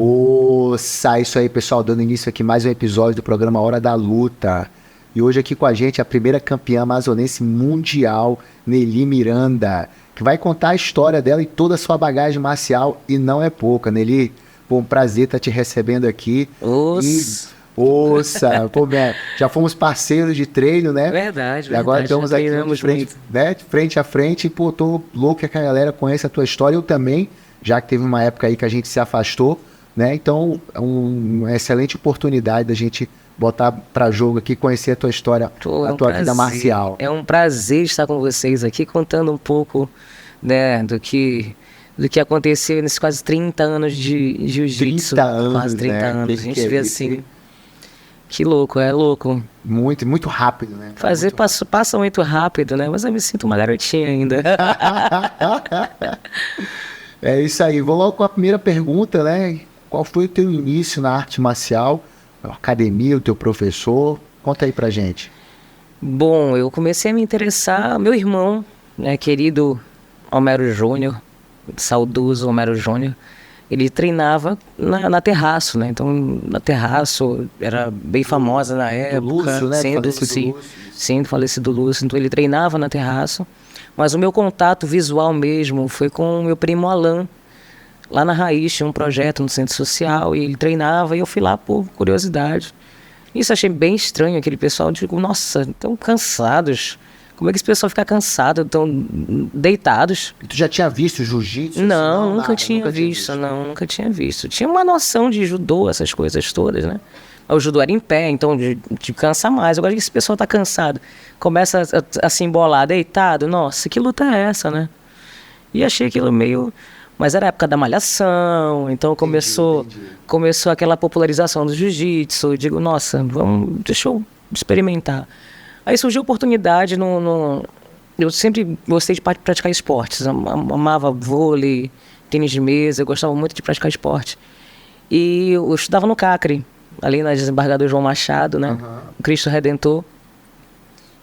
Ouça, isso aí, pessoal, dando início aqui mais um episódio do programa Hora da Luta. E hoje aqui com a gente a primeira campeã amazonense mundial, Nelly Miranda, que vai contar a história dela e toda a sua bagagem marcial, e não é pouca. Nelly, pô, um prazer estar te recebendo aqui. Ouça, pô, já fomos parceiros de treino, né? Verdade, e agora estamos aqui de frente a frente, e pô, tô louco que a galera conheça a tua história, eu também, já que teve uma época aí que a gente se afastou, né? Então, uma excelente oportunidade da gente botar para jogo aqui, conhecer a tua história, a tua vida marcial. É um prazer estar com vocês aqui, contando um pouco, né, do que aconteceu nesses quase 30 anos de jiu-jitsu. 30 anos, quase 30 né? anos. A gente vê assim, que louco, é louco. Muito, muito rápido, né? Passa muito rápido, né? Mas eu me sinto uma garotinha ainda. É isso aí. Vou logo com a primeira pergunta, né? Qual foi o teu início na arte marcial? A academia, o teu professor? Conta aí pra gente. Bom, eu comecei a me interessar, meu irmão, né, querido Homero Júnior, saudoso Homero Júnior, ele treinava na Terraço, né? Então, na Terraço era bem famosa na época. Lúcio, né? Sim, do falecido Lúcio. Então, ele treinava na Terraço. Mas o meu contato visual mesmo foi com o meu primo Alan. Lá na Raiz tinha um projeto no Centro Social e ele treinava e eu fui lá por curiosidade. Isso achei bem estranho, aquele pessoal, digo, nossa, tão cansados. Como é que esse pessoal fica cansado, tão deitados? E tu já tinha visto jiu-jitsu? Não, nunca tinha visto. Tinha uma noção de judô, essas coisas todas, né? O judô era em pé, então de cansa mais. Agora que esse pessoal tá cansado, começa a se embolar deitado, nossa, que luta é essa, né? E achei aquilo meio... Mas era a época da malhação, então começou aquela popularização do jiu-jitsu. Eu digo, nossa, deixa eu experimentar. Aí surgiu a oportunidade eu sempre gostei de praticar esportes. Amava vôlei, tênis de mesa, eu gostava muito de praticar esporte. E eu estudava no CACRE, ali na Desembargador João Machado, né? O Cristo Redentor.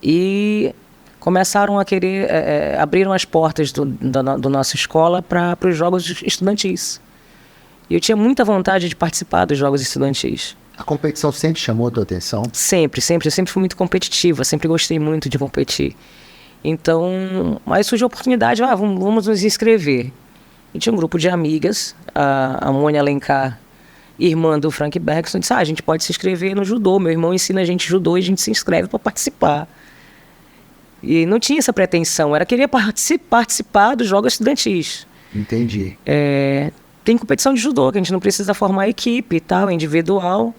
E começaram a querer, abriram as portas da nossa escola para os jogos estudantis. E eu tinha muita vontade de participar dos jogos estudantis. A competição sempre chamou a tua atenção? Sempre. Eu sempre fui muito competitiva, sempre gostei muito de competir. Então, aí surgiu a oportunidade, vamos nos inscrever. E tinha um grupo de amigas, a Mônia Alencar, irmã do Frank Bergson, disse, a gente pode se inscrever no judô, meu irmão ensina a gente judô e a gente se inscreve para participar. E não tinha essa pretensão, era querer participar dos jogos estudantis. Entendi. Tem competição de judô, que a gente não precisa formar equipe e tal, é individual.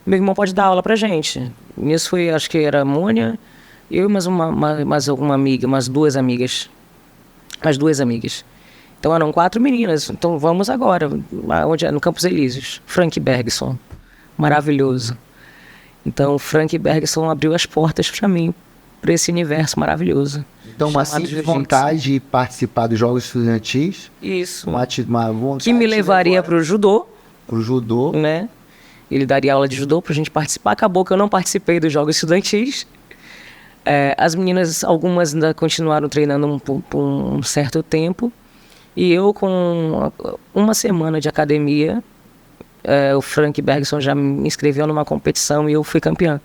Meu irmão pode dar aula pra gente. Nisso foi, acho que era a Mônia, eu e mais alguma amiga, mais duas amigas. Então eram 4 meninas, então vamos agora, onde é? No Campos Elíseos. Frank Bergson, maravilhoso. Então o Frank Bergson abriu as portas pra mim, para esse universo maravilhoso. Então, uma simples vontade de participar dos jogos estudantis. Isso. Uma vontade que me levaria para o judô. Para o judô. Né? Ele daria aula de judô para a gente participar. Acabou que eu não participei dos jogos estudantis. As meninas, algumas ainda continuaram treinando por um certo tempo. E eu, com uma semana de academia, o Frank Bergson já me inscreveu numa competição e eu fui campeã.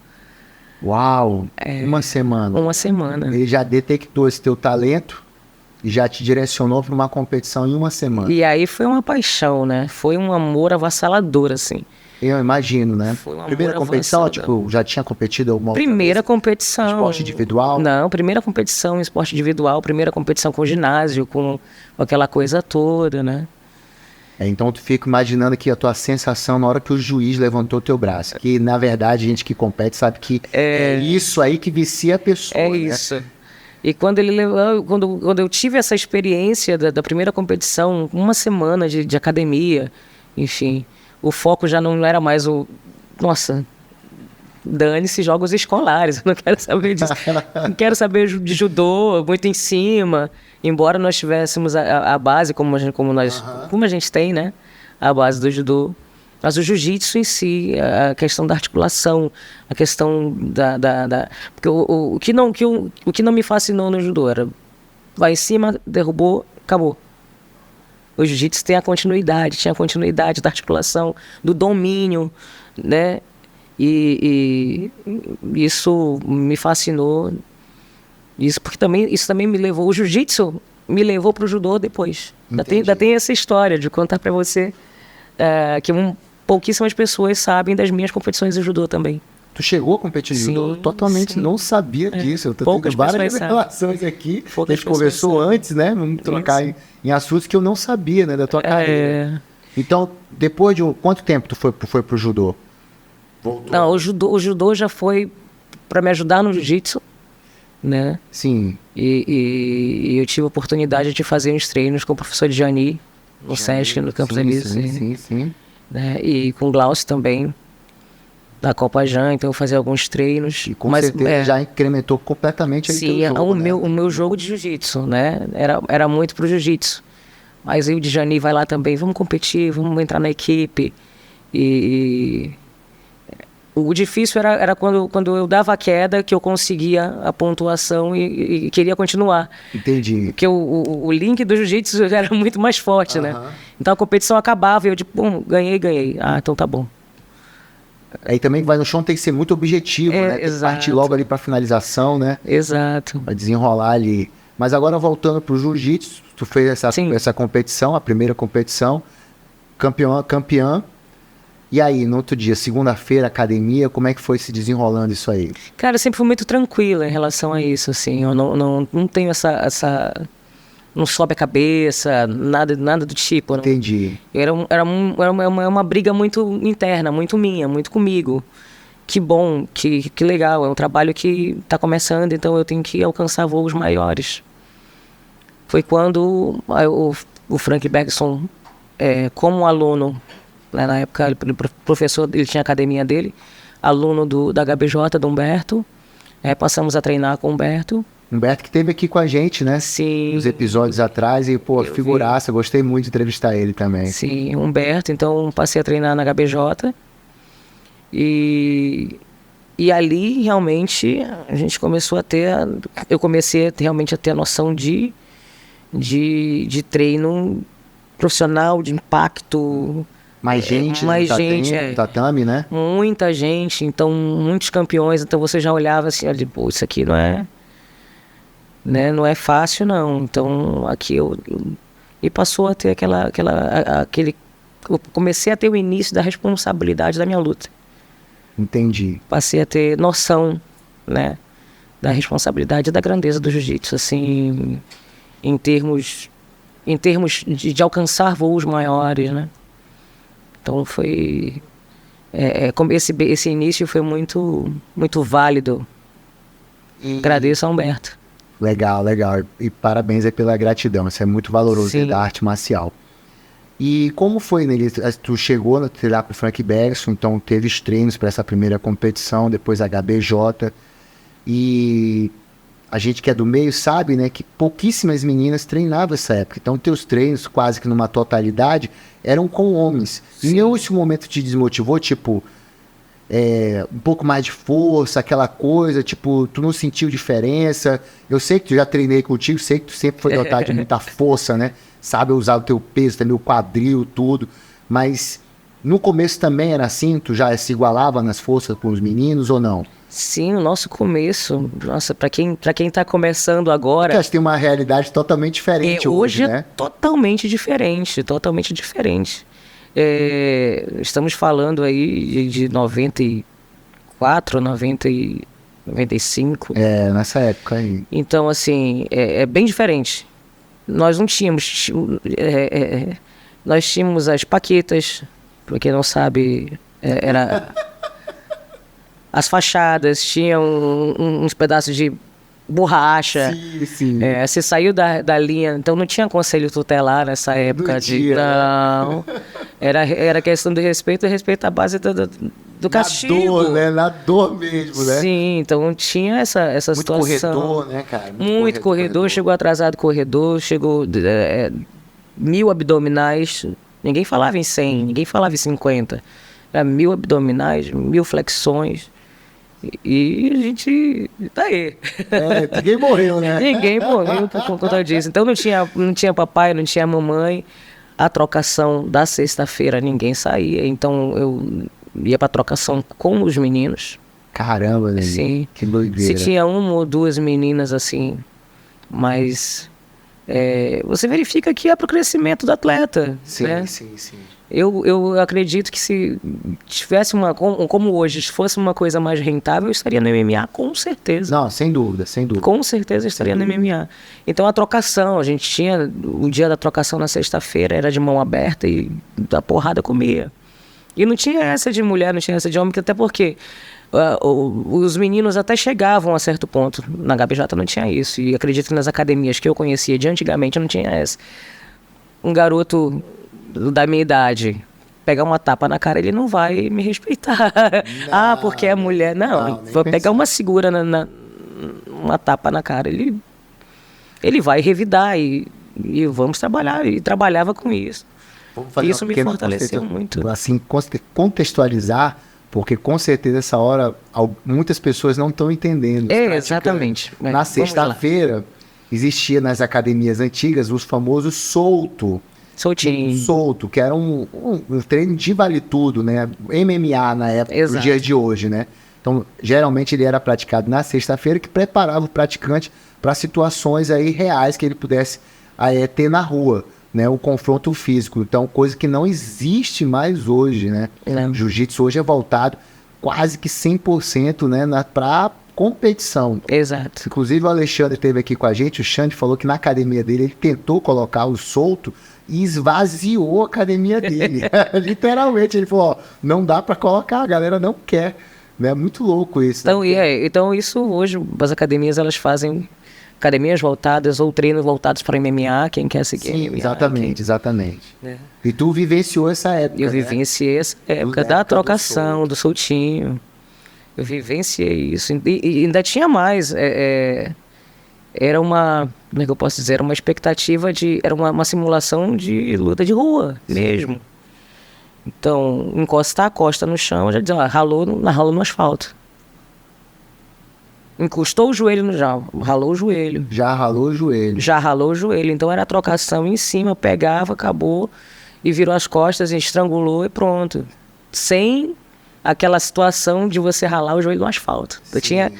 Uau! Uma semana. Uma semana. Ele já detectou esse teu talento e já te direcionou para uma competição em uma semana. E aí foi uma paixão, né? Foi um amor avassalador, assim. Eu imagino, né? Foi um primeira competição, tipo, já tinha competido alguma outra Primeira vez? competição. Esporte individual? Não, primeira competição em esporte individual, primeira competição com ginásio, com aquela coisa toda, né? Então tu fica imaginando aqui a tua sensação na hora que o juiz levantou o teu braço. Que na verdade a gente que compete sabe que é isso aí que vicia a pessoa. É isso. E quando eu tive essa experiência da primeira competição, uma semana de academia, enfim, o foco já não era mais nossa, dane-se jogos escolares, eu não quero saber disso. Não quero saber de judô, muito em cima. Embora nós tivéssemos a base, como a gente tem, né? A base do judô. Mas o jiu-jitsu em si, a questão da articulação, a questão porque o que não me fascinou no judô era vai em cima, derrubou, acabou. o jiu-jitsu tinha a continuidade da articulação, do domínio, né? E isso me fascinou. Isso também me levou. O jiu-jitsu me levou para o judô depois. Ainda tem essa história de contar para você que pouquíssimas pessoas sabem das minhas competições de judô também. Tu chegou a competir em judô? Totalmente não sabia disso. Eu tô tendo várias revelações aqui. A gente conversou antes, né? Vamos trocar em assuntos que eu não sabia, né? Da tua carreira. Então, depois de quanto tempo tu foi pro judô? Voltou. Não, o judô já foi para me ajudar no jiu-jitsu, né? Sim. E eu tive a oportunidade de fazer uns treinos com o professor Gianni, no Sesc, no Campos Elíseos. Sim. Né? E com o Glaucio também, da Copa Jan, então eu fazia alguns treinos. E com certeza já incrementou completamente aí sim, jogo, o meu jogo de jiu-jitsu, né? Era muito pro jiu-jitsu. Mas aí o Djani vai lá também, vamos competir, vamos entrar na equipe. E o difícil era quando eu dava a queda, que eu conseguia a pontuação e queria continuar. Entendi. Porque o link do jiu-jitsu era muito mais forte, né? Então a competição acabava e eu tipo, ganhei. Ah, então tá bom. Aí também vai no chão tem que ser muito objetivo, né? Tem que partir logo ali pra finalização, né? Exato. Pra desenrolar ali. Mas agora voltando pro jiu-jitsu, tu fez essa competição, a primeira competição, campeã. E aí, no outro dia, segunda-feira, academia, como é que foi se desenrolando isso aí? Cara, eu sempre fui muito tranquila em relação a isso, assim. Eu não tenho essa não sobe a cabeça, nada do tipo. Entendi. Era uma briga muito interna, muito minha, muito comigo. Que bom, que legal, é um trabalho que está começando, então eu tenho que alcançar voos maiores. Foi quando o Frank Bergson, como aluno, né, na época, professor, ele tinha a academia dele, aluno da HBJ, do Humberto, passamos a treinar com o Humberto. Humberto que esteve aqui com a gente, né? Sim. Uns episódios atrás, e figuraça, gostei muito de entrevistar ele também. Sim, Humberto, então passei a treinar na HBJ. E ali realmente a gente começou a ter, eu comecei realmente a ter a noção de treino profissional, de impacto. Mais gente no tatame, né? Muita gente, então muitos campeões, então você já olhava assim, olha, pô, isso aqui não é, né, não é fácil não, então aqui e passou a ter aquele, eu comecei a ter o início da responsabilidade da minha luta. Entendi. Passei a ter noção, né, da responsabilidade e da grandeza do jiu-jitsu, assim, em termos de alcançar voos maiores, né. Então foi... esse início foi muito, muito válido. Agradeço a Humberto. Legal. E parabéns aí pela gratidão. Isso é muito valoroso da arte marcial. E como foi, Nelly? Tu chegou a treinar com o Frank Bergson, então teve os treinos para essa primeira competição, depois a HBJ. E a gente que é do meio sabe, né, que pouquíssimas meninas treinavam essa época. Então teus treinos, quase que numa totalidade, eram com homens. Sim. Em nenhum momento te desmotivou, tipo, um pouco mais de força, aquela coisa, tipo, tu não sentiu diferença? Eu sei que tu já treinei contigo, sei que tu sempre foi dotado de muita força, né? Sabe usar o teu peso, também o quadril, tudo. Mas no começo também era assim? Tu já se igualava nas forças com os meninos ou não? Sim, o nosso começo, nossa, pra quem tá começando agora... Porque tem uma realidade totalmente diferente hoje, né? Totalmente diferente. Estamos falando aí de 94, 95. Nessa época aí. Então, assim, é bem diferente. Nós não tínhamos... nós tínhamos as paquetas, pra quem não sabe, era... As fachadas, tinham uns pedaços de borracha. Sim. Você saiu da linha, então não tinha conselho tutelar nessa época. Não. Era questão de respeito à base do castigo. Na dor, né? Na dor mesmo, né? Sim, então tinha essa situação. Muito corredor, né, cara? Muito corredor. Chegou atrasado corredor, chegou 1000 abdominais. Ninguém falava em 100, ninguém falava em 50. Era 1000 abdominais, 1000 flexões. E a gente tá aí. Ninguém morreu, né? Ninguém morreu por conta disso. Então não tinha papai, não tinha mamãe. A trocação da sexta-feira ninguém saía, então eu ia pra trocação com os meninos. Caramba, né? Sim. Que doideira. Se tinha uma ou duas meninas assim, mas você verifica que é pro crescimento do atleta. Sim, né? sim. Eu acredito que se tivesse como hoje, se fosse uma coisa mais rentável, eu estaria no MMA, com certeza. Não, sem dúvida. Com certeza eu estaria no MMA. Então a trocação, a gente tinha o dia da trocação na sexta-feira, era de mão aberta e da porrada comia. E não tinha essa de mulher, não tinha essa de homem, até porque os meninos até chegavam a certo ponto. Na HBJ não tinha isso. E acredito que nas academias que eu conhecia de antigamente não tinha essa. Um garoto da minha idade pegar uma tapa na cara, ele não vai me respeitar. Não, porque é mulher. Não, vou pegar uma segura uma tapa na cara, ele vai revidar e vamos trabalhar. E trabalhava com isso. Isso me fortaleceu muito. Assim, contextualizar, porque com certeza essa hora muitas pessoas não estão entendendo. Exatamente. Na sexta-feira existia nas academias antigas os famosos soltinho, que era um treino de vale tudo, né? MMA na época, no dia de hoje, né? Então, geralmente ele era praticado na sexta-feira, que preparava o praticante para situações aí reais que ele pudesse ter na rua, né? O confronto físico. Então, coisa que não existe mais hoje, né? O jiu-jitsu hoje é voltado quase que 100%, né? Para competição. Exato. Inclusive o Alexandre esteve aqui com a gente, o Xande falou que na academia dele ele tentou colocar o solto e esvaziou a academia dele. Literalmente, ele falou, não dá para colocar, a galera não quer. É muito louco isso. Então, então isso hoje, as academias elas fazem academias voltadas ou treinos voltados para MMA, quem quer seguir MMA. Sim, exatamente. É. E tu vivenciou essa época, Eu vivenciei essa época da trocação, do soltinho. Eu vivenciei isso. E ainda tinha mais. Era uma, como é que eu posso dizer? Uma expectativa era uma simulação de luta de rua mesmo. Então, encostar a costa no chão, já dizia, ralou no asfalto. Encostou o joelho no chão, ralou o joelho. Já ralou o joelho. Então era a trocação em cima, pegava, acabou, e virou as costas, estrangulou e pronto. Sem aquela situação de você ralar o joelho no asfalto. Eu tinha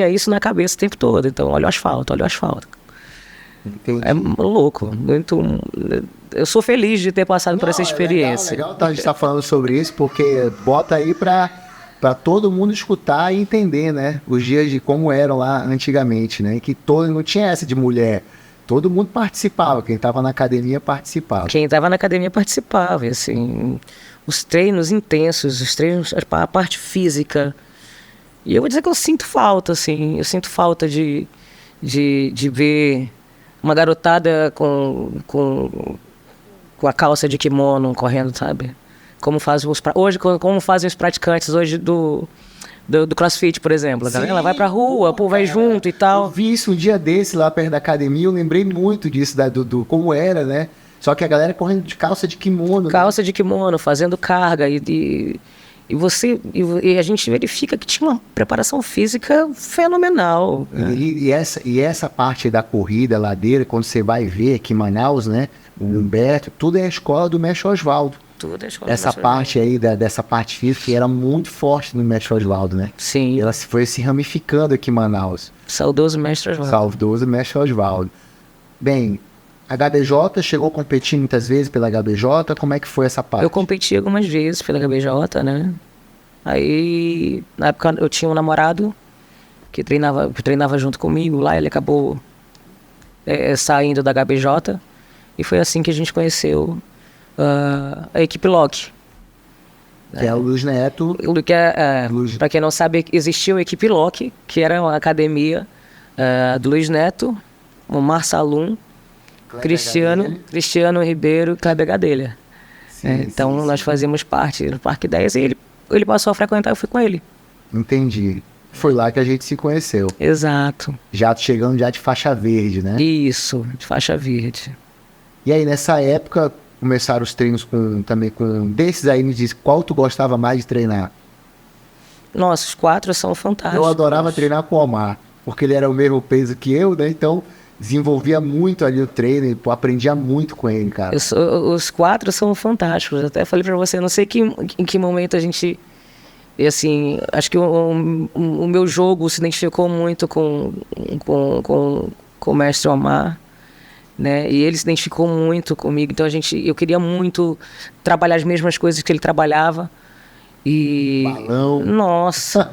isso na cabeça o tempo todo. Então, olha o asfalto. Entendi. É louco. Eu sou feliz de ter passado por essa experiência. Legal a gente estar falando sobre isso, porque bota aí para todo mundo escutar e entender, né? Os dias de como eram lá antigamente, né? Que não tinha essa de mulher. Todo mundo participava. Quem estava na academia participava. E assim, os treinos intensos, a parte física. E eu vou dizer que eu sinto falta, assim. Eu sinto falta de ver uma garotada com a calça de kimono correndo, sabe? Como fazem os praticantes hoje do CrossFit, por exemplo. Ela vai pra rua, vai junto e tal. Eu vi isso um dia desse lá perto da academia, eu lembrei muito disso, do como era, né? Só que a galera correndo de calça de kimono. Calça de kimono, fazendo carga e a gente verifica que tinha uma preparação física fenomenal. E essa parte da corrida, ladeira, quando você vai ver aqui em Manaus, né? O Humberto, tudo é a escola do mestre Oswaldo. Tudo é a escola essa do parte aí, dessa parte física, era muito forte no mestre Oswaldo, né? Sim. E ela foi se ramificando aqui em Manaus. Saudoso mestre Oswaldo. Saudoso mestre Oswaldo. Bem, a HBJ chegou a competir muitas vezes pela HBJ, como é que foi essa parte? Eu competi algumas vezes pela HBJ, né? Aí, na época, eu tinha um namorado que treinava junto comigo lá, ele acabou saindo da HBJ, e foi assim que a gente conheceu a equipe Loki. Que é o Luiz Neto. Para quem não sabe, existiu a equipe Loki, que era uma academia do Luiz Neto, o Marsalum, Cristiano Ribeiro e Kleber Gadelha. Então nós fazíamos parte do Parque 10 e ele passou a frequentar, eu fui com ele. Entendi. Foi lá que a gente se conheceu. Exato. Já chegando de faixa verde, né? Isso, de faixa verde. E aí nessa época começaram os treinos também com desses aí, me diz, qual tu gostava mais de treinar? Nossa, os 4 são fantásticos. Eu adorava treinar com o Omar, porque ele era o mesmo peso que eu, né? Então desenvolvia muito ali o treino, e, pô, aprendia muito com ele, cara. Os 4 são fantásticos. Até falei pra você, não sei em que momento a gente... E assim, acho que o meu jogo se identificou muito com o mestre Omar, né? E ele se identificou muito comigo. Então eu queria muito trabalhar as mesmas coisas que ele trabalhava. E Balão. Nossa,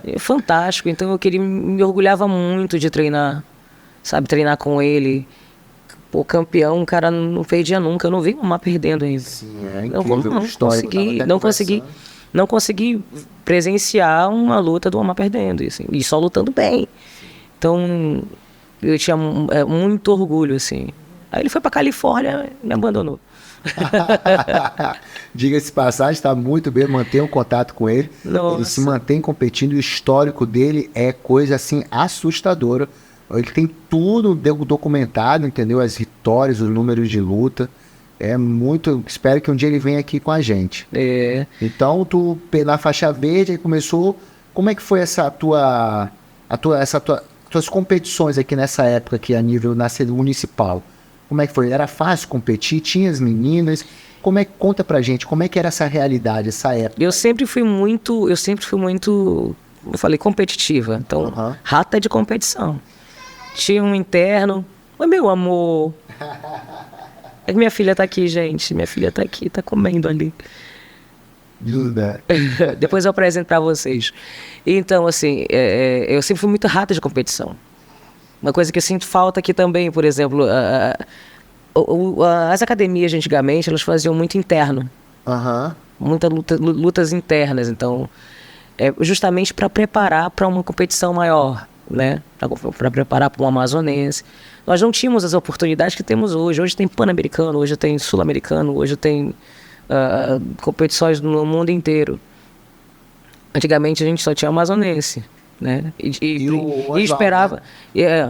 é fantástico. Então me orgulhava muito de treinar, sabe, treinar com ele. Pô, campeão, o cara não perdia nunca. Eu não vi o Omar perdendo ainda. Sim, é incrível. Não consegui presenciar uma luta do Omar perdendo, assim, e só lutando bem. Então, eu tinha muito orgulho, assim. Aí ele foi pra Califórnia e me abandonou. Diga-se de passagem, está muito bem, mantenha um contato com ele. Nossa. Ele se mantém competindo, o histórico dele é coisa assim assustadora. Ele tem tudo documentado, entendeu? As vitórias, os números de luta. É muito... Espero que um dia ele venha aqui com a gente. É. Então, tu na faixa verde aí começou... Como é que foi tuas competições aqui nessa época aqui a nível municipal? Como é que foi? Era fácil competir? Tinha as meninas? Conta pra gente, como é que era essa realidade, essa época? Eu sempre fui muito, eu falei, competitiva. Então, rata de competição. Tinha um interno, oi meu amor. É que minha filha tá aqui, gente. Minha filha tá aqui, tá comendo ali. Depois eu apresento pra vocês. Então, assim, eu sempre fui muito rata de competição. Uma coisa que eu sinto falta aqui também, por exemplo, as academias de antigamente, elas faziam muito interno. Muitas lutas internas. Então, justamente para preparar para uma competição maior, né? Para preparar para um amazonense. Nós não tínhamos as oportunidades que temos hoje. Hoje tem pan-americano, hoje tem sul-americano, hoje tem competições no mundo inteiro. Antigamente a gente só tinha amazonense, né? E esperava...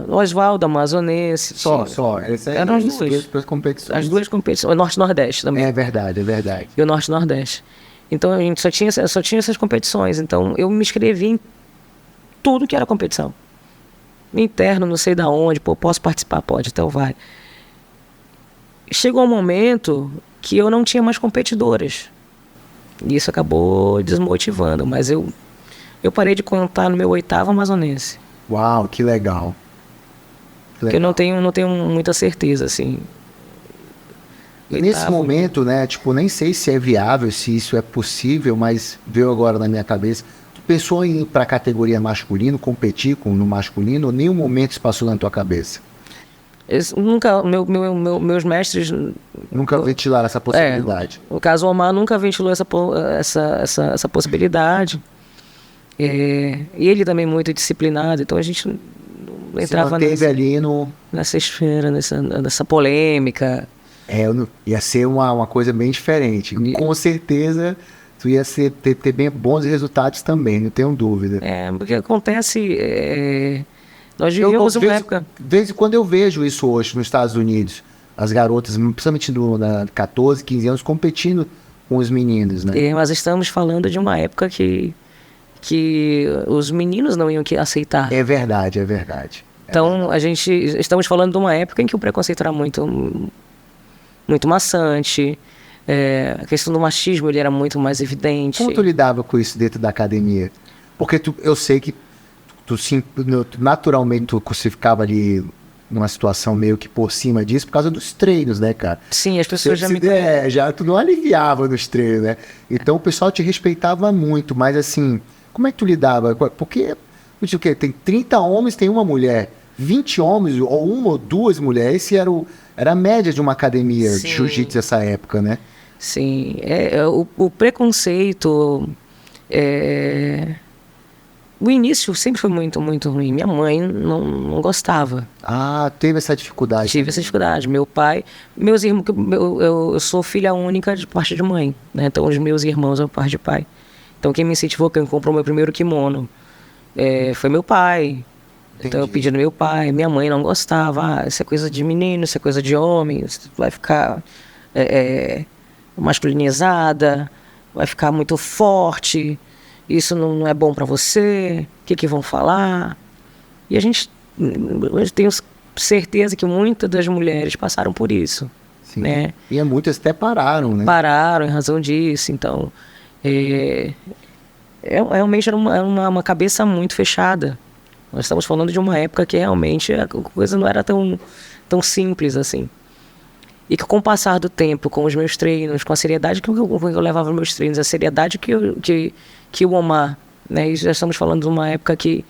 o Oswaldo, amazonense... Só. Eram as duas competições. As duas competições. O Norte e Nordeste também. É verdade. E o Norte e Nordeste. Então a gente só tinha essas competições. Então eu me inscrevi em tudo que era competição. Interno, não sei da onde, posso participar? Pode, então vai. Chegou um momento que eu não tinha mais competidoras. E isso acabou desmotivando, mas eu parei de contar no meu 8º amazonense. Uau, que legal. Porque eu não tenho muita certeza, assim. E nesse momento, né, tipo, nem sei se é viável, se isso é possível, mas veio agora na minha cabeça. Pensou em ir para a categoria masculino, competir no masculino, ou nenhum momento isso passou na tua cabeça? Meus mestres... Nunca ventilaram essa possibilidade. O caso Omar nunca ventilou essa possibilidade. E ele também muito disciplinado, então a gente não entrava nessa esfera, nessa polêmica. Ia ser uma coisa bem diferente. Com certeza... tu ia ter bem bons resultados também, não tenho dúvida. Porque acontece... nós vivemos uma época... Desde quando eu vejo isso hoje nos Estados Unidos, as garotas, principalmente de 14, 15 anos, competindo com os meninos, né? Mas estamos falando de uma época que os meninos não iam aceitar. É verdade. Então, estamos falando de uma época em que o preconceito era muito maçante. A questão do machismo ele era muito mais evidente. Como tu lidava com isso dentro da academia? Porque eu sei que naturalmente tu ficava ali numa situação meio que por cima disso por causa dos treinos, né, cara? Sim, as pessoas tu não aliviava nos treinos, né? Então o pessoal te respeitava muito, mas assim, como é que tu lidava? Porque, tem 30 homens, tem uma mulher, 20 homens, ou uma ou duas mulheres, esse era a média de uma academia de jiu-jitsu nessa época, né? Sim, o preconceito, o início sempre foi muito, muito ruim. Minha mãe não gostava. Teve essa dificuldade. Tive essa dificuldade. Meu pai, meus irmãos, eu sou filha única de parte de mãe, né? Então os meus irmãos são parte de pai. Então quem me incentivou, quem comprou meu primeiro kimono, foi meu pai. Entendi. Então eu pedi no meu pai, minha mãe não gostava. Isso é coisa de menino, isso é coisa de homem, você vai ficar... masculinizada, vai ficar muito forte, isso não é bom pra você, o que vão falar? E a gente eu tenho certeza que muitas das mulheres passaram por isso. Sim. Né? E muitas até pararam, né? Pararam em razão disso. Então, realmente era uma cabeça muito fechada. Nós estamos falando de uma época que realmente a coisa não era tão simples assim. E que com o passar do tempo, com os meus treinos, com a seriedade que eu levava os meus treinos, a seriedade que o Omar, né? E já estamos falando de uma época que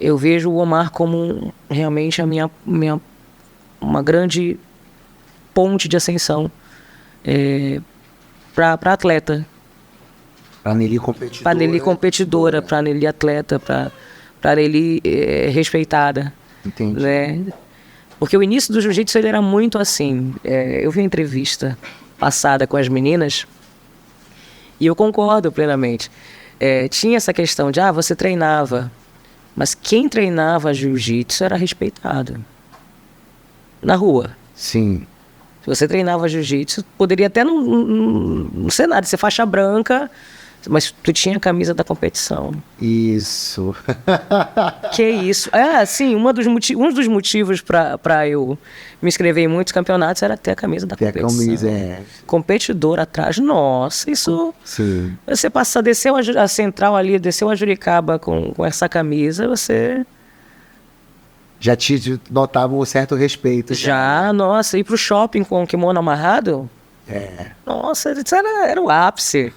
eu vejo o Omar como realmente uma grande ponte de ascensão para atleta. Para Nelly competidora. Para Nelly competidora, para Nelly atleta, para Nelly respeitada. Entendi. Né? Porque o início do jiu-jitsu ele era muito assim. Eu vi uma entrevista passada com as meninas e eu concordo plenamente. Tinha essa questão de, você treinava, mas quem treinava jiu-jitsu era respeitado. Na rua. Sim. Se você treinava jiu-jitsu, poderia até não ser nada, ser faixa branca, mas tu tinha a camisa da competição. Isso. Que isso. Sim, um dos motivos para eu me inscrever em muitos campeonatos era ter a camisa da competição. Ter a camisa, Competidor atrás, nossa, isso... Sim. Você desceu a central ali, desceu a Juricaba com essa camisa, você... Já te notava um certo respeito. Já, nossa, ir pro shopping com o kimono amarrado... Nossa, isso era o ápice.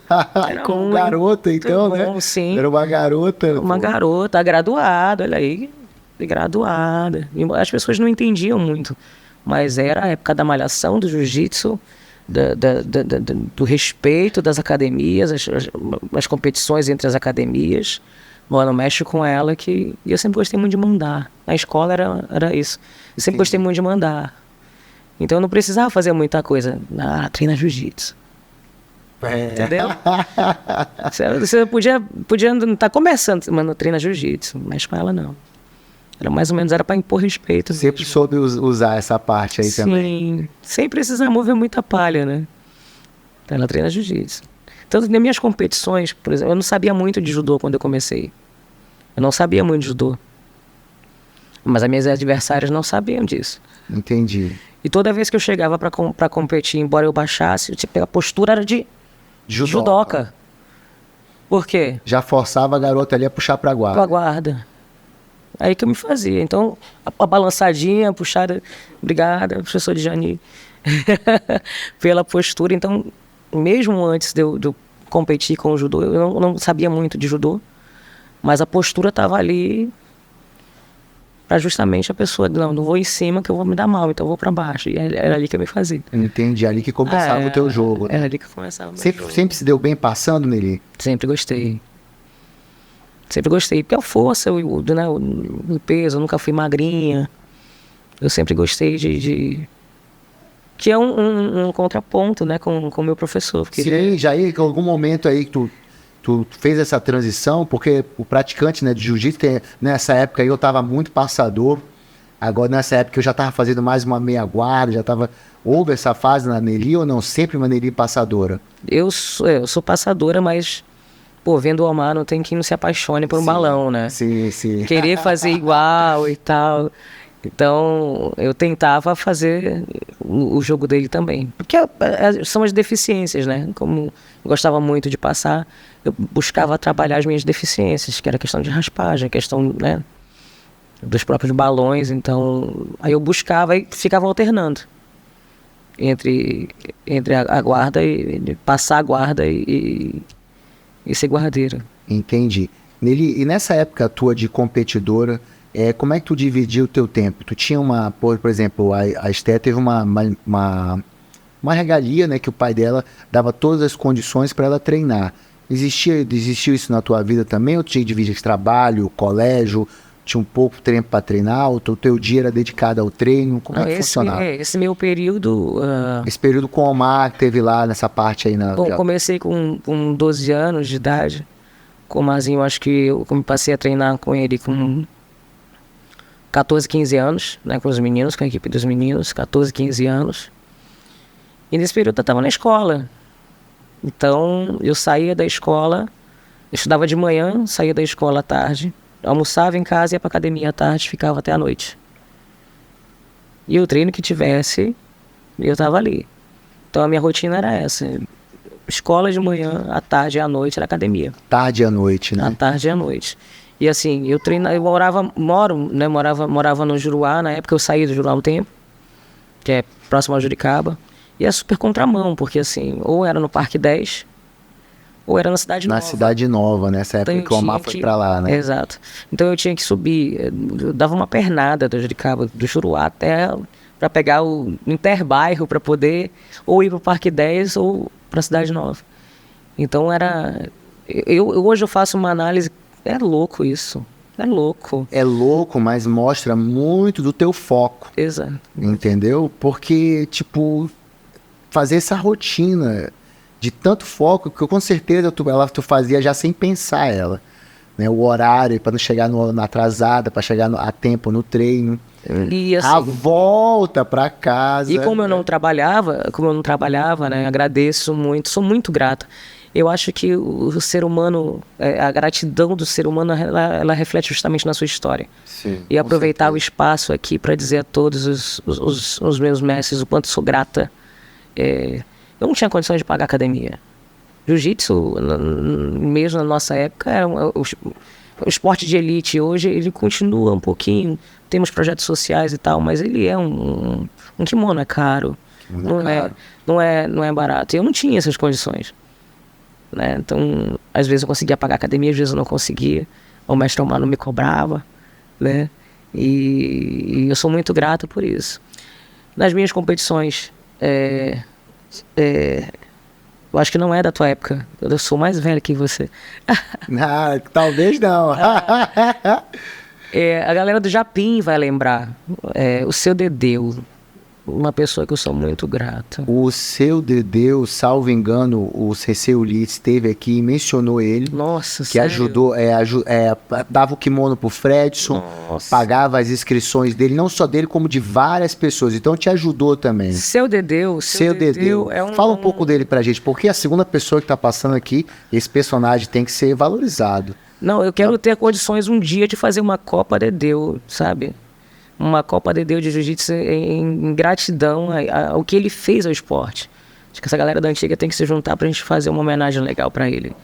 Era com garota, então, bom, né? Sim. Era uma garota. Uma garota, graduada, olha aí. Graduada. E as pessoas não entendiam muito. Mas era a época da malhação, do jiu-jitsu, do respeito das academias, as competições entre as academias. Lá no México com ela, e eu sempre gostei muito de mandar. Na escola era isso. Eu sempre gostei muito de mandar. Então eu não precisava fazer muita coisa. Treina jiu-jitsu. Entendeu? Você podia estar começando, mas não treina jiu-jitsu. Mas com ela não. Era mais ou menos, era para impor respeito. Sempre mesmo. soube usar essa parte aí também. Sim, sem precisar mover muita palha, né? Então ela treina jiu-jitsu. Tanto que nas minhas competições, por exemplo, eu não sabia muito de judô quando eu comecei. Eu não sabia muito de judô. Mas as minhas adversárias não sabiam disso. Entendi. E toda vez que eu chegava pra competir, embora eu baixasse, a postura era de judoca. Por quê? Já forçava a garota ali a puxar pra guarda. Pra guarda. Aí que eu me fazia. Então, a balançadinha, puxada. Obrigada, professor Djani, pela postura. Então, mesmo antes de eu competir com o judô, eu não sabia muito de judô, mas a postura estava ali para justamente a pessoa, não vou em cima que eu vou me dar mal, então eu vou para baixo. E era ali que eu me fazia. Entendi, ali que começava o teu jogo. Né? Era ali que começava o meu jogo. Sempre se deu bem passando, Nelly? Sempre gostei. Sempre gostei, porque a força, o peso, eu nunca fui magrinha. Eu sempre gostei de que é um contraponto, né, com o meu professor. Porque sim, já aí, em algum momento aí que tu fez essa transição, porque o praticante, né, de jiu-jitsu, nessa época aí eu tava muito passador, agora nessa época eu já tava fazendo mais uma meia guarda, houve essa fase na Nelly ou não? Sempre uma Nelly passadora? Eu sou passadora, mas, vendo o Omar, não tem quem não se apaixone por um balão, né? Sim, sim. Querer fazer igual e tal. Então, eu tentava fazer o jogo dele também. Porque são as deficiências, né? Como eu gostava muito de passar, eu buscava trabalhar as minhas deficiências, que era a questão de raspagem, a questão, né, dos próprios balões. Então, aí eu buscava e ficava alternando entre a guarda e passar a guarda e ser guardeiro. Entendi. Nelly, e nessa época tua de competidora, como é que tu dividia o teu tempo? Tu tinha por exemplo, a Esté teve uma regalia, né, que o pai dela dava todas as condições para ela treinar. Existiu isso na tua vida também? Ou tu tinha que dividir trabalho, colégio, tinha um pouco tempo para treinar? O teu dia era dedicado ao treino? Como é que funcionava? Esse meu período... Esse período com o Omar, que teve lá nessa parte aí na... Bom, comecei com 12 anos de idade. Com o Omarzinho, acho que eu passei a treinar com ele com 14, 15 anos, né, com os meninos, com a equipe dos meninos, 14, 15 anos. E nesse período eu estava na escola. Então, eu saía da escola, eu estudava de manhã, saía da escola à tarde, almoçava em casa, ia pra academia à tarde, ficava até a noite. E o treino que tivesse, eu tava ali. Então a minha rotina era essa. Escola de manhã, à tarde e à noite era academia. Tarde e à noite, né? À tarde e à noite. E assim, eu morava no Juruá, na época eu saí do Juruá um tempo, que é próximo ao Juricaba. E é super contramão, porque assim, ou era no Parque 10, ou era na Cidade Nova. Na Cidade Nova, nessa época Então, que o Omar foi pra lá, né? Exato. Então eu tinha que subir, eu dava uma pernada do Juricaba, do Juruá até para pegar o interbairro para poder ou ir pro Parque 10 ou pra Cidade Nova. Então era... hoje eu faço uma análise, é louco isso. É louco. É louco, mas mostra muito do teu foco. Exato. Entendeu? Porque, tipo, fazer essa rotina de tanto foco, que com certeza tu fazia já sem pensar ela. Né? O horário, para não chegar na atrasada, para chegar a tempo no treino. E, assim, a volta para casa. E como eu não trabalhava, né? Agradeço muito, sou muito grato. Eu acho que o ser humano, a gratidão do ser humano, ela reflete justamente na sua história. Sim, e aproveitar o espaço aqui para dizer a todos os meus mestres o quanto sou grata. Eu não tinha condições de pagar academia. Jiu-jitsu, mesmo na nossa época, era o esporte de elite. Hoje ele continua um pouquinho, temos projetos sociais e tal, mas ele é um kimono é caro. Não é barato. E eu não tinha essas condições. Né? Então, às vezes eu conseguia pagar academia, às vezes eu não conseguia. O mestre Omar não me cobrava, né? E eu sou muito grato por isso. Nas minhas competições, eu acho que não é da tua época. Eu sou mais velho que você. Talvez não. A galera do Japim vai lembrar. O seu Dedeu. Uma pessoa que eu sou muito grato. O seu Dedeu, salvo engano, o CC Ulisses esteve aqui e mencionou ele. Nossa, que sério? Ajudou, dava o kimono pro Fredson, pagava as inscrições dele, não só dele, como de várias pessoas. Então te ajudou também. Seu Dedeu é um... Fala um pouco dele pra gente, porque a segunda pessoa que tá passando aqui, esse personagem tem que ser valorizado. Não, eu quero ter condições um dia de fazer uma Copa Dedeu, sabe? Uma Copa Dedeu de Jiu-Jitsu em gratidão ao que ele fez ao esporte. Acho que essa galera da antiga tem que se juntar pra gente fazer uma homenagem legal pra ele.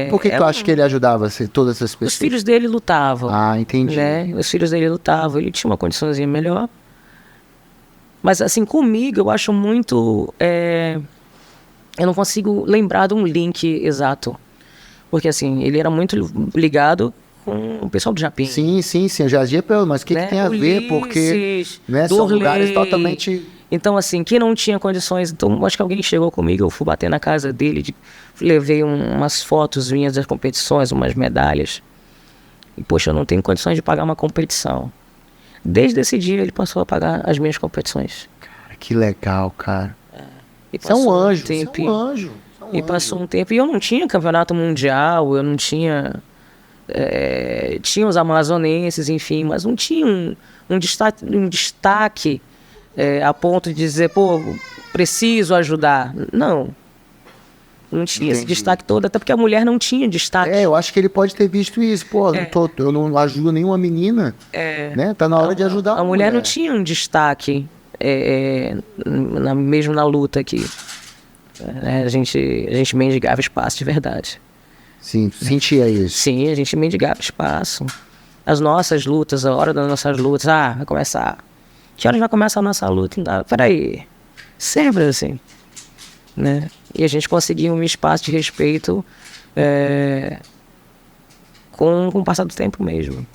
Por que tu acha que ele ajudava todas essas pessoas? Os filhos dele lutavam. Ah, entendi. Né? Os filhos dele lutavam, ele tinha uma condiçãozinha melhor. Mas assim, comigo eu acho muito... eu não consigo lembrar de um link exato. Porque assim, ele era muito ligado com o pessoal do Japim. Sim, eu já dizia, mas o que tem a ver? Porque são lugares totalmente... Então, assim, quem não tinha condições... Então, acho que alguém chegou comigo, eu fui bater na casa dele, levei umas fotos minhas das competições, umas medalhas. E, poxa, eu não tenho condições de pagar uma competição. Desde esse dia, ele passou a pagar as minhas competições. Cara, que legal, cara. Você é um anjo, E passou um tempo, e eu não tinha campeonato mundial, eu não tinha... tinha os amazonenses, enfim, mas não tinha um destaque a ponto de dizer, pô, preciso ajudar. Não tinha esse destaque todo, até porque a mulher não tinha destaque. Eu acho que ele pode ter visto isso. Pô, eu não ajudo nenhuma menina, né? Tá na hora de ajudar a mulher. Não tinha um destaque, mesmo na luta aqui. A gente mendigava espaço de verdade. Sim, sentia isso. Sim, a gente mendigava espaço. As nossas lutas, a hora das nossas lutas, vai começar. Que horas vai começar a nossa luta? Então, peraí. Sempre assim. Né? E a gente conseguia um espaço de respeito com o passar do tempo mesmo.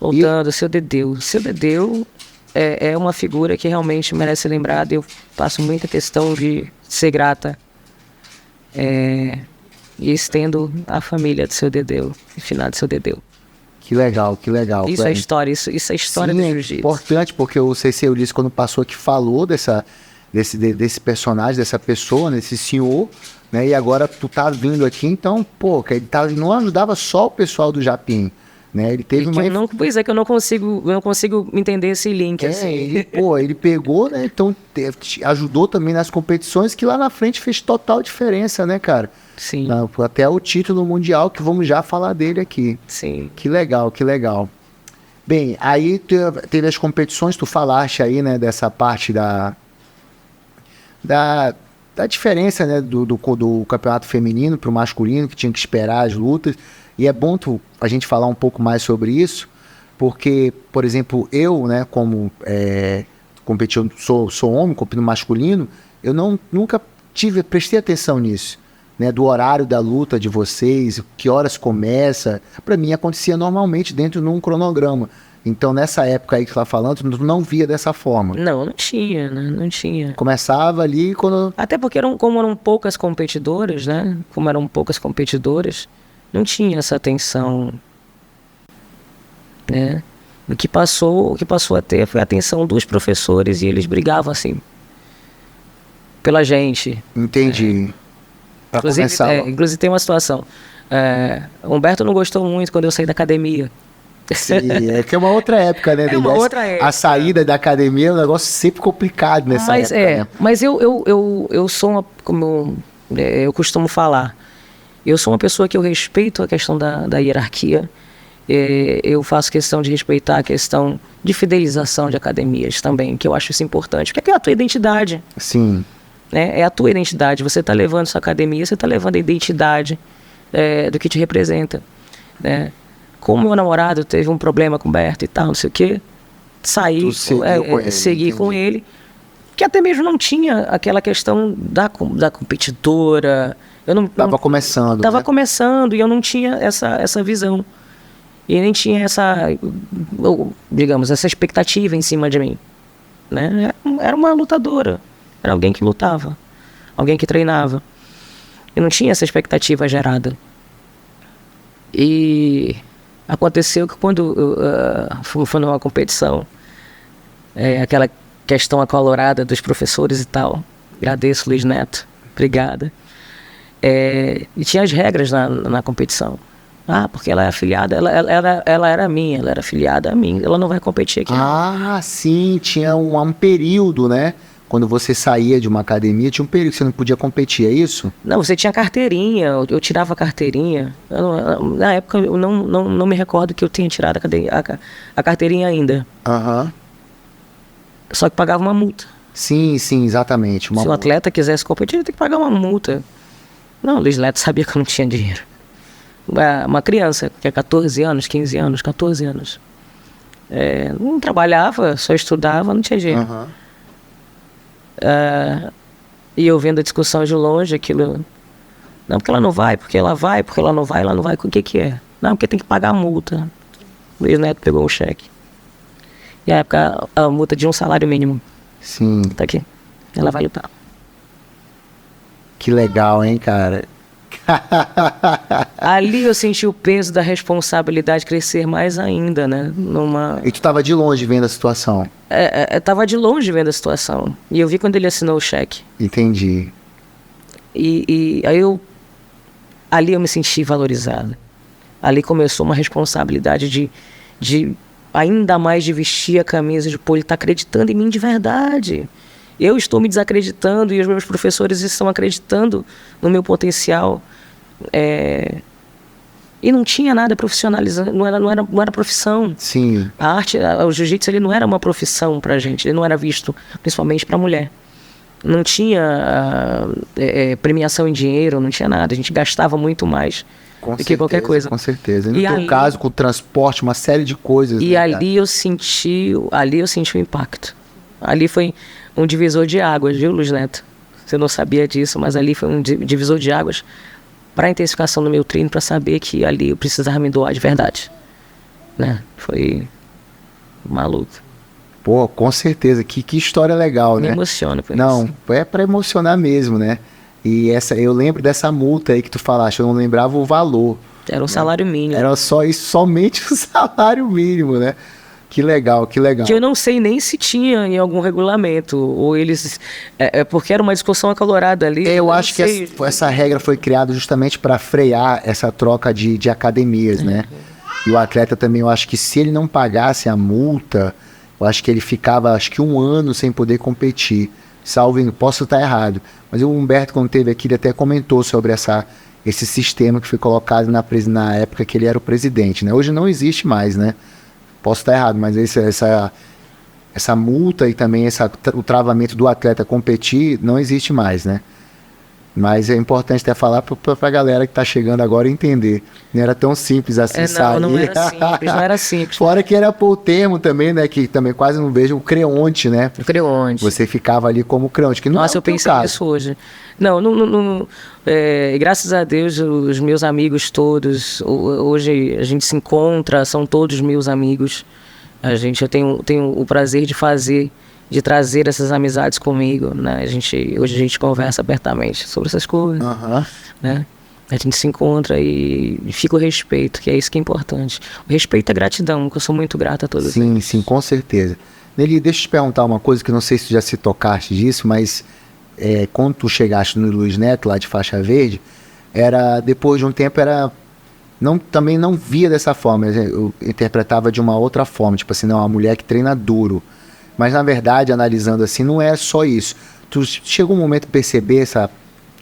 Voltando, seu Dedeu. Seu Dedeu é uma figura que realmente merece ser lembrada. Eu faço muita questão de ser grata. E estendo a família do seu Dedeu, finado do seu Dedeu. Que legal. Isso é história, isso é história do jiu-jitsu. É importante, porque o CC Ulisses, quando passou aqui, falou desse personagem, dessa pessoa, desse senhor, né? E agora tu tá vindo aqui, então, pô, ele não ajudava só o pessoal do Japim, né? Ele teve uma... Pois é, que eu não consigo entender esse link, assim. Ele pegou, né? Então, ajudou também nas competições que lá na frente fez total diferença, né, cara? Sim. Até o título mundial, que vamos já falar dele aqui. Sim. Que legal, que legal. Bem, aí teve as competições, tu falaste aí, né, dessa parte da diferença, né, do campeonato feminino para o masculino, que tinha que esperar as lutas. E é bom a gente falar um pouco mais sobre isso, porque, por exemplo, eu, né, como competi, sou homem, competi no masculino, eu nunca prestei atenção nisso, né, do horário da luta de vocês, que horas começa. Para mim acontecia normalmente dentro de um cronograma. Então, nessa época aí que você tá falando, tu não via dessa forma. Não tinha, né? Não tinha. Começava ali quando... Até porque como eram poucas competidoras, né? Como eram poucas competidoras, não tinha essa atenção, né? O que passou a ter foi a atenção dos professores e eles brigavam, assim, pela gente. Entendi. Inclusive tem uma situação. Humberto não gostou muito quando eu saí da academia. Sim, que é uma outra época, né? Outra época. A saída da academia é um negócio sempre complicado nessa época. Né? Mas eu sou como eu costumo falar, eu sou uma pessoa que eu respeito a questão da hierarquia. Eu faço questão de respeitar a questão de fidelização de academias também, que eu acho isso importante, porque é a tua identidade. Sim. Né? É a tua identidade. Você está levando sua academia, você está levando a identidade do que te representa, né? Como meu namorado teve um problema com o Berto e tal, não sei o quê, segui com ele, que até mesmo não tinha aquela questão da competidora. Estava começando. Estava começando e eu não tinha essa visão. E nem tinha digamos, essa expectativa em cima de mim. Né? Era uma lutadora, era alguém que lutava, alguém que treinava. E não tinha essa expectativa gerada. E... aconteceu que quando foi numa competição, aquela questão acalorada dos professores e tal, agradeço, Luiz Neto, obrigada, e tinha as regras na competição. Porque ela é afiliada, ela era minha, ela era afiliada a mim, ela não vai competir aqui. Sim, tinha um período, né? Quando você saía de uma academia, tinha um período que você não podia competir, é isso? Não, você tinha carteirinha, eu tirava a carteirinha. Na época eu não me recordo que eu tinha tirado a carteirinha ainda. Aham. Só que pagava uma multa. Sim, exatamente. Se o atleta quisesse competir, ele tem que pagar uma multa. Não, o Luiz Neto sabia que eu não tinha dinheiro. Uma criança, que é 14 anos, 15 anos, 14 anos. Não trabalhava, só estudava, não tinha dinheiro. Aham. E eu vendo a discussão de longe, aquilo... Não, porque ela não vai, porque ela vai, porque ela não vai, o que é? Não, porque tem que pagar a multa. O Luiz Neto pegou um cheque. E na época, a multa de um salário mínimo. Sim. Tá aqui. Ela vai lutar. Que legal, hein, cara? Ali eu senti o peso da responsabilidade crescer mais ainda, né? E tu tava de longe vendo a situação? Tava de longe vendo a situação. E eu vi quando ele assinou o cheque. Entendi. E aí ali eu me senti valorizado. Ali começou uma responsabilidade de ainda mais de vestir a camisa de ele tá acreditando em mim de verdade. Eu estou me desacreditando e os meus professores estão acreditando no meu potencial. E não tinha nada profissionalizando, não era profissão. Sim. A arte, o jiu-jitsu, ele não era uma profissão pra gente, ele não era visto principalmente pra mulher. Não tinha premiação em dinheiro, não tinha nada, a gente gastava muito mais do que qualquer coisa. Com certeza. E no teu caso, com o transporte, uma série de coisas. E ali eu senti o impacto. Ali foi um divisor de águas, viu, Luiz Neto? Você não sabia disso, mas ali foi um divisor de águas para a intensificação do meu treino, para saber que ali eu precisava me doar de verdade, né? Foi maluco. Pô, com certeza, que história legal, né? Me emociona por isso. Não, é para emocionar mesmo, né? E eu lembro dessa multa aí que tu falaste, eu não lembrava o valor. Era um salário mínimo. Era só isso, somente o salário mínimo, né? Que legal, que legal. Que eu não sei nem se tinha em algum regulamento, ou eles... porque era uma discussão acalorada ali. Eu acho que essa regra foi criada justamente para frear essa troca de academias, né? E o atleta também, eu acho que se ele não pagasse a multa, eu acho que ele ficava, acho que 1 ano sem poder competir. Salvo, posso estar errado. Mas o Humberto, quando esteve aqui, ele até comentou sobre esse sistema que foi colocado na época que ele era o presidente, né? Hoje não existe mais, né? Posso estar errado, mas essa multa e também o travamento do atleta competir não existe mais, né? Mas é importante até falar para a galera que está chegando agora entender. Não era tão simples assim sair. Não era simples, não era simples. Fora que era o termo também, né? Que também quase não vejo o creonte, né? O creonte. Você ficava ali como creonte. Que não Nossa, eu pensei nisso hoje. Graças a Deus, os meus amigos todos, hoje a gente se encontra, são todos meus amigos. Eu tenho o prazer de trazer essas amizades comigo, né? Hoje a gente conversa abertamente sobre essas coisas, né? A gente se encontra e fica o respeito, que é isso que é importante. O respeito e a gratidão, que eu sou muito grato a todos. Sim, com certeza. Nelly, deixa eu te perguntar uma coisa que não sei se tu já se tocaste disso, mas quando tu chegaste no Luiz Neto, lá de faixa verde, depois de um tempo também não via dessa forma, eu interpretava de uma outra forma, tipo assim, não, uma mulher que treina duro. Mas, na verdade, analisando assim, não é só isso. Tu chegou um momento de perceber,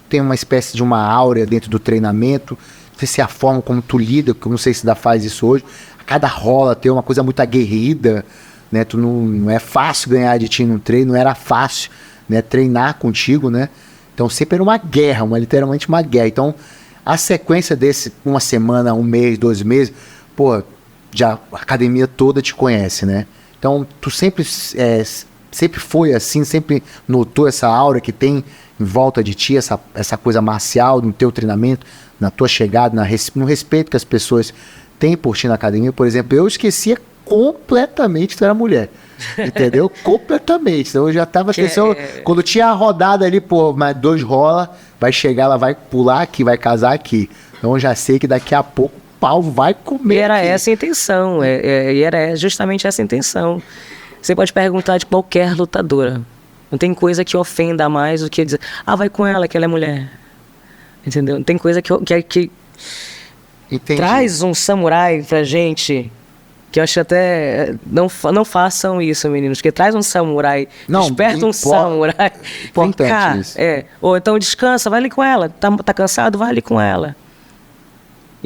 tem uma espécie de uma áurea dentro do treinamento, não sei se é a forma como tu lida, que eu não sei se ainda faz isso hoje, a cada rola tem uma coisa muito aguerrida, né? Tu não é fácil ganhar de ti no treino, não era fácil, né, treinar contigo, né? Então sempre era uma guerra, literalmente uma guerra. Então, a sequência desse, 1 semana, 1 mês, 2 meses, pô, já a academia toda te conhece, né? Então, tu sempre foi assim, sempre notou essa aura que tem em volta de ti, essa coisa marcial no teu treinamento, na tua chegada, no respeito que as pessoas têm por ti na academia. Por exemplo, eu esquecia completamente que tu era mulher, entendeu? Completamente. Então, eu já tava atenção, quando tinha a rodada ali, pô, mais 2 rola, vai chegar, ela vai pular aqui, vai casar aqui. Então, eu já sei que daqui a pouco pau vai comer. E era essa a intenção, e era justamente essa a intenção. Você pode perguntar de qualquer lutadora. Não tem coisa que ofenda mais do que dizer, vai com ela, que ela é mulher. Entendeu? Não tem coisa que traz um samurai pra gente, que eu acho até... Não façam isso, meninos, que traz um samurai, desperta um samurai. Importante isso. Ou então descansa, vai ali com ela. Tá cansado? Vai ali com ela.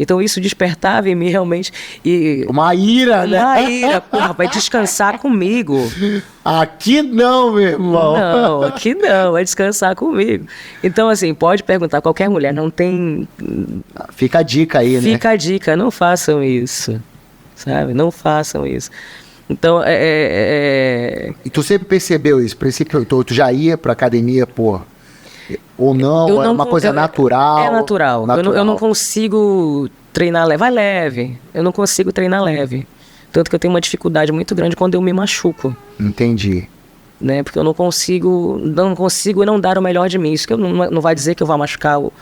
Então isso despertava em mim realmente... Uma ira, né? Uma ira, porra, vai descansar comigo. Aqui não, meu irmão. Não, aqui não, vai descansar comigo. Então, assim, pode perguntar, qualquer mulher, não tem... Fica a dica aí, né? Fica a dica, não façam isso, sabe? Não façam isso. Então, E tu sempre percebeu isso? Princípio, tu já ia pra academia, pô... Ou não, é uma coisa natural? É natural. Eu não consigo treinar leve. Vai leve. Eu não consigo treinar leve. Tanto que eu tenho uma dificuldade muito grande quando eu me machuco. Entendi. Né? Porque eu não consigo não dar o melhor de mim. Isso que não vai dizer que eu vou machucar o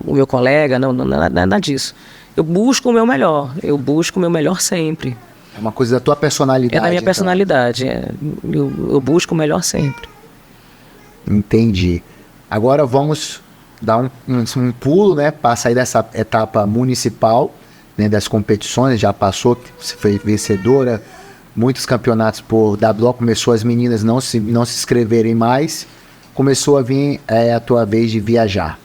meu colega, nada disso. Eu busco o meu melhor. Eu busco o meu melhor sempre. É uma coisa da tua personalidade. É da minha personalidade. Eu busco o melhor sempre. Entendi. Agora vamos dar um pulo, né, para sair dessa etapa municipal, né, das competições. Já passou, você foi vencedora, muitos campeonatos por WO, começou as meninas não se inscreverem mais, começou a vir a tua vez de viajar.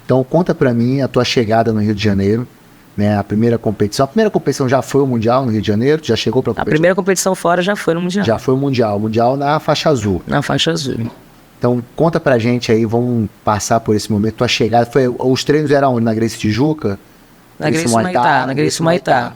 Então conta para mim a tua chegada no Rio de Janeiro, né, a primeira competição. A primeira competição já foi o Mundial no Rio de Janeiro? Já chegou para a primeira competição fora já foi no Mundial. Já foi o Mundial na faixa azul. Na faixa azul. Então, conta pra gente aí, vamos passar por esse momento. Tua chegada, os treinos eram onde? Na Gracie Tijuca? Na Gracie Humaitá. Na Gracie Humaitá.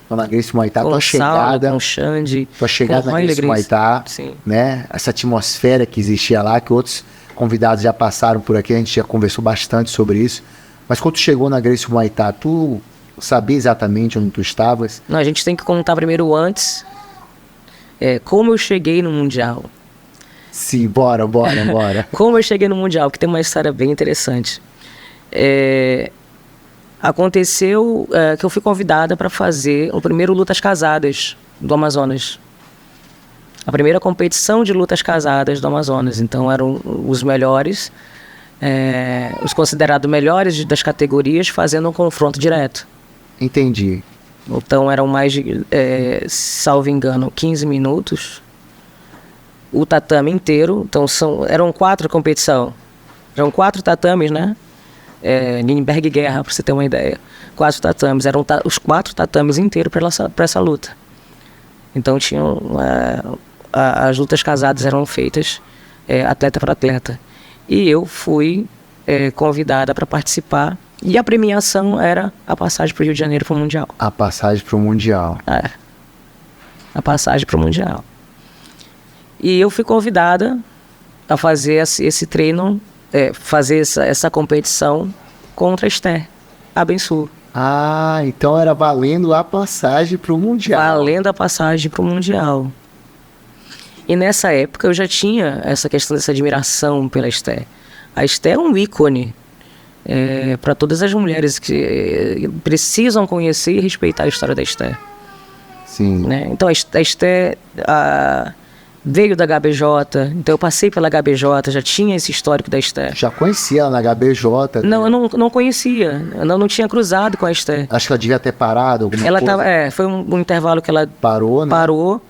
Então, na Gracie Humaitá, tua chegada... Com o Xande. Tua chegada na Gracie Humaitá, né? Essa atmosfera que existia lá, que outros convidados já passaram por aqui, a gente já conversou bastante sobre isso. Mas quando tu chegou na Gracie Humaitá, tu sabia exatamente onde tu estavas? Não, a gente tem que contar primeiro antes como eu cheguei no Mundial. Sim, bora. Como eu cheguei no Mundial, que tem uma história bem interessante. Aconteceu que eu fui convidada para fazer o primeiro Lutas Casadas do Amazonas. A primeira competição de lutas casadas do Amazonas. Então eram os melhores, os considerados melhores das categorias, fazendo um confronto direto. Entendi. Então eram mais de, salvo engano, 15 minutos. O tatame inteiro. Então eram 4 competição. Eram 4 tatames, né? Nürnberg Guerra, pra você ter uma ideia. 4 tatames. Eram os 4 tatames inteiros pra essa luta. Então tinham... as lutas casadas eram feitas atleta para atleta. E eu fui convidada para participar. E a premiação era a passagem para o Rio de Janeiro para o Mundial. A passagem para o Mundial. A passagem para o Mundial. E eu fui convidada a fazer esse treino, fazer essa competição contra a Esther Abençoe. Ah, então era valendo a passagem para o Mundial. Valendo a passagem para o Mundial. E nessa época eu já tinha essa questão dessa admiração pela Esther. A Esther é um ícone para todas as mulheres que precisam conhecer e respeitar a história da Esther. Sim. Né? Então a Esther veio da HBJ, então eu passei pela HBJ, já tinha esse histórico da Esther. Já conhecia ela na HBJ? Né? Não, eu não conhecia, eu não tinha cruzado com a Esther. Acho que ela devia ter parado alguma ela coisa. Foi um intervalo que ela parou, né? Parou.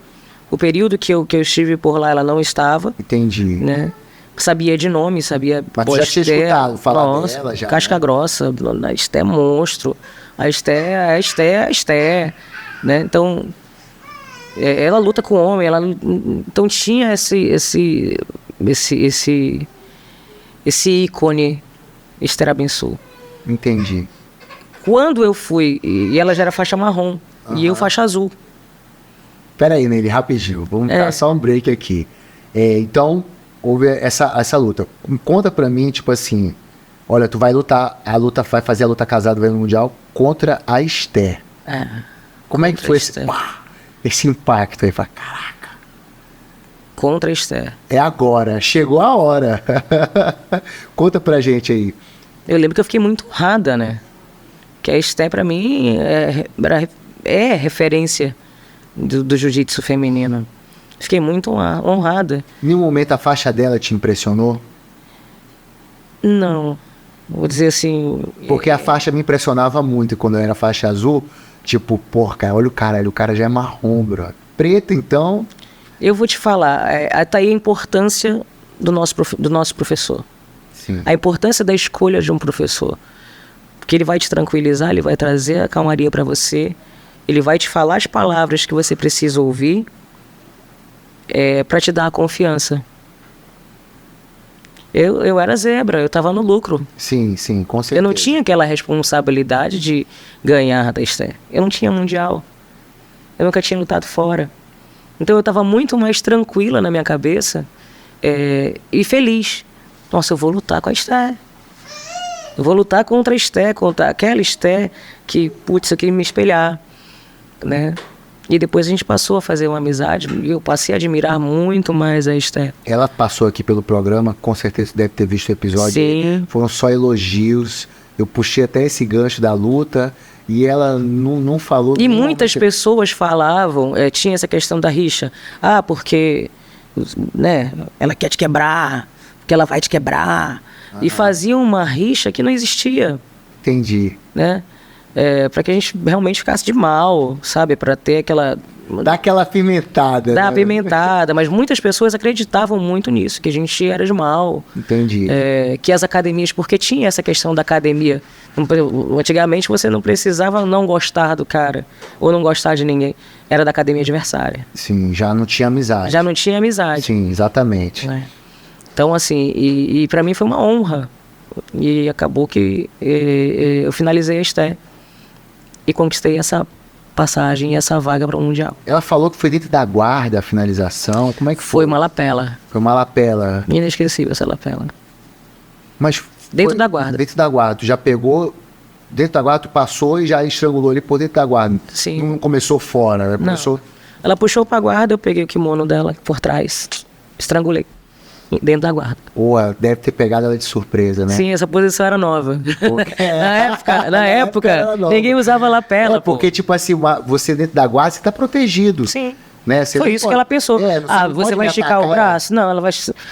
O período que eu estive por lá, ela não estava. Entendi. Né? Sabia de nome, sabia... Mas você já tinha escutado falar dela já? Casca grossa, a Esther é monstro. A Esther, né? Então, ela luta com o homem, então tinha esse ícone, Esther Abençoe. Entendi. Quando eu fui, e ela já era faixa marrom, e eu faixa azul. Pera aí, Nery, rapidinho. Vamos dar só um break aqui. Então, houve essa luta. Conta pra mim, tipo assim, olha, tu vai lutar, vai fazer a luta casada no Mundial contra a Esther. Como é que foi esse impacto aí? Fala, caraca. Contra a Esther. É agora, chegou a hora. Conta pra gente aí. Eu lembro que eu fiquei muito honrada, né? Que a Esther, pra mim, é referência do jiu-jitsu feminino. Fiquei muito honrada. Em nenhum momento a faixa dela te impressionou? Não. Vou dizer assim... Porque a faixa me impressionava muito quando eu era faixa azul. Tipo, porra, olha o cara já é marrom, bro. Preto, então... Eu vou te falar, tá aí a importância do nosso professor. Sim. A importância da escolha de um professor. Porque ele vai te tranquilizar, ele vai trazer a calmaria para você, ele vai te falar as palavras que você precisa ouvir para te dar a confiança. Eu era zebra, eu estava no lucro. Sim, com certeza. Eu não tinha aquela responsabilidade de ganhar da Esther. Eu não tinha mundial. Eu nunca tinha lutado fora. Então eu estava muito mais tranquila na minha cabeça e feliz. Nossa, eu vou lutar com a Esther. Eu vou lutar contra a Esther, contra aquela Esther que, putz, eu queria me espelhar, né? E depois a gente passou a fazer uma amizade e eu passei a admirar muito mais a Esther. Ela passou aqui pelo programa, com certeza você deve ter visto o episódio. Sim. Foram só elogios. Eu puxei até esse gancho da luta e ela não falou... E muitas pessoas falavam, tinha essa questão da rixa. Porque, né, ela quer te quebrar, porque ela vai te quebrar. E faziam uma rixa que não existia. Entendi. Né? Para que a gente realmente ficasse de mal, sabe? Para ter aquela... Dá aquela apimentada. Dá né? apimentada, mas muitas pessoas acreditavam muito nisso, que a gente era de mal. Entendi. Que as academias, porque tinha essa questão da academia. Antigamente você não precisava não gostar do cara, ou não gostar de ninguém. Era da academia adversária. Sim, já não tinha amizade. Já não tinha amizade. Sim, exatamente. Né? Então, assim, e para mim foi uma honra. E acabou que eu finalizei a Esther. E conquistei essa passagem e essa vaga para o Mundial. Ela falou que foi dentro da guarda a finalização. Como é que foi? Foi uma lapela. Foi uma lapela. Inesquecível essa lapela. Mas dentro da guarda. Dentro da guarda. Tu já pegou... Dentro da guarda, tu passou e já estrangulou ele por dentro da guarda. Sim. Não começou fora, né? Começou... Não. Ela puxou pra guarda, eu peguei o kimono dela por trás. Estrangulei. Dentro da guarda. Pô, deve ter pegado ela de surpresa, né? Sim, essa posição era nova. Na época ninguém usava lapela. Porque, tipo assim, você dentro da guarda, você tá protegido. Sim. Né? Foi isso que ela pensou. Você vai esticar o braço? Não, ela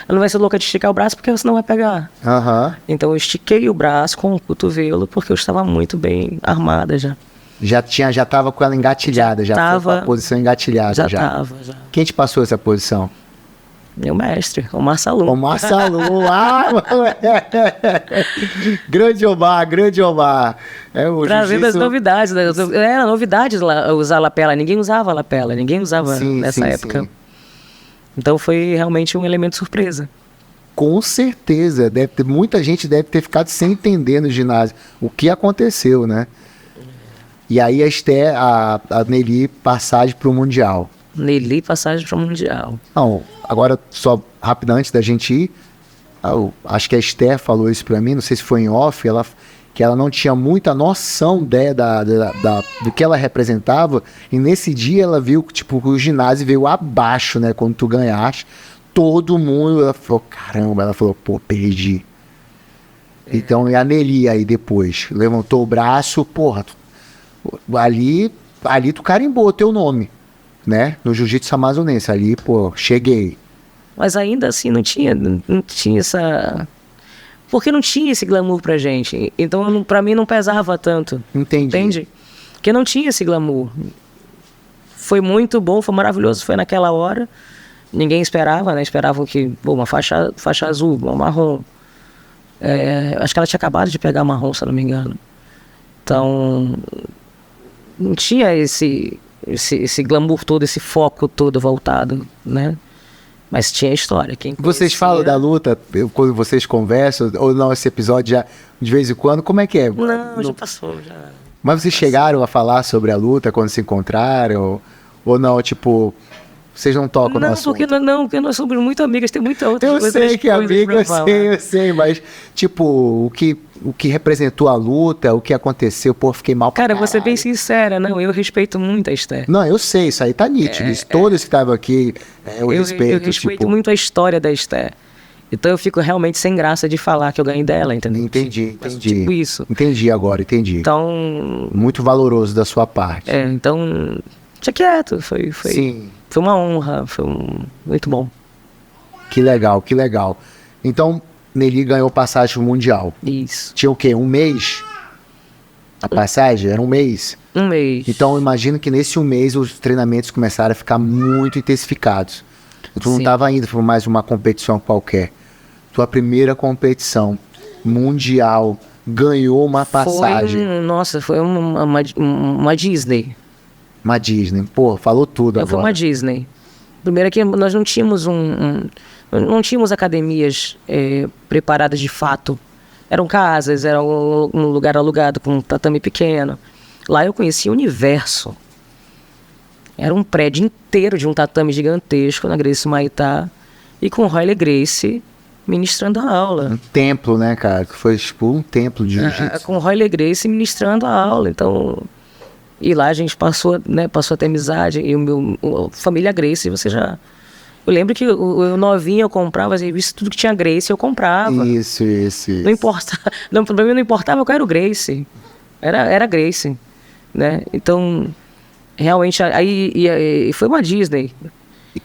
não vai ser louca de esticar o braço porque você não vai pegar. Uhum. Então eu estiquei o braço com o cotovelo porque eu estava muito bem armada já. Já tava com ela engatilhada, já tava com a posição engatilhada. Já tava. Quem te passou essa posição? Meu mestre, Omar Salum. Omar Salum, grande Omar. Trazendo as novidades. Era novidade usar lapela, ninguém usava lapela, nessa época. Sim. Então foi realmente um elemento surpresa. Com certeza, muita gente deve ter ficado sem entender no ginásio o que aconteceu, né? E aí a Nelly passagem para o Mundial. Nelly passagem para o Mundial. Não, agora só rápido antes da gente ir, acho que a Esther falou isso para mim, não sei se foi em off, que ela não tinha muita noção do que ela representava, e nesse dia ela viu tipo, que o ginásio veio abaixo, né? Quando tu ganhaste, todo mundo, ela falou, caramba, ela falou, pô, perdi. Então, e a Nelly aí depois, levantou o braço, porra, ali tu carimbou o teu nome, né? No jiu-jitsu amazonense, ali, pô, cheguei. Mas ainda assim não tinha essa... Porque não tinha esse glamour pra gente. Então, pra mim, não pesava tanto. Entendi. Entende? Porque não tinha esse glamour. Foi muito bom, foi maravilhoso, foi naquela hora. Ninguém esperava, né? Esperavam que, pô, uma faixa azul, uma marrom. Acho que ela tinha acabado de pegar marrom, se eu não me engano. Então, não tinha esse glamour todo, esse foco todo voltado, né? Mas tinha história. Vocês falam da luta quando vocês conversam? Ou não, esse episódio já, de vez em quando? Como é que é? Não, já passou. Mas vocês chegaram a falar sobre a luta quando se encontraram? Ou não, tipo... Vocês não tocam no assunto? Porque nós somos muito amigas, tem muita outra coisa. Eu sei que é amiga, eu sei, mas, tipo, o que representou a luta, o que aconteceu, pô, fiquei mal pra Cara, caralho. vou ser bem sincera, eu respeito muito a Esther. Não, eu sei, isso aí tá nítido. Todos que estavam aqui, eu respeito. Eu respeito muito a história da Esther. Então eu fico realmente sem graça de falar que eu ganhei dela, entendeu? Entendi. Tipo isso. Entendi. Então... Muito valoroso da sua parte. Então... Tinha quieto, Sim. Foi uma honra, muito bom. Que legal. Então, Nelly ganhou passagem mundial. Isso. Tinha o quê? Um mês? A passagem? Era um mês? Um mês. Então, eu imagino que nesse um mês os treinamentos começaram a ficar muito intensificados. Tu não estava indo para mais uma competição qualquer. Tua primeira competição mundial, ganhou uma passagem. Foi uma Disney. Uma Disney. Pô, falou tudo agora. Foi uma Disney. Primeiro que nós não tínhamos não tínhamos academias preparadas de fato. Eram casas, era um lugar alugado com um tatame pequeno. Lá eu conheci o universo. Era um prédio inteiro de um tatame gigantesco na Gracie Maitá e com Royal Gracie ministrando a aula. Um templo, né, cara? Foi tipo um templo de jiu-jitsu. Com Royal Gracie ministrando a aula. Então... E lá a gente passou a ter amizade. E a família Gracie, você já... Eu lembro que eu novinho, eu comprava as revistas, tudo que tinha Gracie, eu comprava. Isso. Não importa. Não, pra mim não importava qual era o Gracie. Era Gracie, né? Então, realmente, aí foi uma Disney. E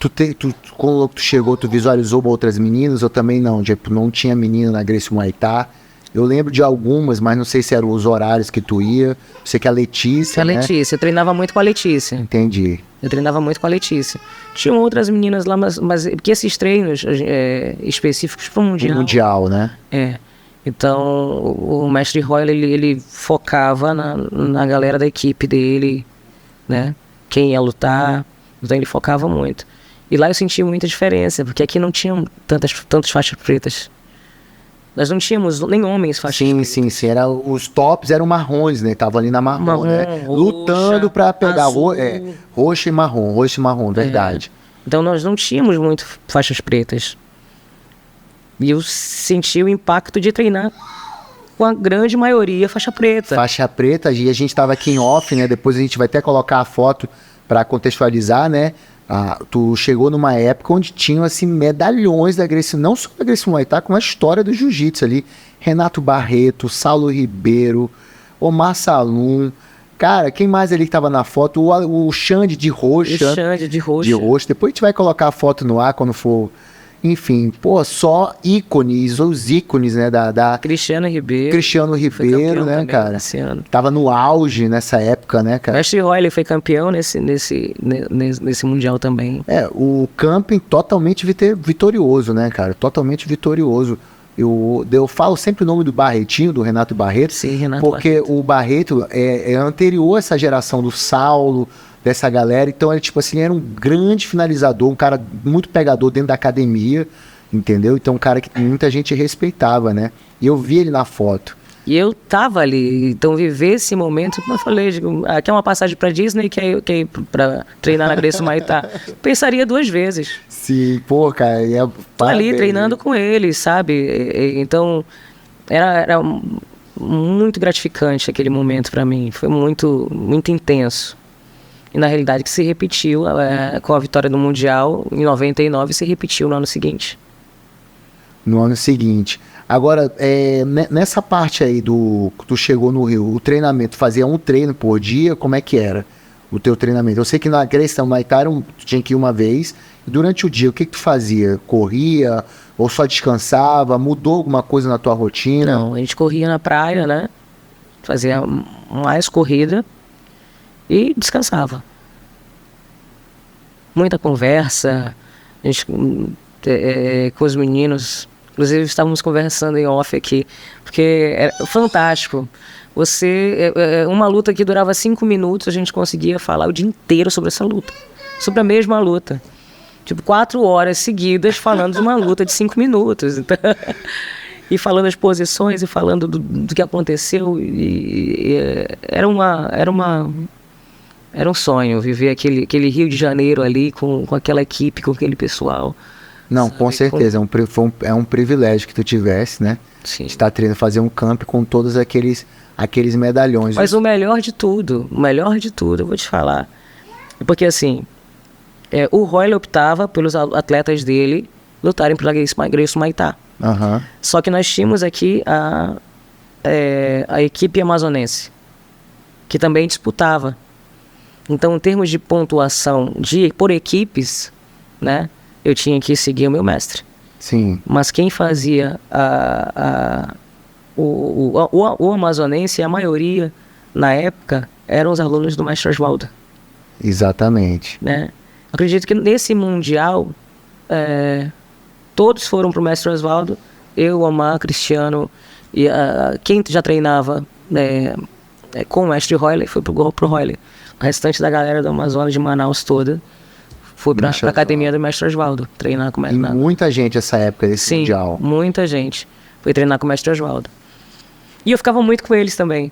quando tu chegou, tu visualizou outras meninas ou também não? Tipo, não tinha menina na Gracie Muay Thai? Eu lembro de algumas, mas não sei se eram os horários que tu ia. Sei que a Letícia, né? Eu treinava muito com a Letícia. Entendi. Eu treinava muito com a Letícia. Tinham outras meninas lá, mas porque esses treinos específicos para o Mundial. Mundial, né? Então, o mestre Royal, ele focava na galera da equipe dele, né? Quem ia lutar. Então, ele focava muito. E lá eu senti muita diferença, porque aqui não tinham tantas faixas pretas. Nós não tínhamos nem homens faixas pretas. Sim. Os tops eram marrons, né? Estavam ali na marrom, né? Roxa, lutando pra pegar roxo e marrom, verdade. Então nós não tínhamos muito faixas pretas. E eu senti o impacto de treinar com a grande maioria faixa preta. Faixa preta, e a gente estava aqui em off, né? Depois a gente vai até colocar a foto para contextualizar, né? Tu chegou numa época onde tinham assim medalhões da Gracie, não só da Gracie Muay Thai, como a história do jiu-jitsu ali. Renato Barreto, Saulo Ribeiro, Omar Salum. Cara, quem mais ali que tava na foto? O Xande de roxa. O Xande de roxa. Depois a gente vai colocar a foto no ar quando for. Enfim, pô, só ícones, os ícones, né, Cristiano Ribeiro. Cristiano Ribeiro, né, cara? Tava no auge nessa época, né, cara? Mestre Royle foi campeão nesse Mundial também. O camping totalmente vitorioso, né, cara? Totalmente vitorioso. Eu falo sempre o nome do Barretinho, do Renato Barreto. Sim, Renato porque Barreto. o Barreto é anterior a essa geração do Saulo, dessa galera. Então, ele, tipo assim, era um grande finalizador, um cara muito pegador dentro da academia, entendeu? Então, um cara que muita gente respeitava, né? E eu vi ele na foto. E eu tava ali, então viver esse momento, como eu falei, aqui é uma passagem pra Disney, quer ir pra treinar na Gracie Maitá. Pensaria 2 vezes. Sim, pô, cara. Tô ali treinando com ele, sabe? Então, era muito gratificante aquele momento pra mim. Foi muito, muito intenso. E na realidade que se repetiu com a vitória do Mundial em 99, se repetiu no ano seguinte. No ano seguinte. Agora, nessa parte aí tu chegou no Rio, o treinamento, fazia um treino por dia, como é que era o teu treinamento? Eu sei que na Gracie Maitá tu tinha que ir uma vez, e durante o dia, o que tu fazia? Corria ou só descansava? Mudou alguma coisa na tua rotina? Não, a gente corria na praia, né? Fazia mais corrida e descansava. Muita conversa, a gente, com os meninos. Inclusive, estávamos conversando em off aqui, porque era fantástico. Uma luta que durava 5 minutos, a gente conseguia falar o dia inteiro sobre essa luta. Sobre a mesma luta. Tipo, 4 horas seguidas falando de uma luta de 5 minutos. Então, e falando as posições e falando do que aconteceu. Era um sonho viver aquele Rio de Janeiro ali com aquela equipe, com aquele pessoal. Não, sabe? Com certeza, é um privilégio que tu tivesse, né? Sim. Estar treinando, fazer um camp com todos aqueles medalhões. Mas o melhor de tudo, eu vou te falar, é porque assim, o Royle optava pelos atletas dele lutarem pela Gracie Maitá. Uhum. Só que nós tínhamos aqui a equipe amazonense, que também disputava. Então, em termos de pontuação por equipes, né? Eu tinha que seguir o meu mestre. Sim. Mas quem fazia o amazonense, a maioria, na época, eram os alunos do mestre Oswaldo. Exatamente. Né? Acredito que nesse Mundial, todos foram para o mestre Oswaldo. Eu, Omar, Cristiano, e quem já treinava com o mestre Royle foi pro Royle. O restante da galera do Amazonas, de Manaus toda, foi pra academia do mestre Oswaldo, treinar com o mestre. Muita gente nessa época desse Mundial. Sim, muita gente foi treinar com o mestre Oswaldo. E eu ficava muito com eles também.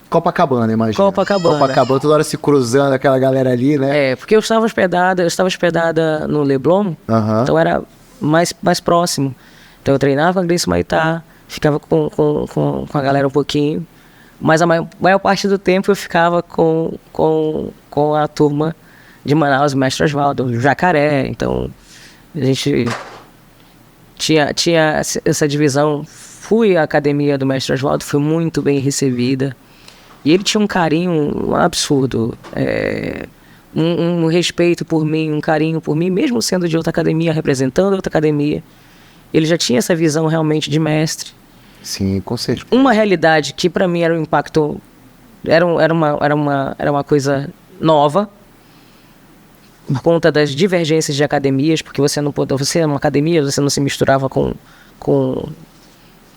Copacabana, imagina. Copacabana, toda hora se cruzando aquela galera ali, né? Porque eu estava hospedada no Leblon, então era mais próximo. Então eu treinava a Gracie Maitá, ficava com a galera um pouquinho, mas a maior parte do tempo eu ficava com a turma de Manaus, o mestre Oswaldo, o Jacaré. Então a gente tinha essa divisão. Fui à academia do mestre Oswaldo, fui muito bem recebida, e ele tinha um carinho absurdo, um respeito por mim, um carinho por mim, mesmo sendo de outra academia, representando outra academia. Ele já tinha essa visão realmente de mestre. Sim, com certeza. Uma realidade que para mim era um impacto, era uma coisa nova, por conta das divergências de academias, porque você é uma academia, você não se misturava com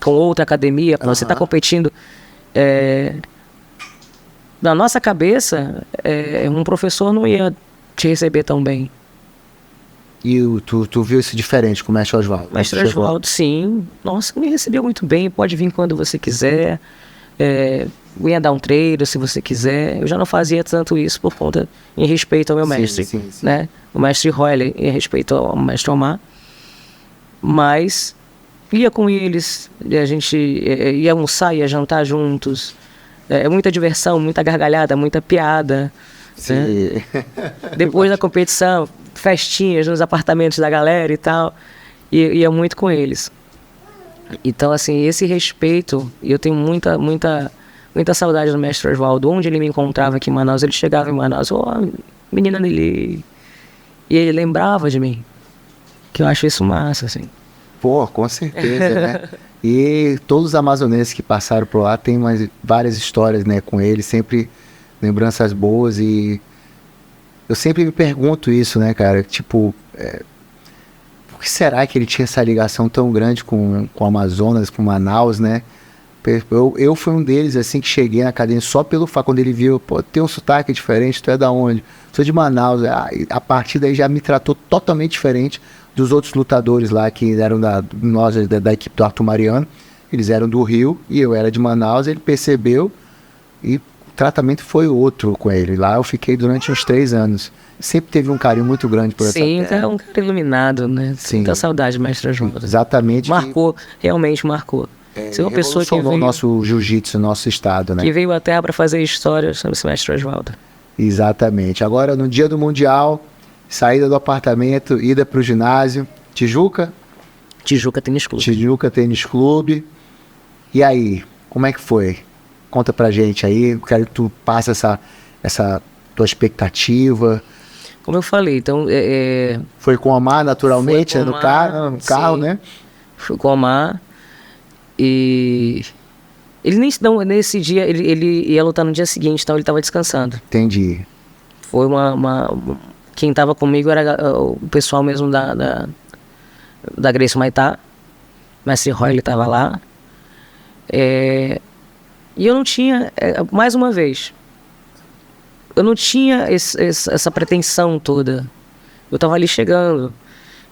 outra academia, você está competindo. Na nossa cabeça, um professor não ia te receber tão bem. E tu viu isso diferente com o mestre Oswaldo? Mestre Oswaldo, sim. Nossa, me recebeu muito bem, pode vir quando você quiser. Ia dar um treino se você quiser. Eu já não fazia tanto isso por conta, em respeito ao meu mestre. Sim. Né? O mestre Royle, em respeito ao mestre Omar. Mas ia com eles, a gente ia almoçar, ia jantar juntos. Muita diversão, muita gargalhada, muita piada. Né? Depois da competição, festinhas nos apartamentos da galera e tal. E ia muito com eles. Então, assim, esse respeito, eu tenho muita saudade do mestre Oswaldo. Onde ele me encontrava aqui em Manaus, ele chegava em Manaus, menina Nelly. E ele lembrava de mim. Que eu acho isso massa, assim. Pô, com certeza, né? E todos os amazonenses que passaram por lá tem várias histórias, né, com ele, sempre lembranças boas. E eu sempre me pergunto isso, né, cara? Tipo, por que será que ele tinha essa ligação tão grande com o Amazonas, com Manaus, né? Eu fui um deles, assim, que cheguei na academia só pelo fato, quando ele viu, pô, tem um sotaque diferente, tu é da onde? Sou de Manaus. A partir daí já me tratou totalmente diferente dos outros lutadores lá, que eram da equipe do Arthur Mariano. Eles eram do Rio e eu era de Manaus, ele percebeu e o tratamento foi outro com ele. Lá eu fiquei durante uns 3 anos. Sempre teve um carinho muito grande por essa terra. Sim, um cara iluminado, né? Sim. Muita saudade, mestre Oswaldo. Exatamente. Marcou, realmente marcou. Você é uma pessoa que veio, nosso jiu-jitsu, nosso estado, né? que veio à Terra para fazer história sobre esse mestre Oswaldo. Exatamente. Agora, no dia do Mundial, saída do apartamento, ida para o ginásio, Tijuca Tênis Clube. Tijuca Tênis Clube. E aí, como é que foi? Conta pra gente aí, quero que tu passe essa tua expectativa. Como eu falei, então... Foi com o Omar, naturalmente, Foi com no o Omar, carro, sim. né? Fui com o Omar e... Ele nem nesse dia, ele ia lutar no dia seguinte, então ele tava descansando. Entendi. Foi quem tava comigo era o pessoal mesmo da Gracie Maitá. Mestre Roy, ele tava lá. E eu não tinha, mais uma vez, eu não tinha essa pretensão toda. Eu tava ali chegando.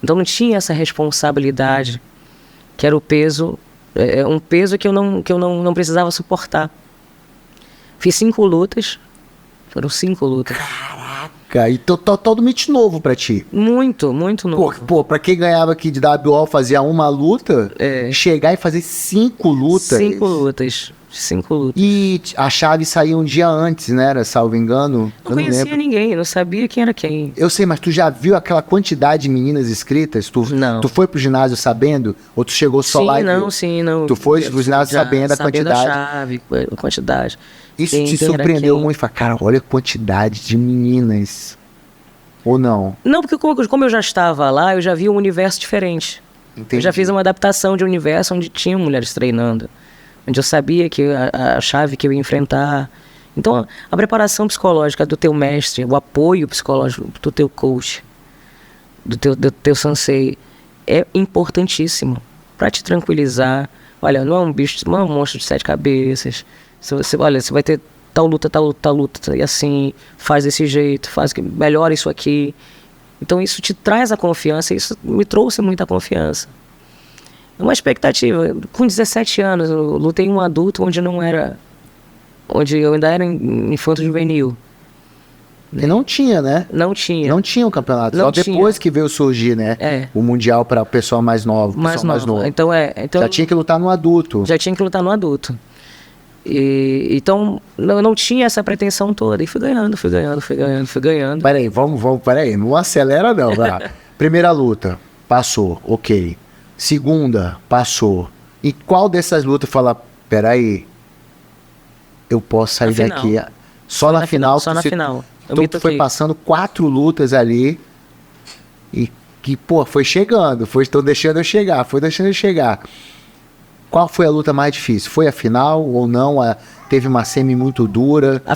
Então não tinha essa responsabilidade, que era o peso, um peso que eu não precisava suportar. Fiz 5 lutas. Foram 5 lutas. Caraca, e totalmente novo pra ti. Muito, muito novo. Pô, pra quem ganhava aqui de WO, fazia uma luta, chegar e fazer 5 lutas. 5 lutas. 5 lutas. E a chave saiu um dia antes, né? Era, salvo engano. Não conhecia ninguém, não sabia quem era quem. Eu sei, mas tu já viu aquela quantidade de meninas inscritas? Não. Tu foi pro ginásio sabendo? Ou tu chegou só lá e viu? Sim, não. Tu foi pro ginásio sabendo a quantidade? A chave, a quantidade. Isso te surpreendeu muito? Falei, cara, olha a quantidade de meninas. Ou não? Não, porque como eu já estava lá, eu já vi um universo diferente. Entendi. Eu já fiz uma adaptação de um universo onde tinha mulheres treinando. Onde eu sabia que a chave que eu ia enfrentar. Então, a preparação psicológica do teu mestre, o apoio psicológico do teu coach, do teu sensei, é importantíssimo para te tranquilizar. Olha, não é um bicho, não é um monstro de 7 cabeças. Olha, você vai ter tal luta, e assim, faz desse jeito, melhora isso aqui. Então, isso te traz a confiança, isso me trouxe muita confiança. Uma expectativa. Com 17 anos, eu lutei um adulto onde eu ainda era infanto juvenil. E não tinha, né? Não tinha. Não tinha o campeonato. Não Só tinha. depois que veio surgir, né? O Mundial para o pessoal mais novo. Mais novo. Então, já tinha que lutar no adulto. Já tinha que lutar no adulto. Então, eu não tinha essa pretensão toda. E fui ganhando. Peraí. Não acelera não, vai. Primeira luta, passou, ok. Segunda, passou. E qual dessas lutas fala, peraí, eu posso sair daqui? Só na final. Só na final. Então tu foi passando 4 lutas ali e que, pô, foi chegando. Estão deixando eu chegar. Qual foi a luta mais difícil? Foi a final ou não? Teve uma semi muito dura? A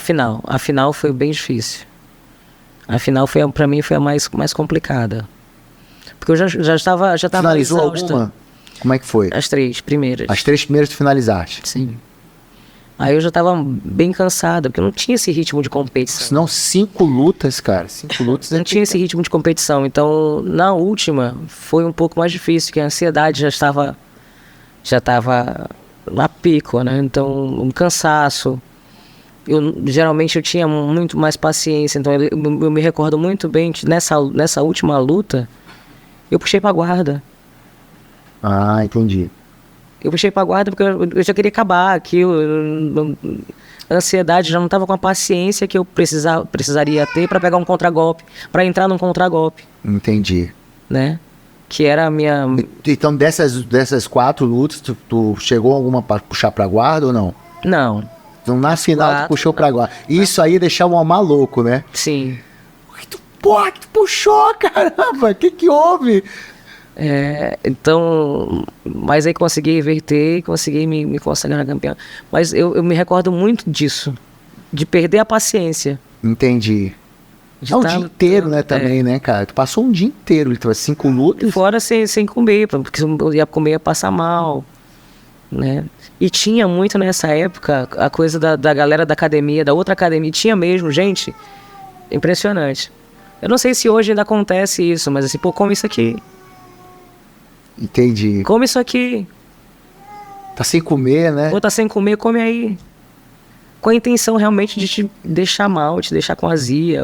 final foi bem difícil. A final pra mim foi a mais complicada. Porque eu já estava Finalizou exausta. alguma? Como é que foi? As 3 primeiras. As 3 primeiras tu finalizaste? Sim. Aí eu já estava bem cansada, porque eu não tinha esse ritmo de competição. Senão 5 lutas, cara. 5 lutas. Não tinha esse ritmo de competição. Então, na última, foi um pouco mais difícil, porque a ansiedade já estava lá pico, né? Então, um cansaço. Geralmente eu tinha muito mais paciência. Então, eu me recordo muito bem que nessa última luta, eu puxei pra guarda. Ah, entendi. Eu puxei pra guarda porque eu já queria acabar aquilo. A ansiedade, já não estava com a paciência que eu precisaria ter para pegar um contragolpe, para entrar num contragolpe. Entendi. Né? Que era a minha... Então, dessas 4 lutas, tu chegou alguma para puxar pra guarda ou não? Não. Então, na final, tu puxou pra guarda. Isso aí deixava o Omar louco, né? Sim. Porra, que tu puxou, caramba! O que houve? Então, mas aí consegui reverter, consegui me consagrar campeão. Mas eu me recordo muito disso, de perder a paciência. Entendi. De O tá dia inteiro, né, lutando, também, né, cara? Tu passou um dia inteiro, ele tava 5 lutas. Fora sem comer, porque se eu ia comer ia passar mal, né? E tinha muito nessa época a coisa da galera da academia, da outra academia, tinha mesmo, gente, impressionante. Eu não sei se hoje ainda acontece isso, mas assim, pô, come isso aqui. Entendi. Come isso aqui. Tá sem comer, né? Ou tá sem comer, come aí. Com a intenção realmente de te deixar mal, te deixar com azia.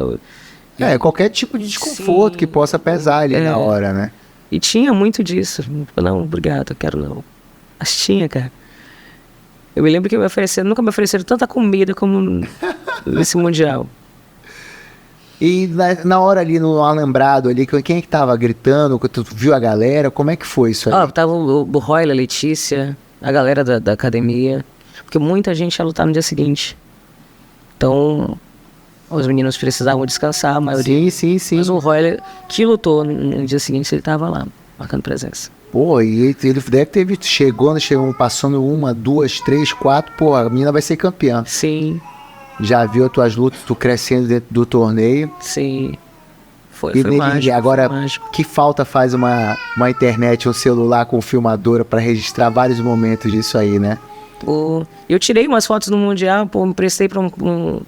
Qualquer tipo de desconforto que possa pesar ali na hora, né? E tinha muito disso. Não, obrigado, eu quero não. Mas tinha, cara. Eu me lembro que nunca me ofereceram tanta comida como nesse Mundial. E na hora ali, no alambrado ali, quem é que tava gritando? Tu viu a galera? Como é que foi isso aí? Tava o Roy, a Letícia, a galera da academia. Porque muita gente ia lutar no dia seguinte. Então, os meninos precisavam descansar, a maioria. Sim. Mas o Roy, que lutou no dia seguinte, ele tava lá, marcando presença. Pô, e ele deve ter visto, chegou, passando 1, 2, 3, 4, pô, a menina vai ser campeã. Sim. Já viu as tuas lutas, tu crescendo dentro do torneio. Sim. Foi mágico. Agora, foi mágico. Que falta faz uma internet, um celular com filmadora pra registrar vários momentos disso aí, né? Eu tirei umas fotos no Mundial, me prestei pra um...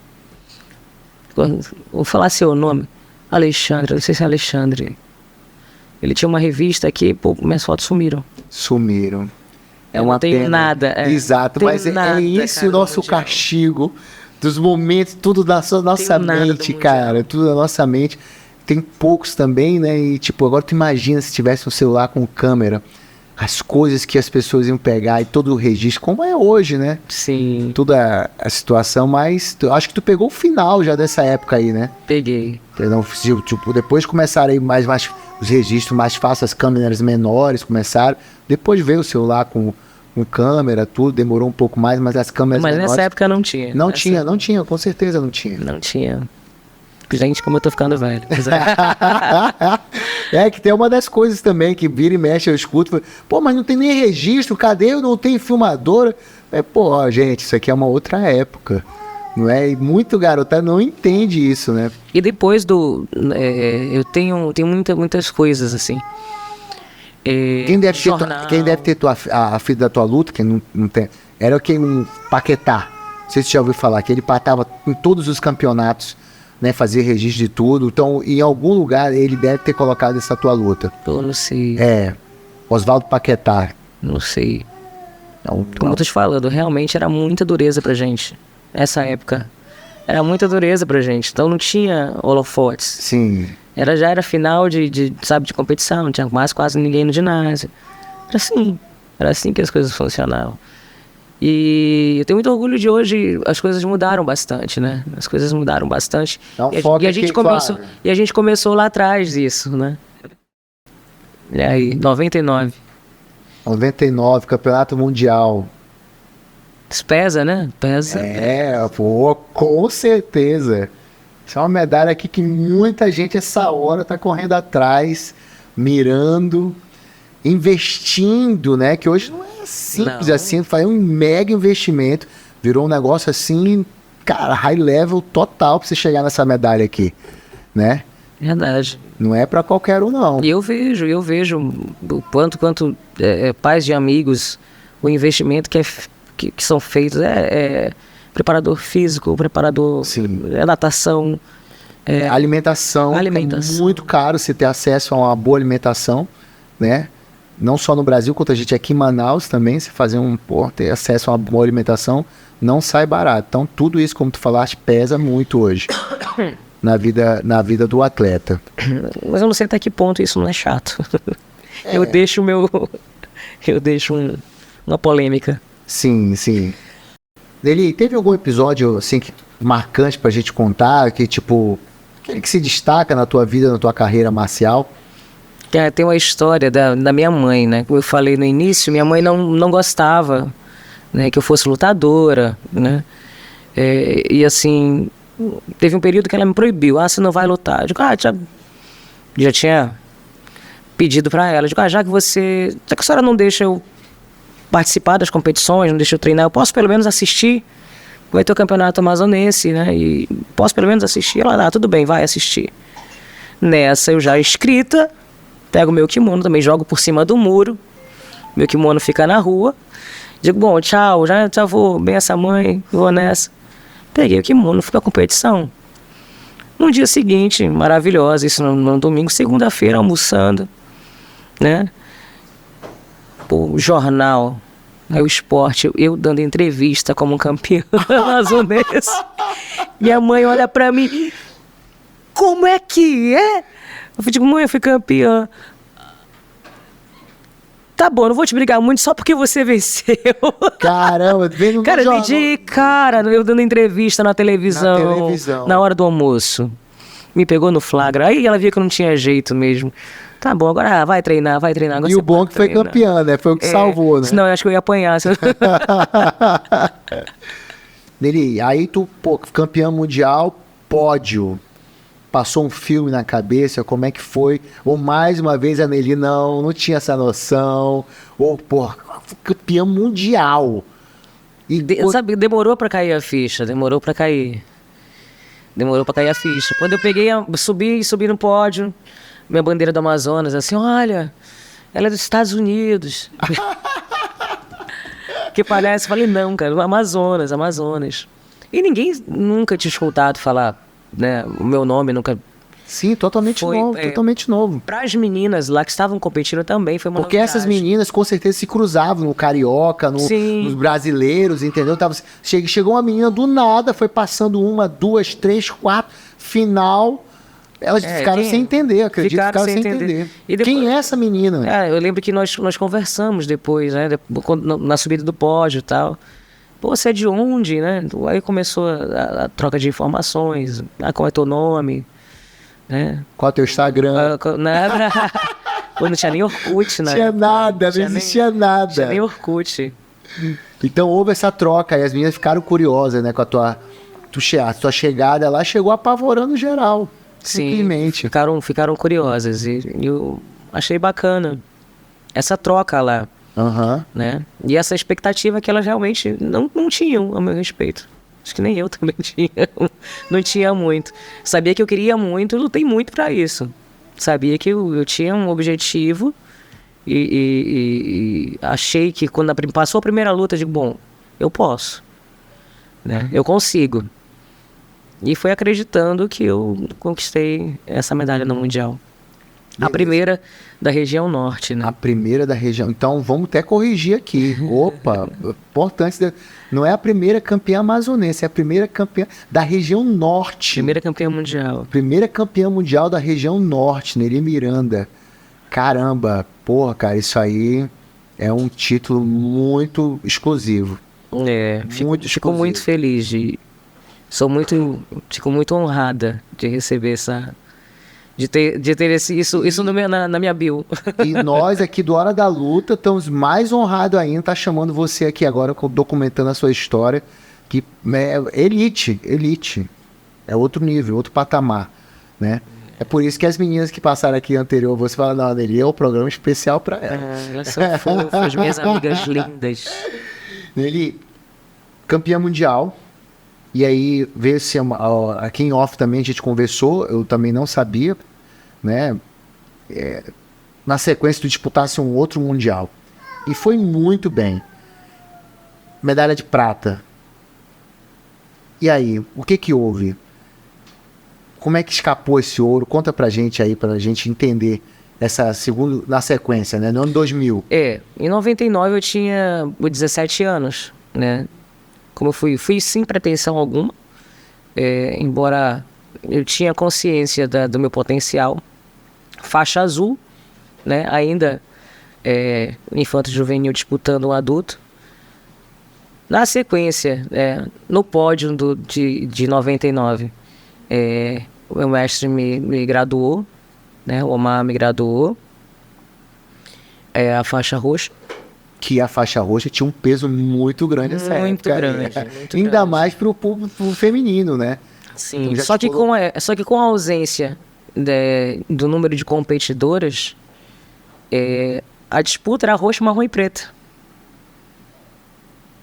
Vou falar seu nome. Alexandre, não sei se é Alexandre. Ele tinha uma revista aqui, minhas fotos sumiram. Sumiram. Eu não tenho nada. Exato, mas é isso, cara, o nosso castigo dos momentos, tudo da nossa mente, cara, tudo da nossa mente. Tem poucos também, né? E tipo, agora tu imagina se tivesse um celular com câmera, as coisas que as pessoas iam pegar e todo o registro, como é hoje, né? Sim. Toda a situação, mas acho que tu pegou o final já dessa época aí, né? Peguei. Tipo, depois começaram aí mais os registros mais fáceis, as câmeras menores começaram, depois veio o celular com câmera, tudo, demorou um pouco mais, mas as câmeras menores... Mas nessa época não tinha. Não tinha, com certeza não tinha. Não tinha. Gente, como eu tô ficando velho. Que tem uma das coisas também que vira e mexe, eu escuto, pô, mas não tem nem registro, cadê? Eu não tenho filmadora. Gente, isso aqui é uma outra época, não é? E muito garota não entende isso, né? E depois eu tenho muitas coisas, assim. Quem deve ter a filha da tua luta, quem não tem, era um Paquetá. Não sei se você já ouviu falar, que ele patava em todos os campeonatos, né, fazia registro de tudo. Então, em algum lugar, ele deve ter colocado essa tua luta. Eu não sei. Oswaldo Paquetá. Não sei. Como eu tô te falando, realmente era muita dureza pra gente. Essa época. Era muita dureza pra gente. Então não tinha holofotes. Sim. Já era final de competição, não tinha mais quase ninguém no ginásio. Era assim que as coisas funcionavam. E eu tenho muito orgulho de hoje, as coisas mudaram bastante, né? As coisas mudaram bastante. E a gente começou lá atrás isso, né? E aí, 99. 99, Campeonato Mundial. Isso pesa, né? Pesa. Com certeza. Isso é uma medalha aqui que muita gente essa hora tá correndo atrás, mirando, investindo, né? Que hoje não é simples assim, faz um mega investimento, virou um negócio assim, cara, high level total pra você chegar nessa medalha aqui, né? Verdade. Não é pra qualquer um, não. E eu vejo o quanto pais de amigos, o investimento que são feitos preparador físico, preparador... Sim. Natação. Alimentação. É muito caro você ter acesso a uma boa alimentação, né? Não só no Brasil, quanto a gente aqui em Manaus também, se fazer ter acesso a uma boa alimentação, não sai barato. Então, tudo isso, como tu falaste, pesa muito hoje na vida do atleta. Mas eu não sei até que ponto isso não é chato. Eu deixo uma polêmica. Sim. Ele teve algum episódio assim marcante pra gente contar, que tipo, aquele que se destaca na tua vida, na tua carreira marcial? Tem uma história da minha mãe, né? Como eu falei no início, minha mãe não gostava, né, que eu fosse lutadora, né? E assim, teve um período que ela me proibiu. Você não vai lutar. Eu digo, já tinha pedido para ela, digo, já que a senhora não deixa eu participar das competições, não deixa eu treinar, eu posso pelo menos assistir? Vai ter o campeonato amazonense, né? E posso pelo menos assistir? Ela, tudo bem, vai assistir. Nessa, eu já inscrita, pego meu kimono, também jogo por cima do muro, meu kimono fica na rua, digo, bom, tchau, já vou, bem essa mãe, vou nessa. Peguei o kimono, fui pra competição. No dia seguinte, maravilhosa, isso no domingo, segunda-feira, almoçando, né? O jornal, aí o esporte, eu dando entrevista como campeã amazonense. Minha mãe olha pra mim, como é que é? Eu digo, mãe, eu fui campeã. Tá bom, não vou te brigar muito só porque você venceu. Caramba, vem no Cara, eu jornal. pedi, eu dando entrevista na televisão, na hora do almoço. Me pegou no flagra. Aí ela via que eu não tinha jeito mesmo. Tá bom, agora vai treinar. Agora e o bom que foi campeã, né? Foi o que salvou, né? Senão eu acho que eu ia apanhar. Neli, aí tu, pô, campeã mundial, pódio. Passou um filme na cabeça, como é que foi? Ou mais uma vez a Nelly não tinha essa noção. Ou, pô, campeã mundial. Sabe, demorou pra cair a ficha, demorou pra cair a ficha. Quando eu peguei, subi no pódio, minha bandeira do Amazonas, assim, olha, ela é dos Estados Unidos. Que parece, falei, não, cara, Amazonas. E ninguém nunca tinha escutado falar, né, o meu nome, nunca... Sim, totalmente novo. Para as meninas lá que estavam competindo também foi uma Porque novidade. essas meninas com certeza se cruzavam no carioca, nos brasileiros, entendeu? Chegou uma menina do nada, foi passando 1, 2, 3, 4, final, elas ficaram sem entender, acredito, ficaram sem entender. E depois, quem é essa menina? Eu lembro que nós conversamos depois, né, na subida do pódio e tal. Pô, você é de onde, né? Aí começou a troca de informações, qual é teu nome, né? Qual é o teu Instagram? Nada. Pô, não tinha nem Orkut, né? Não existia nada. Não tinha nem Orkut. Então houve essa troca e as meninas ficaram curiosas, né? Com a tua chegada lá, chegou apavorando geral. Simplesmente. Sim, ficaram curiosas e eu achei bacana essa troca lá. Né? E essa expectativa que elas realmente não tinham a meu respeito. Acho que nem eu também tinha. Não tinha muito. Sabia que eu queria muito e lutei muito para isso. Sabia que eu tinha um objetivo e achei que quando passou a primeira luta, eu digo, bom, eu posso, né? Eu consigo. E foi acreditando que eu conquistei essa medalha no Mundial. Beleza. A primeira da região norte, né? A primeira da região. Então, vamos até corrigir aqui. Opa, importante. Não é a primeira campeã amazonense, é a primeira campeã da região norte. Primeira campeã mundial. Primeira campeã mundial da região norte, Nelly Miranda. Caramba, porra, cara, isso aí é um título muito exclusivo. Fico muito feliz fico muito honrada de receber de ter isso na minha bio. E nós aqui do Hora da Luta estamos mais honrados ainda, tá chamando você aqui agora, documentando a sua história, que é elite, é outro nível, outro patamar, né? É por isso que as meninas que passaram aqui anterior, você fala, não, Nelly, é um programa especial para ela. Elas são fofas, minhas amigas lindas. Nelly, campeã mundial. E aí, veio se aqui em off também a gente conversou, eu também não sabia, né? Na sequência, tu disputasse um outro mundial. E foi muito bem. Medalha de prata. E aí, o que houve? Como é que escapou esse ouro? Conta pra gente aí, pra gente entender essa segunda, na sequência, né? No ano 2000. Em 99 eu tinha 17 anos, né? Como eu fui sem pretensão alguma, embora eu tinha consciência do meu potencial. Faixa azul, né? Ainda infanto juvenil disputando um adulto. Na sequência, no pódio de 99, o meu mestre me graduou, né? O Omar me graduou. A faixa roxa. Que a faixa roxa tinha um peso muito grande nessa época. Muito grande. Ainda mais pro público feminino, né? Sim, então, só que com a ausência do número de competidoras, A disputa era roxa, marrom e preta.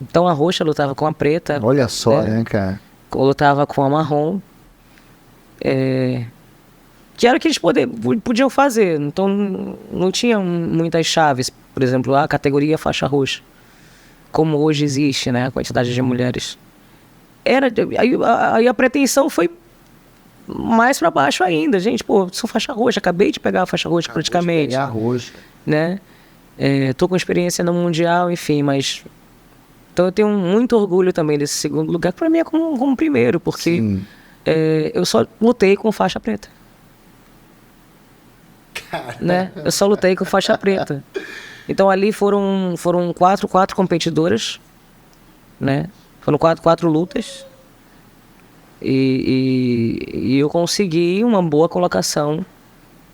Então a roxa lutava com a preta. Olha só, né, cara? Eu lutava com a marrom. Que era o que eles podiam fazer. Então não tinha muitas chaves. Por exemplo, a categoria faixa roxa. Como hoje existe, né? A quantidade de mulheres. Aí a pretensão foi mais pra baixo ainda. Gente, pô, sou faixa roxa. Acabei de pegar a faixa roxa praticamente. A roxa. Né? Tô com experiência no Mundial, enfim, mas... Então eu tenho muito orgulho também desse segundo lugar. Pra mim é como primeiro, porque eu só lutei com faixa preta. Né? Eu só lutei com faixa preta. Então ali foram quatro competidoras, né? Foram quatro lutas. E eu consegui uma boa colocação,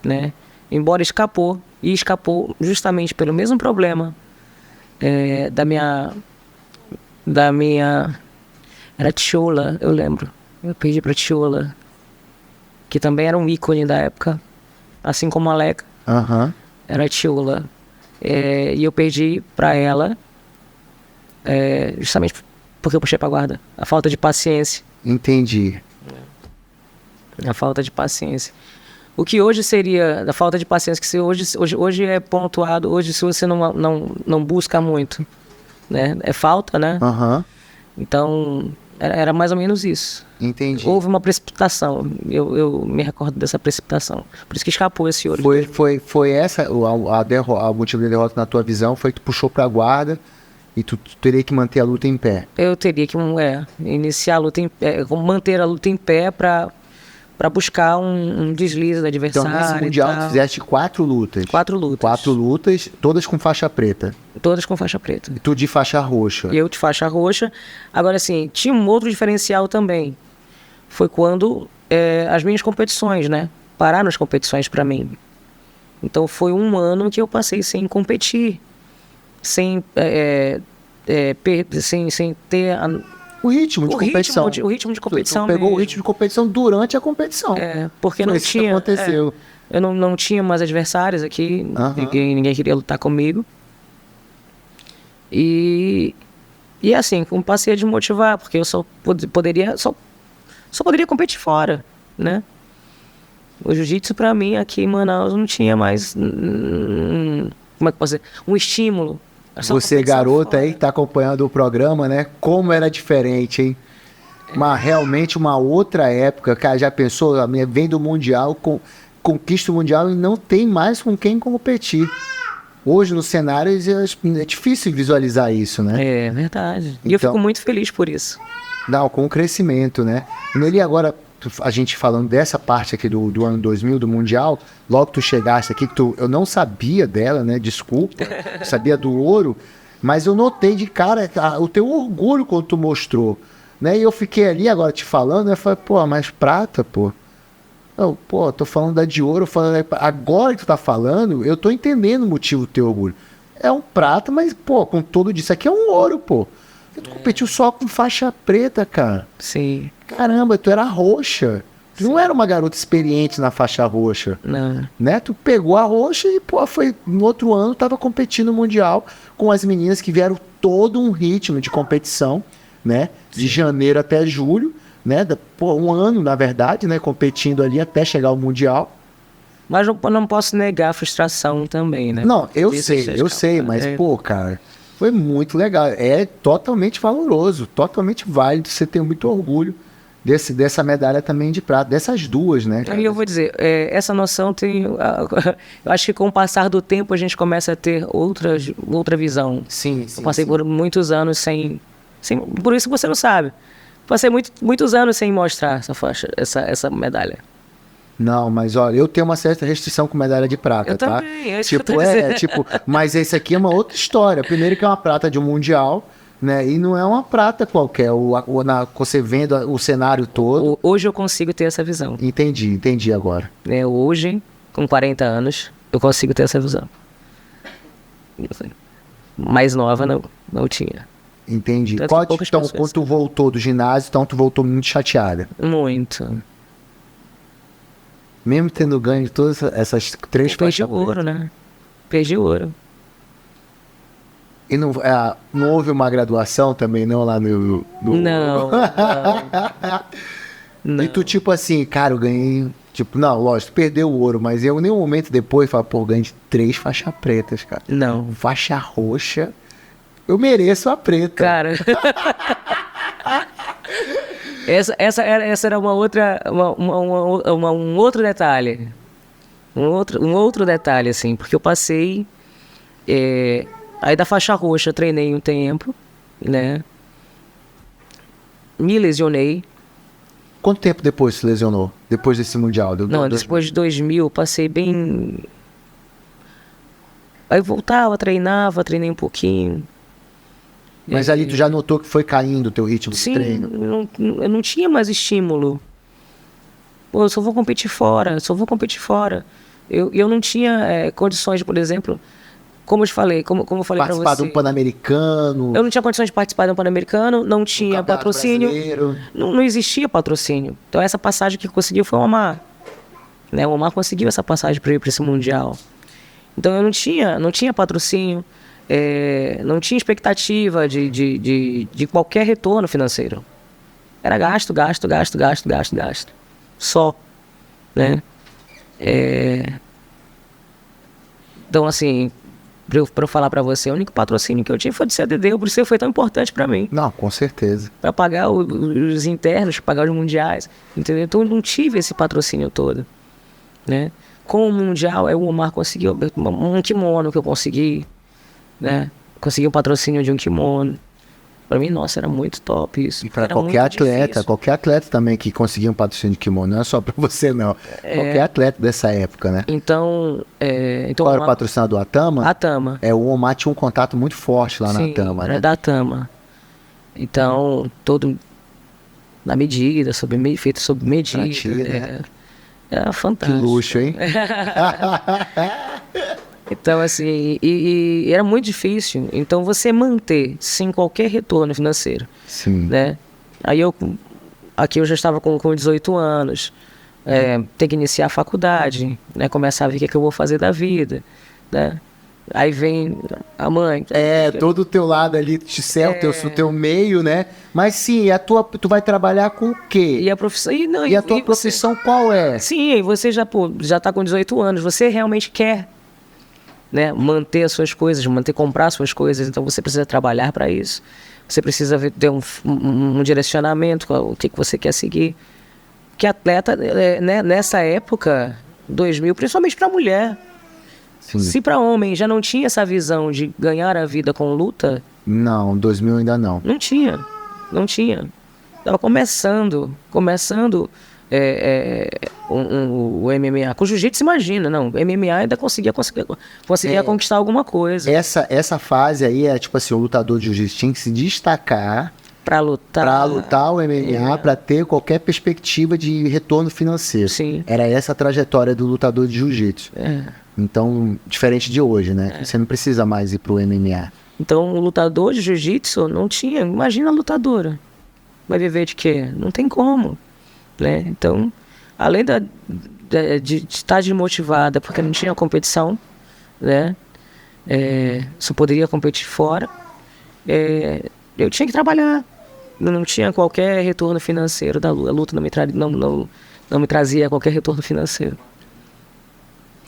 né? Embora escapou justamente pelo mesmo problema da minha era Tchola, eu lembro. Eu perdi pra Tchola, que também era um ícone da época, assim como a Leca. Era Tchola. E eu perdi pra ela justamente porque eu puxei pra guarda. A falta de paciência. Entendi. A falta de paciência. O que hoje seria da falta de paciência, que hoje é pontuado, hoje se você não busca muito, né? É falta, né? Então, era mais ou menos isso. Entendi. Houve uma precipitação, eu me recordo dessa precipitação. Por isso que escapou esse ouro. Foi essa, o motivo da derrota na tua visão, foi que tu puxou pra guarda e tu teria que manter a luta em pé. Eu teria que iniciar a luta em pé, manter a luta em pé pra buscar um deslize do adversário. Então, nesse Mundial, tu fizeste 4 lutas. 4 lutas. 4 lutas, todas com faixa preta. Todas com faixa preta. E tu de faixa roxa. E eu de faixa roxa. Agora, assim, tinha um outro diferencial também. Foi quando as minhas competições, né? Pararam as competições pra mim. Então, foi um ano que eu passei sem competir. Sem ter... O ritmo de competição. O ritmo de competição. Tu pegou o ritmo de competição durante a competição. Porque foi não isso tinha. Que aconteceu. Eu não tinha mais adversários aqui. Ninguém queria lutar comigo. E assim, passei a desmotivar, porque eu só poderia competir fora, né? O jiu-jitsu pra mim aqui em Manaus não tinha mais como é que posso dizer? Um estímulo. Você, garota fora. Aí, que tá acompanhando o programa, né? Como era diferente, hein? Mas realmente uma outra época, cara, já pensou? A minha vem do Mundial, conquista o Mundial e não tem mais com quem competir. Hoje, no cenário, é difícil visualizar isso, né? É verdade. E eu fico muito feliz por isso. Não, com o crescimento, né? E agora, a gente falando dessa parte aqui do ano 2000, do Mundial, logo que tu chegaste aqui, eu não sabia dela, né? Desculpa, sabia do ouro, mas eu notei de cara o teu orgulho quando tu mostrou, né? E eu fiquei ali agora te falando, eu falei, pô, mas prata, pô. Tô falando da de ouro, agora que tu tá falando, eu tô entendendo o motivo do teu orgulho. É um prata, mas, pô, com tudo disso aqui é um ouro, pô. Tu competiu só com faixa preta, cara. Sim. Caramba, tu era roxa. Tu não era uma garota experiente na faixa roxa. Não. Né? Tu pegou a roxa e, pô, no outro ano tava competindo no Mundial com as meninas que vieram todo um ritmo de competição, né? De janeiro até julho, né? Um ano, na verdade, né? Competindo ali até chegar ao Mundial. Mas não posso negar a frustração também, né? Não, eu sei, mas, pô, cara... Foi muito legal, é totalmente valoroso, totalmente válido, você tem muito orgulho dessa medalha também de prata, dessas duas, né? Aí eu vou dizer, essa noção tem, eu acho que com o passar do tempo a gente começa a ter outra visão. Sim. Eu passei por muitos anos sem, por isso você não sabe, passei muitos anos sem mostrar essa faixa, essa medalha. Não, mas olha, eu tenho uma certa restrição com medalha de prata, eu tá? Também, é isso que eu tô dizendo. Mas esse aqui é uma outra história. Primeiro que é uma prata de um Mundial, né? E não é uma prata qualquer. Você vendo o cenário todo. Hoje eu consigo ter essa visão. Entendi agora. Hoje, com 40 anos, eu consigo ter essa visão. Mais nova não tinha. Entendi. Então, quando tu voltou do ginásio, então tu voltou muito chateada? Muito. Mesmo tendo ganho de todas essas 3 faixas ouro, né? Perdi o ouro. E não houve uma graduação também, não, lá no... Não. Não. E tu, tipo assim, cara, eu ganhei... Tipo, não, lógico, perdeu o ouro, mas eu, em nenhum momento depois, falo, pô, ganhei 3 faixas pretas, cara. Não. Faixa roxa, eu mereço a preta. Cara... essa era uma outra... um outro detalhe. Um outro detalhe, assim, porque eu passei... aí da faixa roxa, treinei um tempo, né? Me lesionei. Quanto tempo depois se lesionou? Depois desse Mundial? Não, depois de 2000, passei bem... Aí voltava, treinei um pouquinho. Mas ali tu já notou que foi caindo o teu ritmo de treino? Eu não tinha mais estímulo. Pô, eu só vou competir fora. Eu não tinha condições de, por exemplo... Como eu te falei, como eu falei pra você... Participar de um Pan-Americano... Eu não tinha condições de participar de um Pan-Americano, não tinha patrocínio. Não existia patrocínio. Então essa passagem que conseguiu foi o Omar. Né? O Omar conseguiu essa passagem para ir para esse Mundial. Então eu não tinha patrocínio, não tinha expectativa de qualquer retorno financeiro. Era gasto. Só. Né? Então assim... Pra eu falar pra você, o único patrocínio que eu tinha foi do CDD, por isso foi tão importante pra mim. Não, com certeza. Pra pagar os internos, pagar os mundiais, entendeu? Então eu não tive esse patrocínio todo, né? Com o Mundial, o Omar conseguiu um kimono que eu consegui, né? Consegui um patrocínio de um kimono. Pra mim, nossa, era muito top isso. E pra qualquer atleta também que conseguia um patrocínio de kimono, não é só pra você não. Qualquer atleta dessa época, né? Então qual era o patrocinador? A Tama? A Tama. O Omar tinha um contato muito forte lá na Tama, né? Era da Tama. Então, todo na medida, feito sob medida. Era fantástico. Que luxo, hein? Então, assim, e era muito difícil. Então, você manter sem qualquer retorno financeiro. Sim. Né? Aí aqui eu já estava com 18 anos. Ter que iniciar a faculdade, né? Começar a ver o que eu vou fazer da vida, né? Aí vem a mãe. Todo o teu lado ali, o teu meio, né? Mas sim, tu vai trabalhar com o quê? E a profissão... E a tua profissão qual é? Sim, você já tá com 18 anos. Você realmente quer, né, manter as suas coisas, comprar as suas coisas. Então você precisa trabalhar para isso. Você precisa ter um direcionamento, o que você quer seguir. Que atleta, né, nessa época, 2000, principalmente para mulher... Sim. Se para homem já não tinha essa visão de ganhar a vida com luta... Não, 2000 ainda não. Não tinha. Estava começando o MMA. Com o jiu-jitsu, imagina, não. O MMA ainda conseguia conquistar alguma coisa. Essa fase aí é tipo assim, o lutador de jiu-jitsu tinha que se destacar... Para lutar o MMA, para ter qualquer perspectiva de retorno financeiro. Sim. Era essa a trajetória do lutador de jiu-jitsu. Então, diferente de hoje, né? Você não precisa mais ir pro MMA. Então, o lutador de jiu-jitsu não tinha... Imagina a lutadora. Vai viver de quê? Não tem como. Né? Então, além de estar desmotivada porque não tinha competição, né? Só poderia competir fora. Eu tinha que trabalhar. Não tinha qualquer retorno financeiro da luta. A luta não me trazia qualquer retorno financeiro.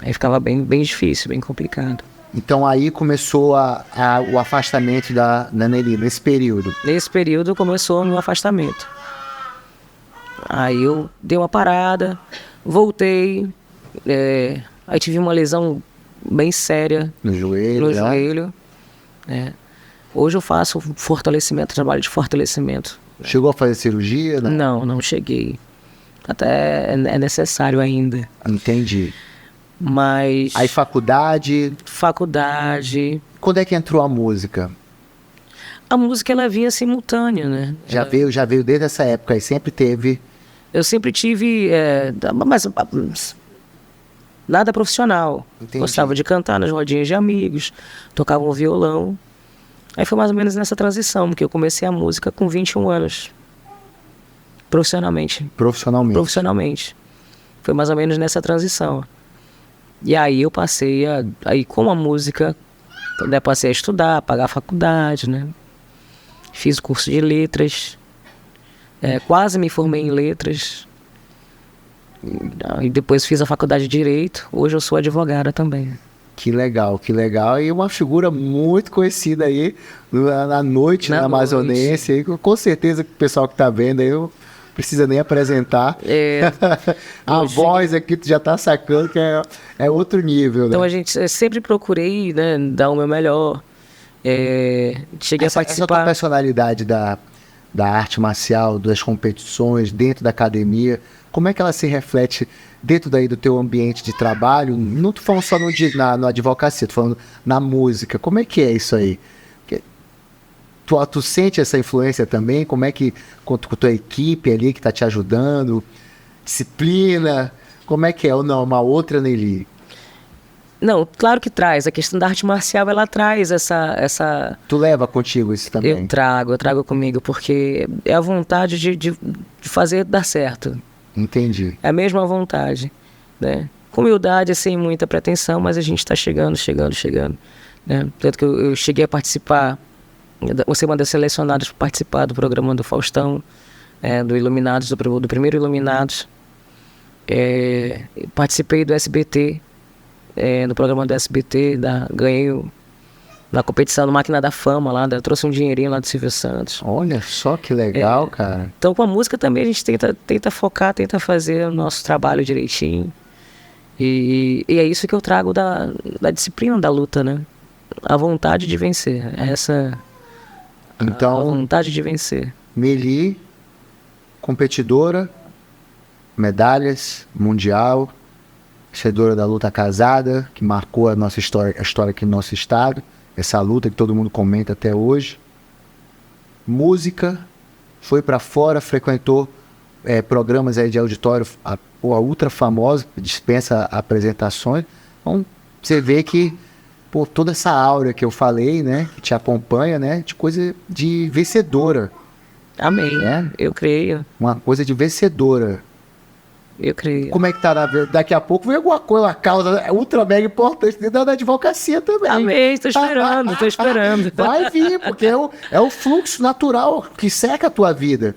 Aí ficava bem difícil, bem complicado. Então aí começou o afastamento da Nelly, nesse período? Nesse período começou o meu afastamento. Aí eu dei uma parada, voltei, aí tive uma lesão bem séria. No joelho? Hoje eu faço fortalecimento, trabalho de fortalecimento. Chegou a fazer cirurgia? Não cheguei. Até é necessário ainda. Entendi. Mas... Aí faculdade... Quando é que entrou a música? A música, ela vinha simultânea, né? Já veio desde essa época e sempre teve... Eu sempre tive... mas nada profissional. Entendi. Gostava de cantar nas rodinhas de amigos, tocava um violão. Aí foi mais ou menos nessa transição, porque eu comecei a música com 21 anos. Profissionalmente. Profissionalmente. Foi mais ou menos nessa transição. E aí eu passei aí com a música, né, passei a estudar, pagar a faculdade, né? Fiz o curso de letras, quase me formei em letras. E depois fiz a faculdade de Direito. Hoje eu sou advogada também. Que legal, que legal. E uma figura muito conhecida aí na noite na Amazonense. Aí, com certeza que o pessoal que tá vendo aí não precisa nem apresentar. A voz aqui tu já tá sacando que é outro nível, né? Então eu sempre procurei, né, dar o meu melhor. Cheguei a participar. Essa tua personalidade da arte marcial, das competições, dentro da academia, como é que ela se reflete dentro daí do teu ambiente de trabalho? Não tô falando só na advocacia, tô falando na música. Como é que é isso aí? Tu sente essa influência também? Como é que, com a tua equipe ali que tá te ajudando? Disciplina? Como é que é? Ou não, uma outra Nelly? Não, claro que traz. A questão da arte marcial, ela traz essa... Tu leva contigo isso também? Eu trago comigo, porque é a vontade de fazer dar certo. Entendi. É a mesma vontade, né? Com humildade, sem muita pretensão, mas a gente está chegando, né? Tanto que eu cheguei a participar, você uma das selecionadas para participar do programa do Faustão, do Iluminados, do primeiro Iluminados. Participei do SBT, no programa do SBT, ganhei na competição no Máquina da Fama lá, trouxe um dinheirinho lá do Silvio Santos. Olha só que legal, cara. Então com a música também a gente tenta focar, tenta fazer o nosso trabalho direitinho. E é isso que eu trago da disciplina da luta, né? A vontade de vencer. Então, a vontade de vencer. Nelly, competidora, medalhas, mundial, vencedora da luta casada, que marcou a nossa história, a história aqui no nosso estado. Essa luta que todo mundo comenta até hoje. Música, foi para fora, frequentou programas aí de auditório, a ultra famosa, dispensa apresentações. Então, você vê que toda essa aura que eu falei, né, que te acompanha, né, de coisa de vencedora. Amém. Eu creio. Uma coisa de vencedora. Eu creio. Como é que tá daqui a pouco? Vem alguma coisa, uma causa ultra mega importante dentro da advocacia também. Amém, tô esperando. Vai vir, porque é o fluxo natural que seca a tua vida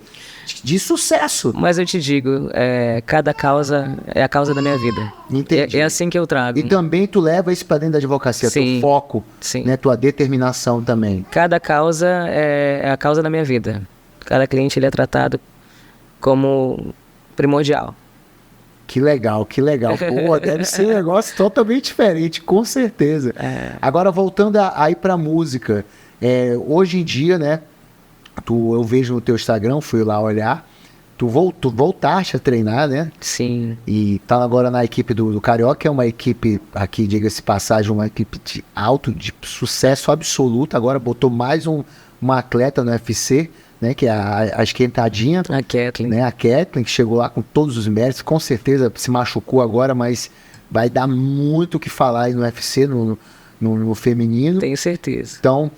de sucesso. Mas eu te digo, cada causa é a causa da minha vida. Entendi. É assim que eu trago. E também tu leva isso para dentro da advocacia, Sim. teu foco, Sim. Né, tua determinação também. Cada causa é a causa da minha vida. Cada cliente ele é tratado como primordial. Que legal, que legal. Pô, deve ser um negócio totalmente diferente, com certeza. Agora, voltando aí pra música. Hoje em dia, né, eu vejo no teu Instagram, fui lá olhar, tu voltaste a treinar, né? Sim. E tá agora na equipe do Carioca, que é uma equipe, aqui, diga-se passagem, uma equipe de sucesso absoluto. Agora botou mais uma atleta no UFC, né, que é a esquentadinha. A Kathleen. Né, a Kathleen, que chegou lá com todos os méritos, com certeza se machucou agora, mas vai dar muito o que falar aí no UFC, no feminino. Tenho certeza. Então,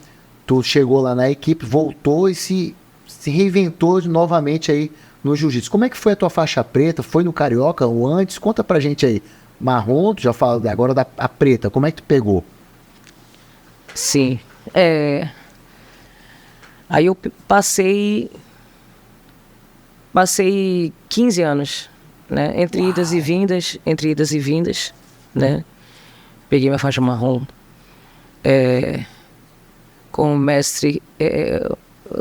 tu chegou lá na equipe, voltou e se reinventou novamente aí no jiu-jitsu. Como é que foi a tua faixa preta? Foi no Carioca ou antes? Conta pra gente aí. Marrom, tu já fala agora a preta, como é que tu pegou? Sim. Aí eu passei 15 anos, né? Entre idas e vindas, né? Peguei minha faixa marrom com o mestre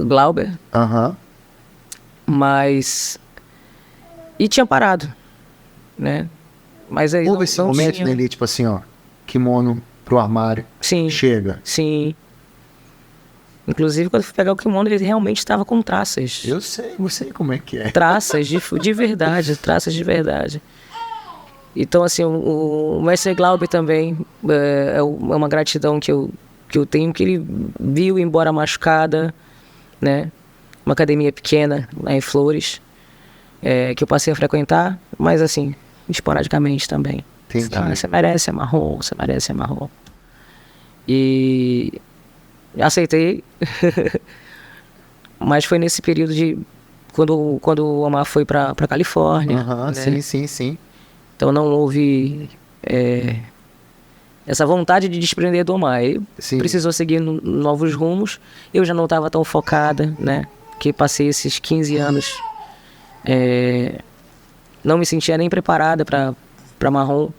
Glauber. Mas... E tinha parado, né? Mas aí houve esse momento nele, tipo assim, ó, kimono pro armário. Sim. Chega. Sim. Inclusive, quando eu fui pegar o kimono, ele realmente estava com traças. Eu sei como é que é. Traças de verdade, traças de verdade. Então, assim, o mestre Glauber também é uma gratidão que eu tenho, que ele viu, embora machucada, né? Uma academia pequena, lá em Flores, que eu passei a frequentar, mas, assim, esporadicamente também. Entendi. Então, você merece amarrom. E... aceitei. Mas foi nesse período de quando o Omar foi para Califórnia, né? Sim. Então não houve essa vontade de desprender do Omar. Ele precisou seguir novos rumos. Eu já não estava tão focada, né? Porque passei esses 15 anos, não me sentia nem preparada para marrom.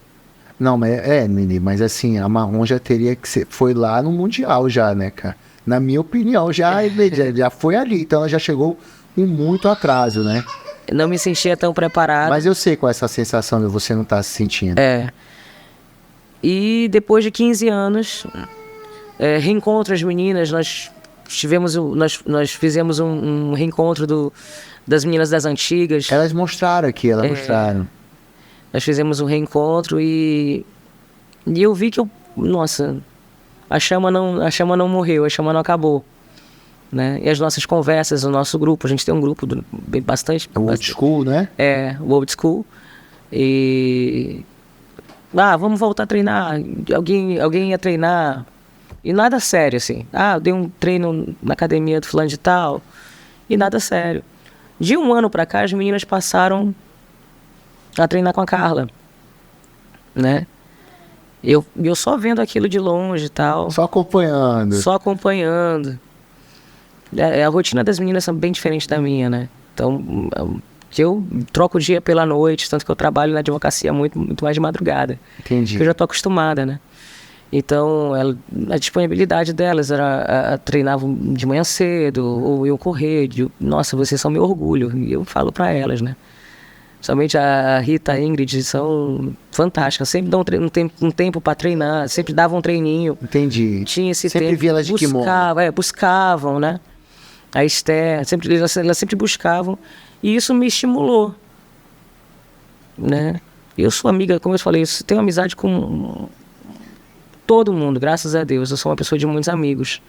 Não, mas Nini, mas assim, a marrom já teria que ser, foi lá no Mundial já, né, cara? Na minha opinião, já foi ali, então ela já chegou com muito atraso, né? Não me sentia tão preparada. Mas eu sei qual é essa sensação de você não estar se sentindo. E depois de 15 anos, reencontro as meninas, nós fizemos um reencontro das meninas das antigas. Elas mostraram aqui, mostraram. Nós fizemos um reencontro e eu vi que nossa, a chama não morreu, a chama não acabou, né? E as nossas conversas, o nosso grupo, a gente tem um grupo bastante... O Old School, né? O Old School. E... vamos voltar a treinar. Alguém ia treinar. E nada sério, assim. Eu dei um treino na academia do fulano de tal. E nada sério. De um ano pra cá, as meninas passaram a treinar com a Carla, né? Eu só vendo aquilo de longe e tal. Só acompanhando. A rotina das meninas é bem diferente da minha, né? Então, eu troco o dia pela noite, tanto que eu trabalho na advocacia muito, muito mais de madrugada. Entendi. Porque eu já tô acostumada, né? Então, a disponibilidade delas era treinavam de manhã cedo, ou iam correr. Nossa, vocês são meu orgulho. E eu falo pra elas, né? Somente a Rita e a Ingrid são fantásticas. Sempre dão um tempo para treinar, sempre davam um treininho. Entendi. Tinha esse sempre tempo. Via elas de kimono. Buscavam, né? A Esther, elas sempre buscavam. E isso me estimulou, né? Eu sou amiga, como eu falei, eu tenho amizade com todo mundo, graças a Deus. Eu sou uma pessoa de muitos amigos.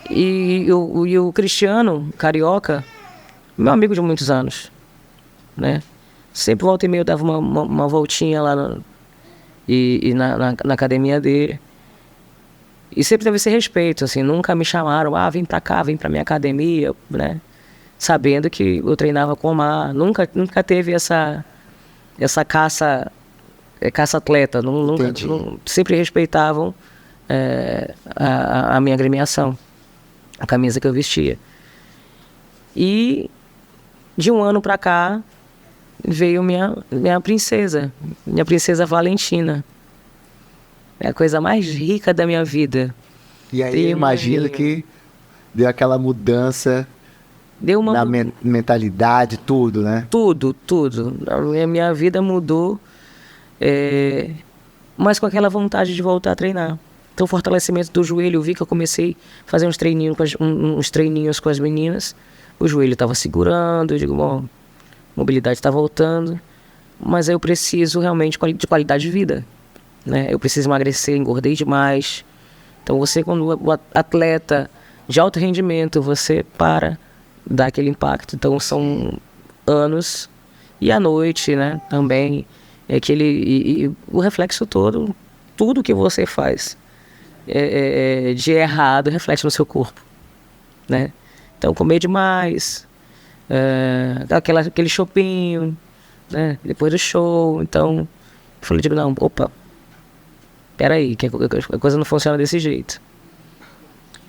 E o Cristiano, carioca, meu amigo de muitos anos, né? Sempre volta e meia eu dava uma voltinha lá na academia dele. E sempre teve esse respeito, assim, nunca me chamaram, vem pra cá, vem pra minha academia, né? Sabendo que eu treinava com o Omar. Nunca teve essa caça-atleta, sempre respeitavam a minha agremiação, a camisa que eu vestia. E de um ano pra cá, veio minha princesa Valentina. É a coisa mais rica da minha vida. E aí imagino que deu aquela mudança na mentalidade, tudo, né? Tudo. A minha vida mudou, mas com aquela vontade de voltar a treinar. Então, o fortalecimento do joelho, eu vi que eu comecei a fazer uns treininhos com as meninas. O joelho estava segurando, eu digo, bom, mobilidade está voltando, mas eu preciso realmente de qualidade de vida, né? Eu preciso emagrecer, engordei demais. Então você, quando o atleta de alto rendimento, você dá aquele impacto. Então são anos, e à noite, né, também, o reflexo todo, tudo que você faz de errado reflete no seu corpo, né? Então comer demais, aquele chopinho, né, depois do show. Então eu falei, não, opa, peraí, que a coisa não funciona desse jeito.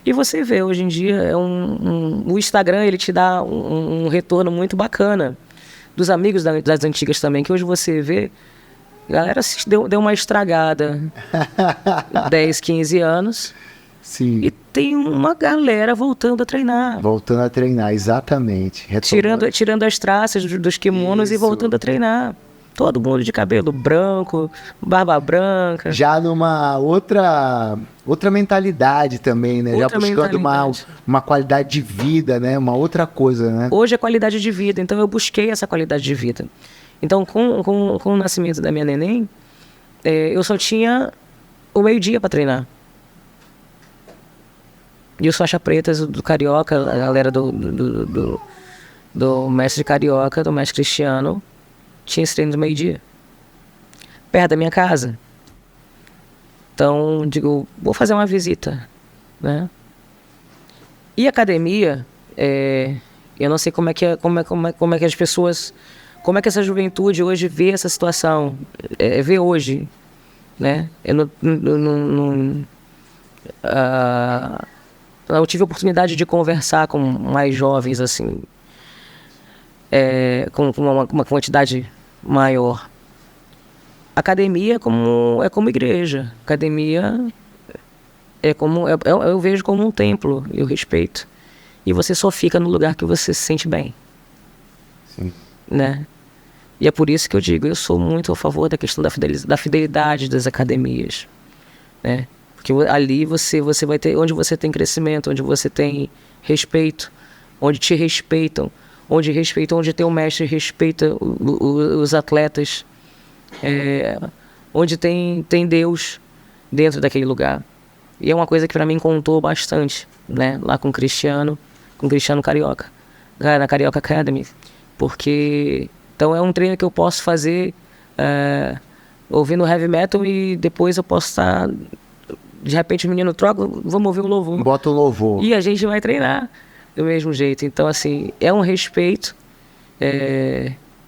E você vê, hoje em dia, o Instagram, ele te dá um retorno muito bacana. Dos amigos das antigas também, que hoje você vê, a galera deu uma estragada, 10, 15 anos. Sim. E tem uma galera voltando a treinar. Voltando a treinar, exatamente. Tirando as traças dos kimonos. Isso. E voltando a treinar. Todo mundo de cabelo branco, barba branca. Já numa outra mentalidade também, né? Já buscando uma qualidade de vida, né? Uma outra coisa, né? Hoje é qualidade de vida, então eu busquei essa qualidade de vida. Então, com o nascimento da minha neném, eu só tinha o meio-dia para treinar. E os faixa pretas do Carioca, a galera do mestre Carioca, do mestre Cristiano, tinha esse treino do meio-dia, perto da minha casa. Então, digo, vou fazer uma visita, né? E academia, eu não sei como é que as pessoas, como é que essa juventude hoje vê essa situação, vê hoje, né? Eu tive a oportunidade de conversar com mais jovens, assim, com uma quantidade maior. Academia é como igreja. Academia eu vejo como um templo, eu respeito. E você só fica no lugar que você se sente bem. Sim. Né? E é por isso que eu digo, eu sou muito a favor da questão da fidelidade das academias, né? Porque ali você vai ter, onde você tem crescimento, onde você tem respeito, onde te respeitam, onde tem um mestre respeita os atletas, onde tem Deus dentro daquele lugar. E é uma coisa que para mim contou bastante, né? Lá com o Cristiano Carioca, na Carioca Academy, porque então é um treino que eu posso fazer ouvindo heavy metal e depois eu posso estar, de repente o menino troca, vamos ouvir o louvor. Bota o louvor. E a gente vai treinar do mesmo jeito. Então, assim, é um respeito.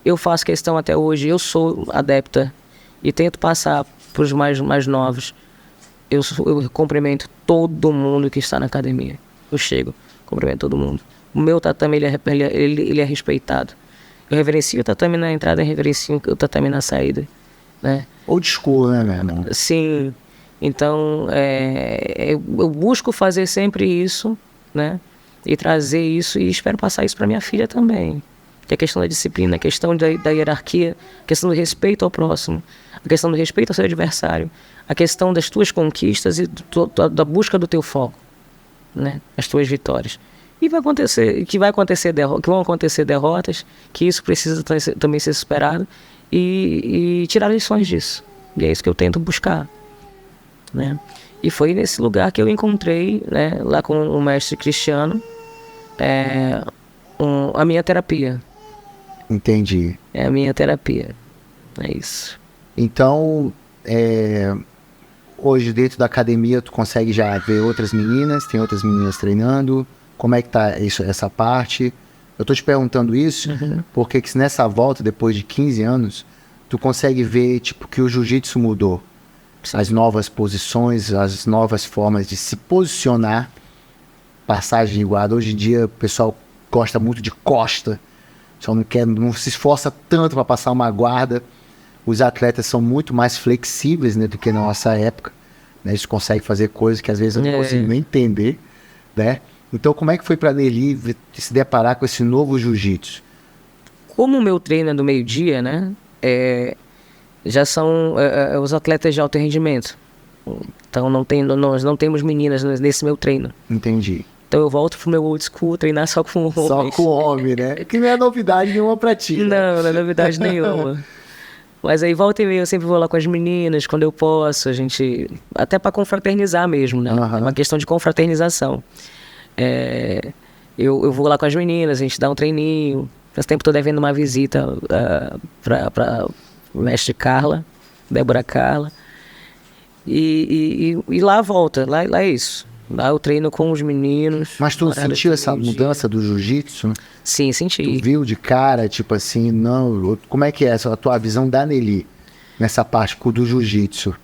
Eu faço questão até hoje, eu sou adepta e tento passar para os mais novos. Eu cumprimento todo mundo que está na academia. Eu chego, cumprimento todo mundo. O meu tatame, ele é respeitado. Eu reverencio o tatame na entrada e reverencio o tatame na saída, né? Old school, né, meu irmão? Sim. Então, eu busco fazer sempre isso, né? E trazer isso, e espero passar isso para minha filha também. Que é a questão da disciplina, a questão da hierarquia, a questão do respeito ao próximo, a questão do respeito ao seu adversário, a questão das tuas conquistas e da busca do teu foco, né? As tuas vitórias. E vão acontecer derrotas, que isso precisa também ser superado e tirar lições disso. E é isso que eu tento buscar, né? E foi nesse lugar que eu encontrei, né, lá com o mestre Cristiano, a minha terapia. Entendi. É a minha terapia. É isso. Então, hoje dentro da academia tu consegue já ver outras meninas, tem outras meninas treinando. Como é que tá essa parte? Eu tô te perguntando isso porque que nessa volta, depois de 15 anos, tu consegue ver tipo, que o jiu-jitsu mudou. Sim. As novas posições, as novas formas de se posicionar, passagem de guarda. Hoje em dia o pessoal gosta muito de costa, só não se esforça tanto para passar uma guarda. Os atletas são muito mais flexíveis, né, do que na nossa época, né? Eles conseguem fazer coisas que às vezes eu não consigo nem entender, né? Então como é que foi para a Nelly se deparar com esse novo jiu-jitsu? Como o meu treino é do meio-dia, né? Já são os atletas de alto rendimento. Então nós não temos meninas nesse meu treino. Entendi. Então eu volto pro meu old school, treinar só com homens. Só com homem, né? Que não é novidade nenhuma pra ti. Não, não é novidade nenhuma. Mas aí volta e meia eu sempre vou lá com as meninas, quando eu posso, a gente... Até pra confraternizar mesmo, né? É uma questão de confraternização. Eu vou lá com as meninas, a gente dá um treininho. Faz tempo tô devendo uma visita pra mestre Carla, Débora Carla. E lá volta, lá é isso. Lá eu treino com os meninos. Mas tu sentiu essa mudança do jiu-jitsu? Sim, senti. Tu viu de cara, tipo assim, não... Como é que é a tua visão da Nelly nessa parte do jiu-jitsu?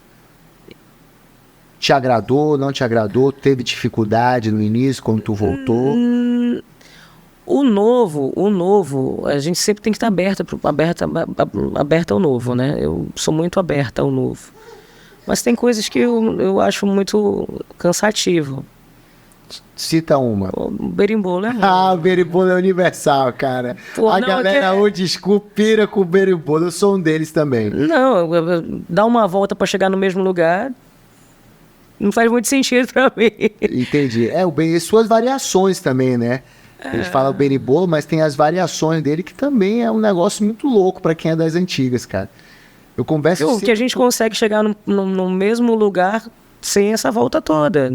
Te agradou, não te agradou? Teve dificuldade no início, quando tu voltou? O novo, a gente sempre tem que estar aberta ao novo, né? Eu sou muito aberta ao novo. Mas tem coisas que eu acho muito cansativo. Cita uma. O berimbolo é ruim. O berimbolo é universal, cara. A galera old school pira com o berimbolo. Eu sou um deles também. Não, dar uma volta pra chegar no mesmo lugar não faz muito sentido pra mim. Entendi. E suas variações também, né? A gente fala o berimbolo, mas tem as variações dele, que também é um negócio muito louco pra quem é das antigas, cara. Eu converso... Que a gente consegue chegar no mesmo lugar sem essa volta toda,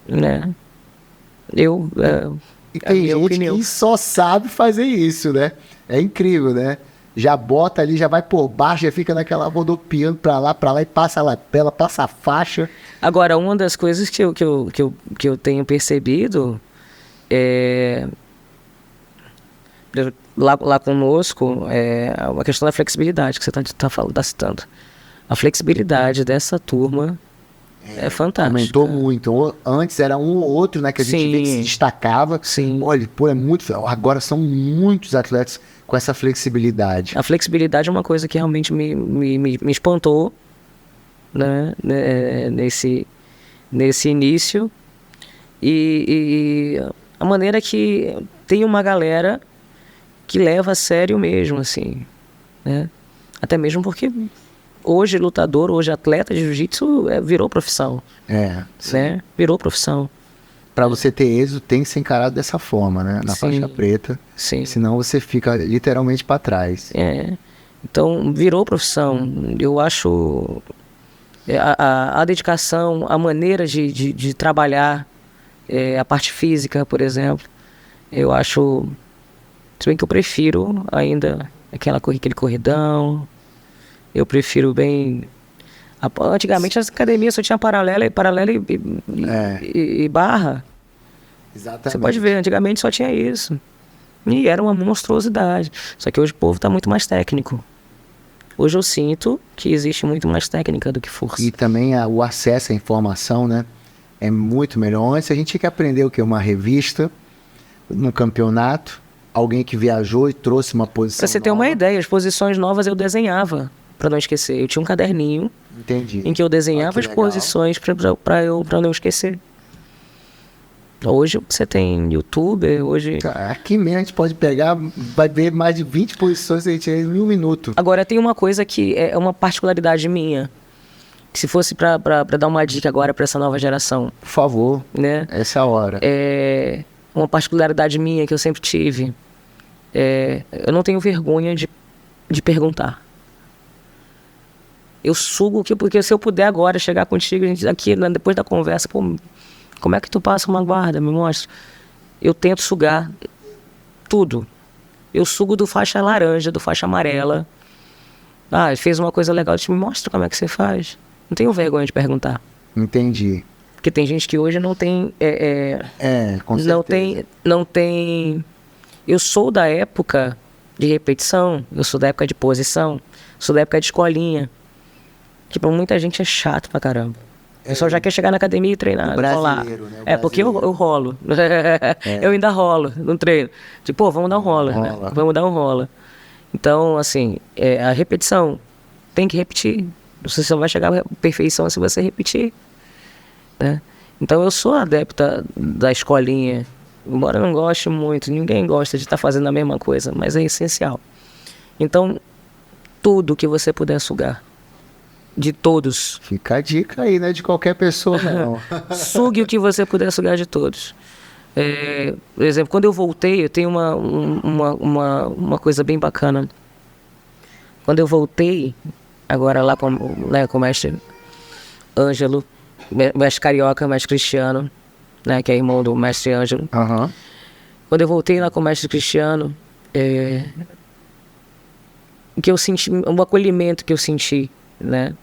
né? E tem gente que só sabe fazer isso, né? É incrível, né? Já bota ali, já vai por baixo, já fica naquela rodopiando pra lá e passa a lapela, passa a faixa. Agora, uma das coisas que eu tenho percebido lá conosco é a questão da flexibilidade que você tá citando. A flexibilidade dessa turma é fantástica. Aumentou muito. Antes era um ou outro, né, que a gente via que se destacava. Sim. Olha, pô, é muito. Agora são muitos atletas com essa flexibilidade. A flexibilidade é uma coisa que realmente me espantou, né, nesse início. E a maneira que tem uma galera que leva a sério mesmo, assim, né? Até mesmo porque hoje lutador, hoje atleta de jiu-jitsu virou profissão. Né? Virou profissão. Para você ter êxito, tem que ser encarado dessa forma, né? Na faixa preta. Sim. Senão você fica literalmente para trás. Então, virou profissão. Eu acho a dedicação, a maneira de trabalhar, a parte física, por exemplo, eu acho... Se bem que eu prefiro ainda aquele corridão. Eu prefiro bem... Antigamente as academias só tinha paralela e barra. Exatamente. Você pode ver, antigamente só tinha isso. E era uma monstruosidade. Só que hoje o povo está muito mais técnico. Hoje eu sinto que existe muito mais técnica do que força. E também o acesso à informação, né? É muito melhor. Antes a gente tinha que aprender o quê? Uma revista, num campeonato, alguém que viajou e trouxe uma posição Pra você ter uma ideia, as posições novas eu desenhava, pra não esquecer. Eu tinha um caderninho. Entendi. Em que eu desenhava as posições pra não esquecer. Hoje você tem YouTube, hoje... Aqui mesmo a gente pode pegar, vai ver mais de 20 posições em 1 minuto. Agora tem uma coisa que é uma particularidade minha, que se fosse pra dar uma dica agora pra essa nova geração... Por favor, né? Essa é a hora. Uma particularidade minha que eu sempre tive, eu não tenho vergonha de perguntar. Eu sugo, porque se eu puder agora chegar contigo, aqui, depois da conversa, pô, como é que tu passa uma guarda, me mostra. Eu tento sugar tudo. Eu sugo do faixa laranja, do faixa amarela. Fez uma coisa legal, me mostra como é que você faz. Não tenho vergonha de perguntar. Entendi. Porque tem gente que hoje não tem... com certeza. Não tem... Eu sou da época de repetição, eu sou da época de posição, sou da época de escolinha. Que pra muita gente é chato pra caramba. O pessoal já quer chegar na academia e treinar. Brasileiro, né? Porque eu rolo. Eu ainda rolo no treino. Tipo, vamos dar um rola. Né? Vamos dar um rola. Então, assim, a repetição tem que repetir. Você só vai chegar à perfeição se você repetir. Né? Então, eu sou adepta da escolinha. Embora eu não goste muito, ninguém gosta de estar fazendo a mesma coisa, mas é essencial. Então, tudo que você puder sugar. De todos. Fica a dica aí, né? De qualquer pessoa, não. Sugue o que você puder sugar de todos. Por exemplo, quando eu voltei, eu tenho uma coisa bem bacana. Quando eu voltei, agora lá com o mestre Ângelo, mestre Carioca, mestre Cristiano, né, que é irmão do mestre Ângelo. Uhum. Quando eu voltei lá com o mestre Cristiano, que eu senti, um acolhimento que eu senti, né?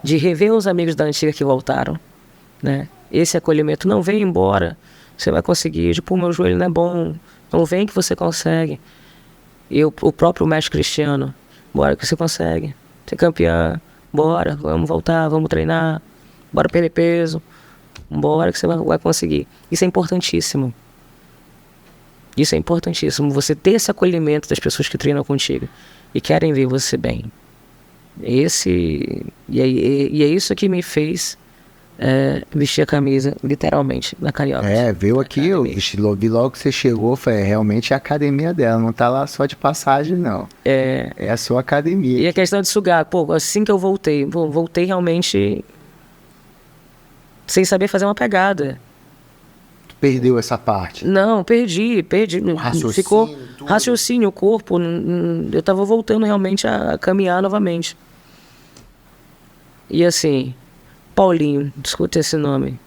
De rever os amigos da antiga que voltaram, né? Esse acolhimento, não vem embora, você vai conseguir, tipo, meu joelho não é bom, não vem que você consegue. E o próprio mestre Cristiano, bora que você consegue, ser campeã, bora, vamos voltar, vamos treinar, bora perder peso, bora que você vai conseguir. Isso é importantíssimo. Isso é importantíssimo, você ter esse acolhimento das pessoas que treinam contigo e querem ver você bem. E é isso que me fez vestir a camisa, literalmente, da Carioca. Veio aqui, eu vi logo que você chegou, foi realmente a academia dela, não tá lá só de passagem, não. É a sua academia. E a questão de sugar, pô, assim que eu voltei realmente sem saber fazer uma pegada. Perdeu essa parte? Não, perdi. Ficou raciocínio, o corpo, eu tava voltando realmente a caminhar novamente. E assim, Paulinho, escuta esse nome.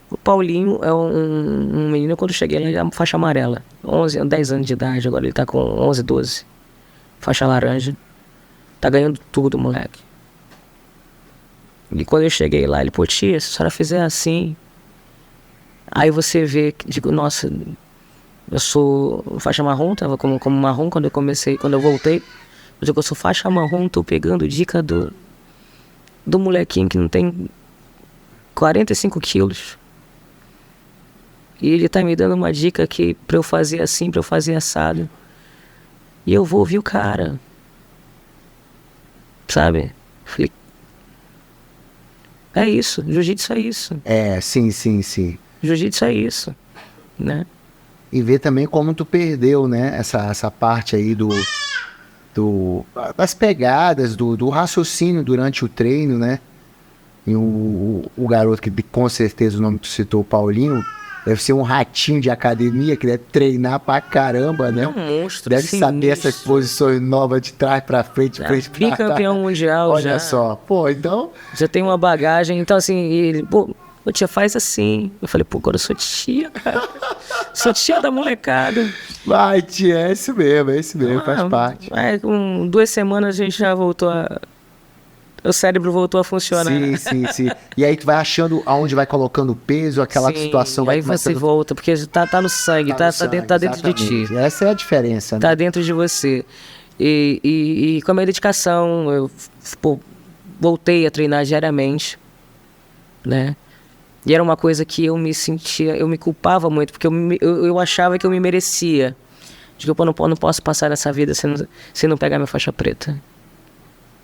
O Paulinho é um menino, quando eu cheguei ele era faixa amarela, 10 anos de idade, agora ele tá com 11, 12. Faixa laranja. Tá ganhando tudo, moleque. E quando eu cheguei lá, ele, pô, tia, se a senhora fizer assim... Aí você vê, digo, nossa, eu sou faixa marrom, tava como marrom quando eu voltei. Eu digo, eu sou faixa marrom, tô pegando dica do molequinho que não tem 45 quilos. E ele tá me dando uma dica aqui pra eu fazer assim, pra eu fazer assado. E eu vou ouvir o cara. Sabe? Falei, é isso, jiu-jitsu é isso. Sim. Jiu-jitsu é isso, né? E ver também como tu perdeu, né? Essa parte aí das pegadas, do raciocínio durante o treino, né? E o garoto que com certeza o nome que tu citou, o Paulinho, deve ser um ratinho de academia, que deve treinar pra caramba, né? É um monstro. Deve saber essas posições novas de trás pra frente, de frente pra trás. Bicampeão mundial. Olha já. Olha só, pô, então... Já tem uma bagagem, então assim, ele, pô, tia, faz assim. Eu falei, pô, agora eu sou tia, cara. Sou tia da molecada. Vai, tia, é isso mesmo, faz parte. Com 2 semanas a gente já voltou o cérebro voltou a funcionar. Sim. E aí tu vai achando aonde vai colocando o peso, aquela situação vai aí você volta, porque tá no sangue, tá dentro de ti. Essa é a diferença, né? Tá dentro de você. E com a minha dedicação, eu voltei a treinar diariamente, né? E era uma coisa que eu me culpava muito, porque eu achava que eu me merecia. De que eu não posso passar nessa vida sem não pegar minha faixa preta.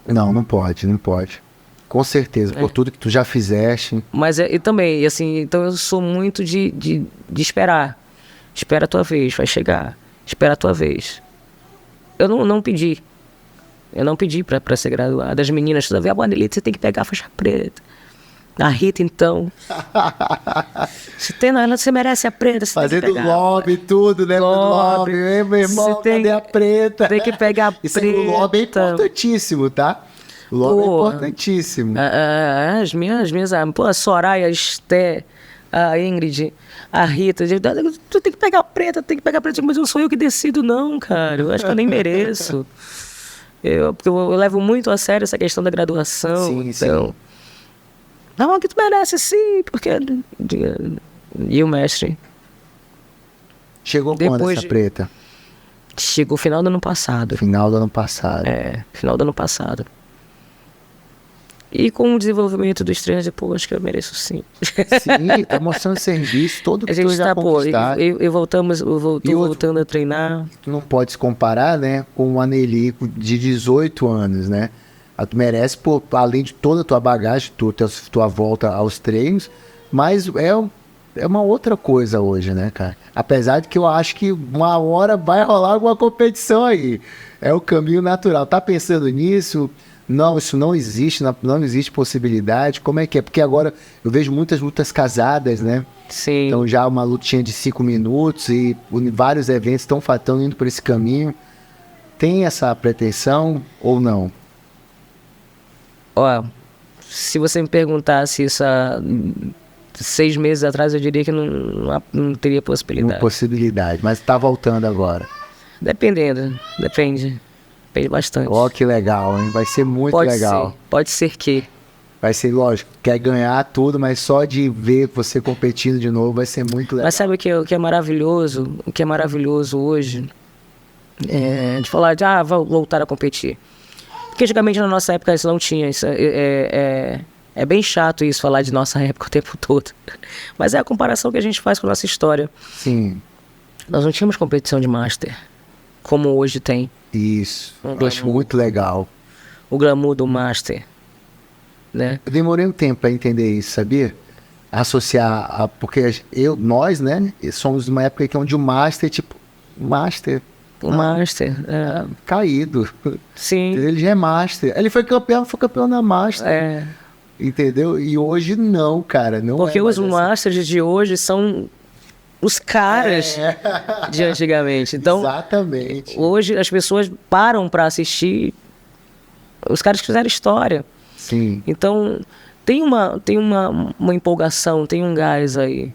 Não pode. Com certeza, por tudo que tu já fizeste. Mas e também, assim, então eu sou muito de esperar. Espera a tua vez, vai chegar. Espera a tua vez. Eu não pedi. Eu não pedi pra ser graduada. As meninas toda vez, Bonelito, você tem que pegar a faixa preta. A Rita, então. Você merece a preta. Você fazendo tem que pegar, lobby, tudo, né? Lobby, meu irmão, cadê a preta? Tem que pegar a preta. O lobby é importantíssimo, tá? O lobby é importantíssimo. As minhas pô, a Soraya, a Esté, a Ingrid, a Rita, tu tem que pegar a preta, mas não sou eu que decido, não, cara. Eu acho que eu nem mereço. Porque eu levo muito a sério essa questão da graduação. Sim. Não, que tu merece sim, porque... E o mestre? Chegou quando essa preta? Chegou final do ano passado. Final do ano passado. Final do ano passado. E com o desenvolvimento dos treinos, acho que eu mereço sim. Sim, tá mostrando serviço, todo que tu já conquistado. Eu voltando a treinar. Tu não pode se comparar, né, com o Anelico de 18 anos, né? Tu merece, além de toda a tua bagagem, tua volta aos treinos, mas é uma outra coisa hoje, né, cara? Apesar de que eu acho que uma hora vai rolar alguma competição aí. É o caminho natural. Tá pensando nisso? Não, isso não existe, não existe possibilidade. Como é que é? Porque agora eu vejo muitas lutas casadas, né? Sim. Então já uma lutinha de 5 minutos e vários eventos estão indo por esse caminho. Tem essa pretensão ou não? Se você me perguntasse isso há 6 meses atrás, eu diria que não teria possibilidade. Não possibilidade, mas tá voltando agora. Depende bastante. Que legal, hein? Vai ser muito legal. Pode ser que. Vai ser, lógico, quer ganhar tudo, mas só de ver você competindo de novo vai ser muito legal. Mas sabe o que é maravilhoso? O que é maravilhoso hoje é de falar vou voltar a competir. Porque antigamente na nossa época isso não tinha. Isso é bem chato isso, falar de nossa época o tempo todo. Mas é a comparação que a gente faz com a nossa história. Sim. Nós não tínhamos competição de Master, como hoje tem. Isso, eu acho muito legal. O glamour do Master, né? Eu demorei um tempo para entender isso, sabia? Associar, porque nós, né, somos numa época onde o Master, Master... O Master, caído. Sim. Ele já é Master. Ele foi campeão na Master. Entendeu? E hoje não, cara. Não porque os Masters de hoje são os caras de antigamente. Então, exatamente. Hoje as pessoas param para assistir os caras que fizeram história. Sim. Então, tem uma empolgação, tem um gás aí,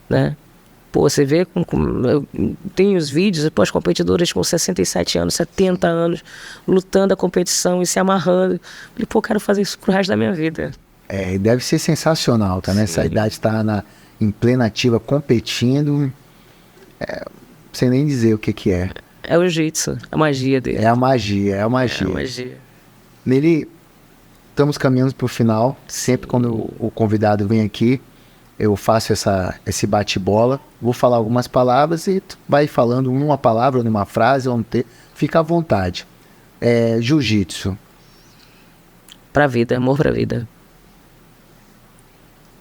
né? Você vê, tem os vídeos, as competidoras com 67 anos, 70 anos, lutando a competição e se amarrando. Falei, quero fazer isso pro resto da minha vida. Deve ser sensacional, tá? Nessa idade, tá em plena ativa, competindo, sem nem dizer o que é. É o jiu-jitsu, a magia dele. É a magia. Nele, estamos caminhando para o final. Sempre quando o convidado vem aqui, eu faço esse bate-bola. Vou falar algumas palavras e tu vai falando numa palavra, numa frase, ou fica à vontade. Jiu-jitsu. Pra vida, amor pra vida.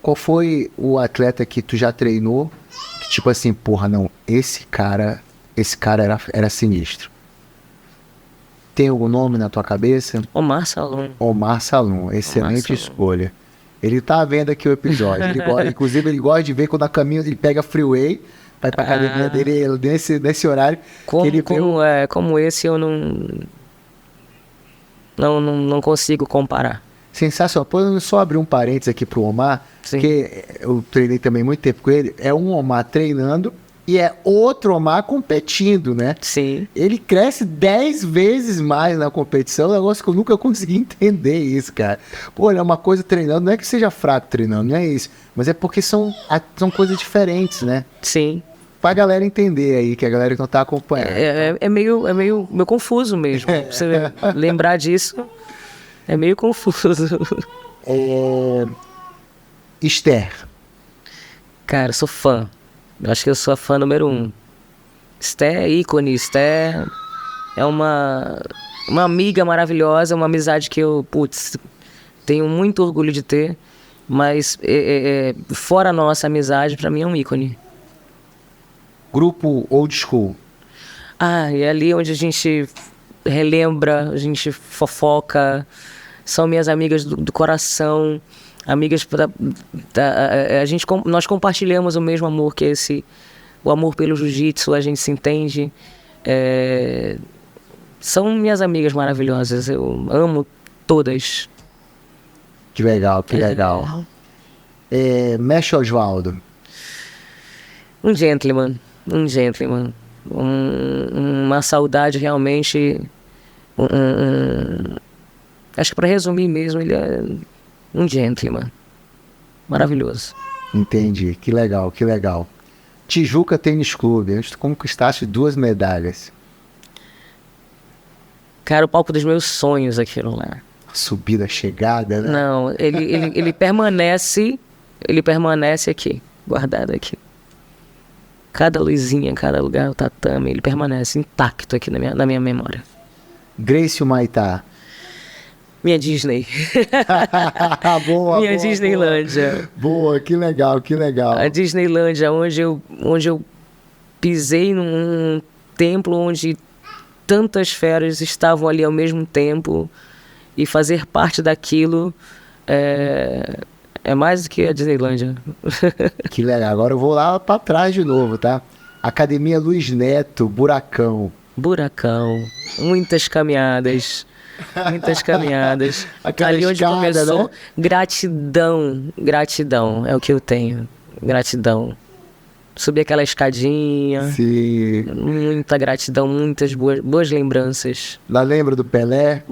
Qual foi o atleta que tu já treinou? Que tipo assim, porra, não, esse cara era sinistro. Tem algum nome na tua cabeça? Omar Salum. Omar Salum, excelente escolha. Ele tá vendo aqui o episódio. Inclusive, ele gosta de ver quando a caminho ele pega freeway, vai pra academia dele nesse horário. Como esse eu não consigo comparar. Sensacional. Pô, só abrir um parênteses aqui pro Omar, Sim. que eu treinei também muito tempo com ele. É um Omar treinando e é outro Omar competindo, né? Sim. Ele cresce 10 vezes mais na competição, um negócio que eu nunca consegui entender isso, cara. Pô, é uma coisa treinando, não é que seja fraco treinando, não é isso. Mas é porque são coisas diferentes, né? Sim. Pra galera entender aí, que a galera que não tá acompanhando. É meio confuso mesmo. Você lembrar disso é meio confuso. Esther. Cara, sou fã. Eu acho que eu sou a fã número 1. Esther é ícone. Esther é uma amiga maravilhosa, uma amizade que eu, tenho muito orgulho de ter. Mas fora a nossa amizade, pra mim é um ícone. Grupo Old School. É ali onde a gente relembra, a gente fofoca. São minhas amigas do coração. Amigas nós compartilhamos o mesmo amor que o amor pelo jiu-jitsu, a gente se entende. São minhas amigas maravilhosas, eu amo todas. Que legal, que legal. Mestre Osvaldo. Um gentleman. Uma saudade realmente. Acho que para resumir mesmo, ele é um gentleman. Maravilhoso. Entendi. Que legal, que legal. Tijuca Tênis Clube. Onde tu conquistaste 2 medalhas. Cara, o palco dos meus sonhos aquilo lá. Subida, chegada, né? Não, ele permanece aqui, guardado aqui. Cada luzinha, cada lugar, o tatame, ele permanece intacto aqui na minha memória. Gracie Humaitá. Minha Disney. Boa, Minha boa, Disneylândia. Boa, que legal, que legal. A Disneylândia, onde eu pisei num templo onde tantas feras estavam ali ao mesmo tempo, e fazer parte daquilo é mais do que a Disneylândia. Que legal. Agora eu vou lá pra trás de novo, tá? Academia Luiz Neto, Buracão. Muitas caminhadas. Ali onde escada, começou, né? gratidão é o que eu tenho. Gratidão. Subir aquela escadinha. Sim. Muita gratidão, muitas boas lembranças. Lá lembra do Pelé?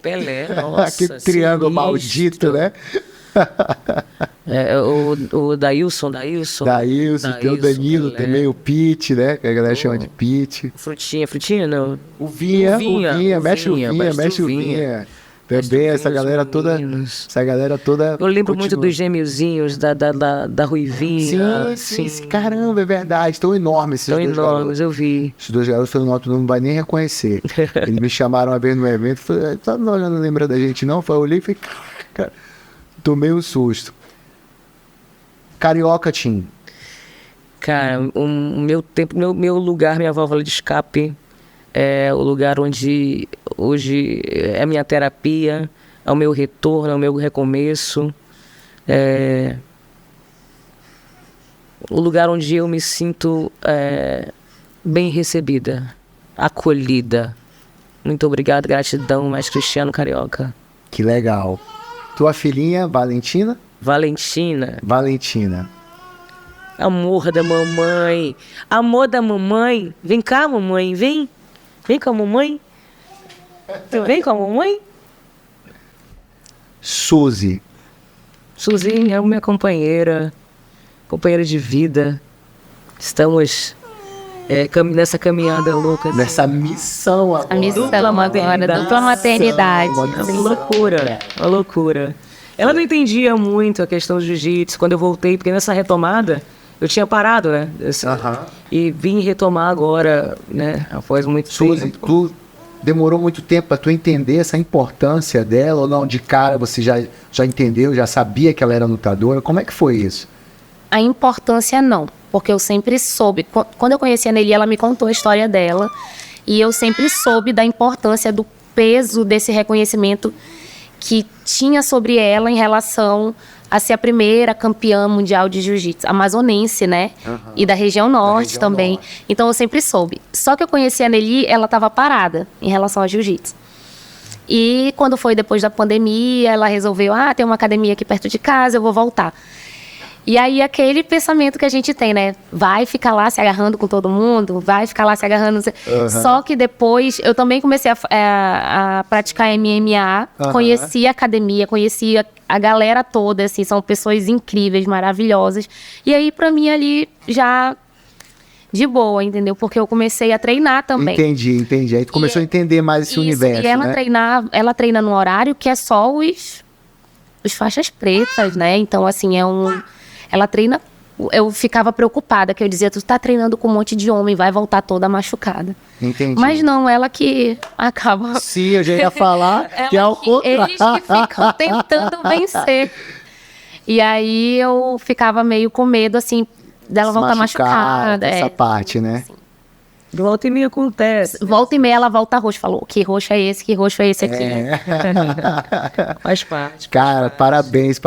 Pelé, nossa. Aquele triângulo maldito, né? O Daílson, tem o Danilo, Pelé. também o Pete, né? Que a galera chama de Pete. Frutinha não. O Vinha, mexe o Vinha. Também essa galera toda. Eu lembro muito dos gêmeozinhos da Ruivinha. Sim. Caramba, é verdade. Tão enormes esses dois garotos. Eu vi. Esses 2 garotos, tu não vai nem reconhecer. Eles me chamaram uma vez no evento, falei, não lembra da gente não? Eu olhei e falei, cara, tomei um susto. Carioca Team. Cara, meu lugar, minha válvula de escape é o lugar onde hoje é a minha terapia, é o meu retorno, é o meu recomeço, é o lugar onde eu me sinto bem recebida, acolhida. Muito obrigado, gratidão, mestre Cristiano Carioca. Que legal. Tua filhinha, Valentina? Valentina. Amor da mamãe. Amor da mamãe. Vem cá, mamãe. Vem. Vem com a mamãe. Vem com a mamãe. Suzy. Suzy é minha companheira de vida. Estamos nessa caminhada louca. Assim. Nessa missão agora. A missão agora, dupla maternidade. Uma loucura. Ela não entendia muito a questão do jiu-jitsu quando eu voltei, porque nessa retomada eu tinha parado, né? E vim retomar agora, né? Após muito tempo. Tu demorou muito tempo para tu entender essa importância dela ou não? De cara você já entendeu, já sabia que ela era lutadora? Como é que foi isso? A importância não, porque eu sempre soube. Quando eu conheci a Nelly, ela me contou a história dela e eu sempre soube da importância do peso desse reconhecimento que tinha sobre ela em relação a ser a primeira campeã mundial de jiu-jitsu, amazonense, né? E da região norte também. Então eu sempre soube. Só que eu conheci a Nelly, ela estava parada em relação ao jiu-jitsu. E quando foi depois da pandemia, ela resolveu, tem uma academia aqui perto de casa, eu vou voltar. E aí aquele pensamento que a gente tem, né? Vai ficar lá se agarrando com todo mundo, vai ficar lá se agarrando. Só que depois eu também comecei a praticar MMA, conheci a academia, conheci a galera toda, assim, são pessoas incríveis, maravilhosas. E aí pra mim ali já de boa, entendeu? Porque eu comecei a treinar também. Entendi. Aí tu começou a entender mais esse universo, e ela, né? ela treina num horário que é só os faixas pretas, né? Então, assim, ela treina. Eu ficava preocupada, que eu dizia, tu tá treinando com um monte de homem, vai voltar toda machucada. Entendi. Mas não, ela que acaba... Sim, eu já ia falar que é o contrário. Eles que ficam tentando vencer. E aí eu ficava meio com medo, assim, dela voltar machucada. Essa parte, né? Assim. Volta e meia acontece. Volta e meia ela volta roxo. Falou, que roxo é esse? Que roxo é esse aqui? Faz parte. Cara, parabéns,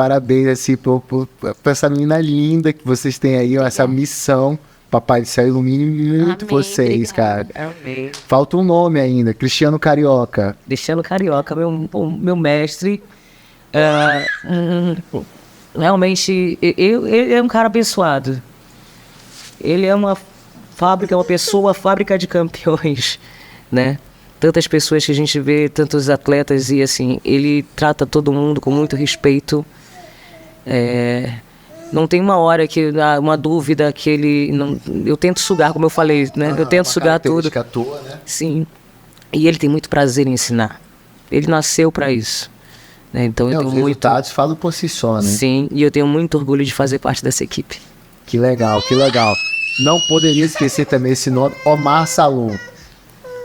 assim, por essa menina linda que vocês têm aí, ó, essa missão. Papai do Céu ilumine muito vocês, cara. Amém. Falta um nome ainda, Cristiano Carioca. Cristiano Carioca, meu mestre. Realmente, ele é um cara abençoado. Ele é uma fábrica de campeões, né? Tantas pessoas que a gente vê, tantos atletas, e assim, ele trata todo mundo com muito respeito. Não tem uma hora que uma dúvida que ele não, eu tento sugar, como eu falei, né? Eu tento sugar tudo. Tua, né? Sim. E ele tem muito prazer em ensinar. Ele nasceu para isso. Né? Então eu tenho os muito. Resultados falam por si só, né? Sim, e eu tenho muito orgulho de fazer parte dessa equipe. Que legal. Não poderia esquecer também esse nome, Omar Salum.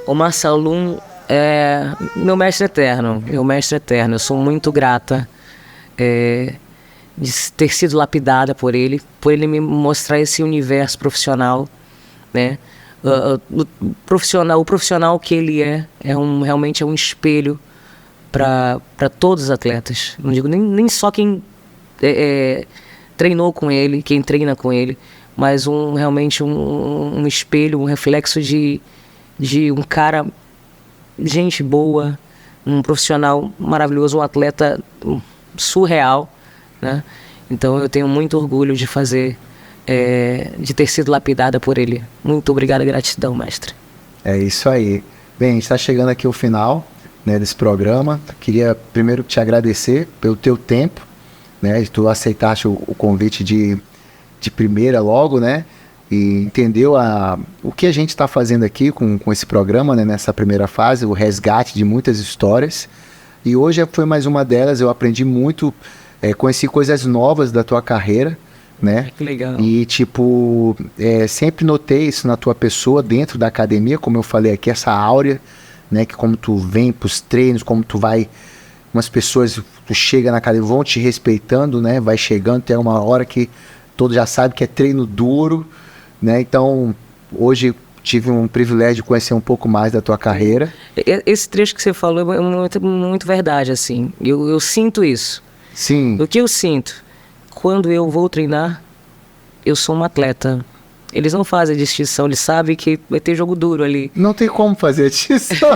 Omar Salum é meu mestre eterno. Eu sou muito grata de ter sido lapidada por ele me mostrar esse universo profissional, né? O profissional que ele realmente é um espelho para todos os atletas. Não digo nem só quem treinou com ele, quem treina com ele, mas realmente um espelho, um reflexo de um cara, gente boa, um profissional maravilhoso, um atleta surreal, né? Então eu tenho muito orgulho de de ter sido lapidada por ele. Muito obrigado, gratidão, mestre. É isso aí. Bem, a gente está chegando aqui ao final, né, desse programa. Queria primeiro te agradecer pelo teu tempo, né? Tu aceitaste o convite de primeira logo, né? E entendeu o que a gente está fazendo aqui com esse programa, né? Nessa primeira fase, o resgate de muitas histórias. E hoje foi mais uma delas. Eu aprendi muito, conheci coisas novas da tua carreira, né? Que legal. E sempre notei isso na tua pessoa dentro da academia, como eu falei aqui, essa áurea, né? Que como tu vem pros treinos, como tu vai, umas pessoas, tu chega na academia, vão te respeitando, né? Vai chegando, tem uma hora que todos já sabem que é treino duro, né? Então, hoje tive um privilégio de conhecer um pouco mais da tua carreira. Esse trecho que você falou é muito, muito verdade, assim. Eu sinto isso. Sim. O que eu sinto? Quando eu vou treinar, eu sou um atleta. Eles não fazem distinção, eles sabem que vai ter jogo duro ali. Não tem como fazer distinção.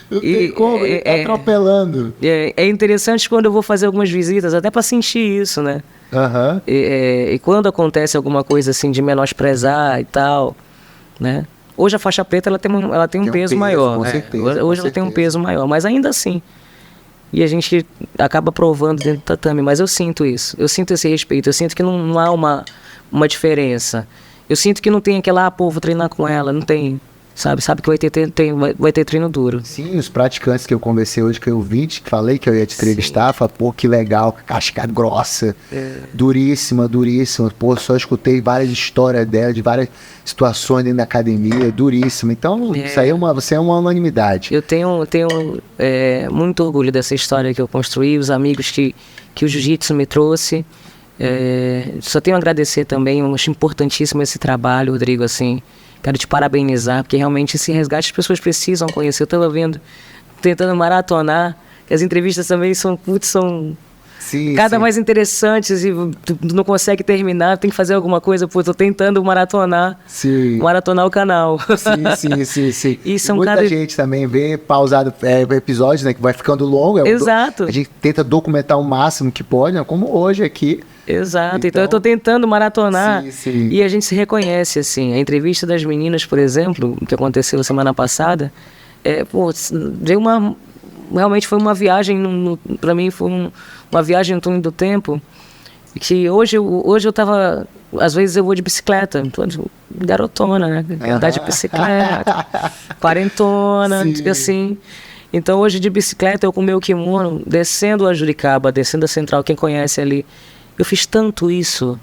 Não tem como, atropelando. É interessante quando eu vou fazer algumas visitas, até para sentir isso, né? Uhum. E quando acontece alguma coisa assim de menosprezar e tal, né? Hoje a faixa preta ela tem um peso maior. Com certeza, hoje ela tem um peso maior, mas ainda assim. E a gente acaba provando dentro do tatame, mas eu sinto isso. Eu sinto esse respeito, eu sinto que não há uma diferença. Eu sinto que não tem aquela, pô, vou treinar com ela, não tem, sabe que vai ter treino duro. Sim, os praticantes que eu conversei hoje, que eu vi, que falei que eu ia te entrevistar, falei, pô, que legal, casca grossa, duríssima, pô, só escutei várias histórias dela, de várias situações dentro da academia, duríssima, então isso aí você é uma unanimidade. Eu tenho muito orgulho dessa história que eu construí, os amigos que o jiu-jitsu me trouxe. Só tenho a agradecer também, eu acho importantíssimo esse trabalho, Rodrigo, assim, quero te parabenizar, porque realmente esse resgate as pessoas precisam conhecer. Eu estava tentando maratonar, as entrevistas também são cada mais interessantes e tu não consegue terminar, tem que fazer alguma coisa, pô, tô tentando maratonar o canal. Sim. E são muita gente também vê pausado episódios, né, que vai ficando longo. Exato. A gente tenta documentar o máximo que pode, né, como hoje aqui. Exato, então eu tô tentando maratonar e a gente se reconhece, assim. A entrevista das meninas, por exemplo, que aconteceu semana passada, realmente foi uma viagem, pra mim foi uma viagem no túnel do tempo, que hoje eu tava, às vezes eu vou de bicicleta, garotona, né, andar de bicicleta, quarentona, assim. Então hoje de bicicleta eu com meu kimono, descendo a Juricaba, descendo a Central, quem conhece ali, eu fiz tanto isso,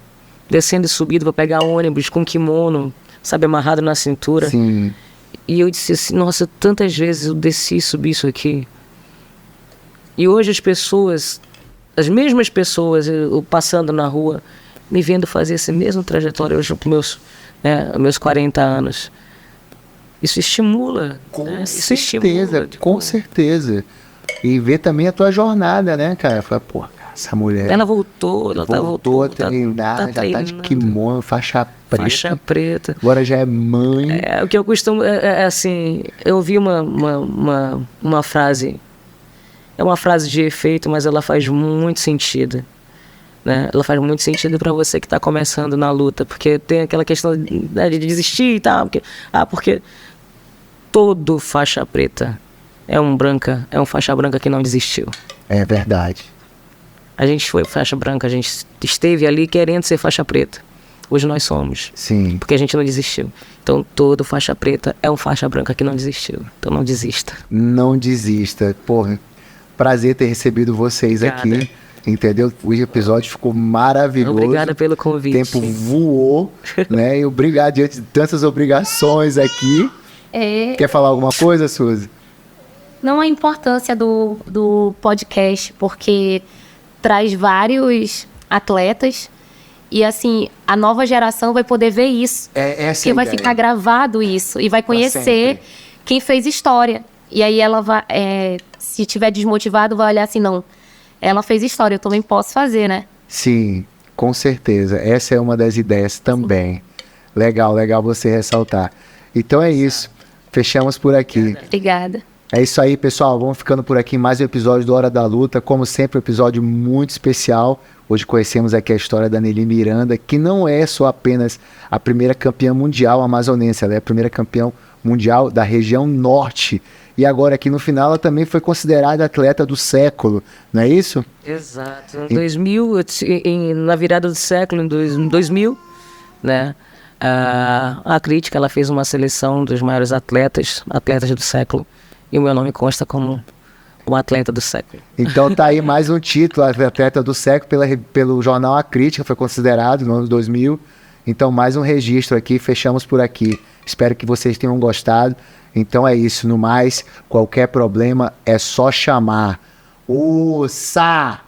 descendo e subindo para pegar ônibus com kimono, sabe, amarrado na cintura. Sim. E eu disse assim, nossa, tantas vezes eu desci e subi isso aqui. E hoje as mesmas pessoas, eu passando na rua, me vendo fazer essa mesma trajetória hoje com meus 40 anos. Isso estimula. Com certeza. E ver também a tua jornada, né, cara? Fala, pô, essa mulher... Ela voltou a treinar, já tá de kimono, faixa preta. Agora já é mãe. O que eu costumo... assim, eu ouvi uma frase... É uma frase de efeito, mas ela faz muito sentido. Né? Ela faz muito sentido para você que tá começando na luta. Porque tem aquela questão de desistir e tal. Porque todo faixa preta é um faixa branca que não desistiu. É verdade. A gente foi faixa branca, a gente esteve ali querendo ser faixa preta. Hoje nós somos. Sim. Porque a gente não desistiu. Então todo faixa preta é um faixa branca que não desistiu. Então não desista. Não desista. Porra, prazer ter recebido vocês aqui. Entendeu? O episódio ficou maravilhoso. Obrigada pelo convite. O tempo voou, né? E obrigado diante de tantas obrigações aqui. Quer falar alguma coisa, Suzy? Não, a importância do podcast, porque traz vários atletas e, assim, a nova geração vai poder ver isso. Essa que vai ficar gravado isso e vai conhecer quem fez história. E aí ela vai, se tiver desmotivado, vai olhar assim, não, ela fez história, eu também posso fazer, né? Sim, com certeza. Essa é uma das ideias também. Legal você ressaltar. Então é isso. Fechamos por aqui. Obrigada. É isso aí, pessoal. Vamos ficando por aqui em mais um episódio do Hora da Luta. Como sempre, um episódio muito especial. Hoje conhecemos aqui a história da Nelly Miranda, que não é só apenas a primeira campeã mundial amazonense, ela é a primeira campeã mundial da região norte. E agora aqui no final ela também foi considerada atleta do século, não é isso? Exato. Em 2000, na virada do século, em 2000, né? A crítica, ela fez uma seleção dos maiores atletas do século. E o meu nome consta como um atleta do século. Então tá aí mais um título, atleta do século, pelo jornal A Crítica, foi considerado no ano 2000. Então mais um registro aqui, fechamos por aqui. Espero que vocês tenham gostado. Então é isso, no mais, qualquer problema é só chamar. Usa!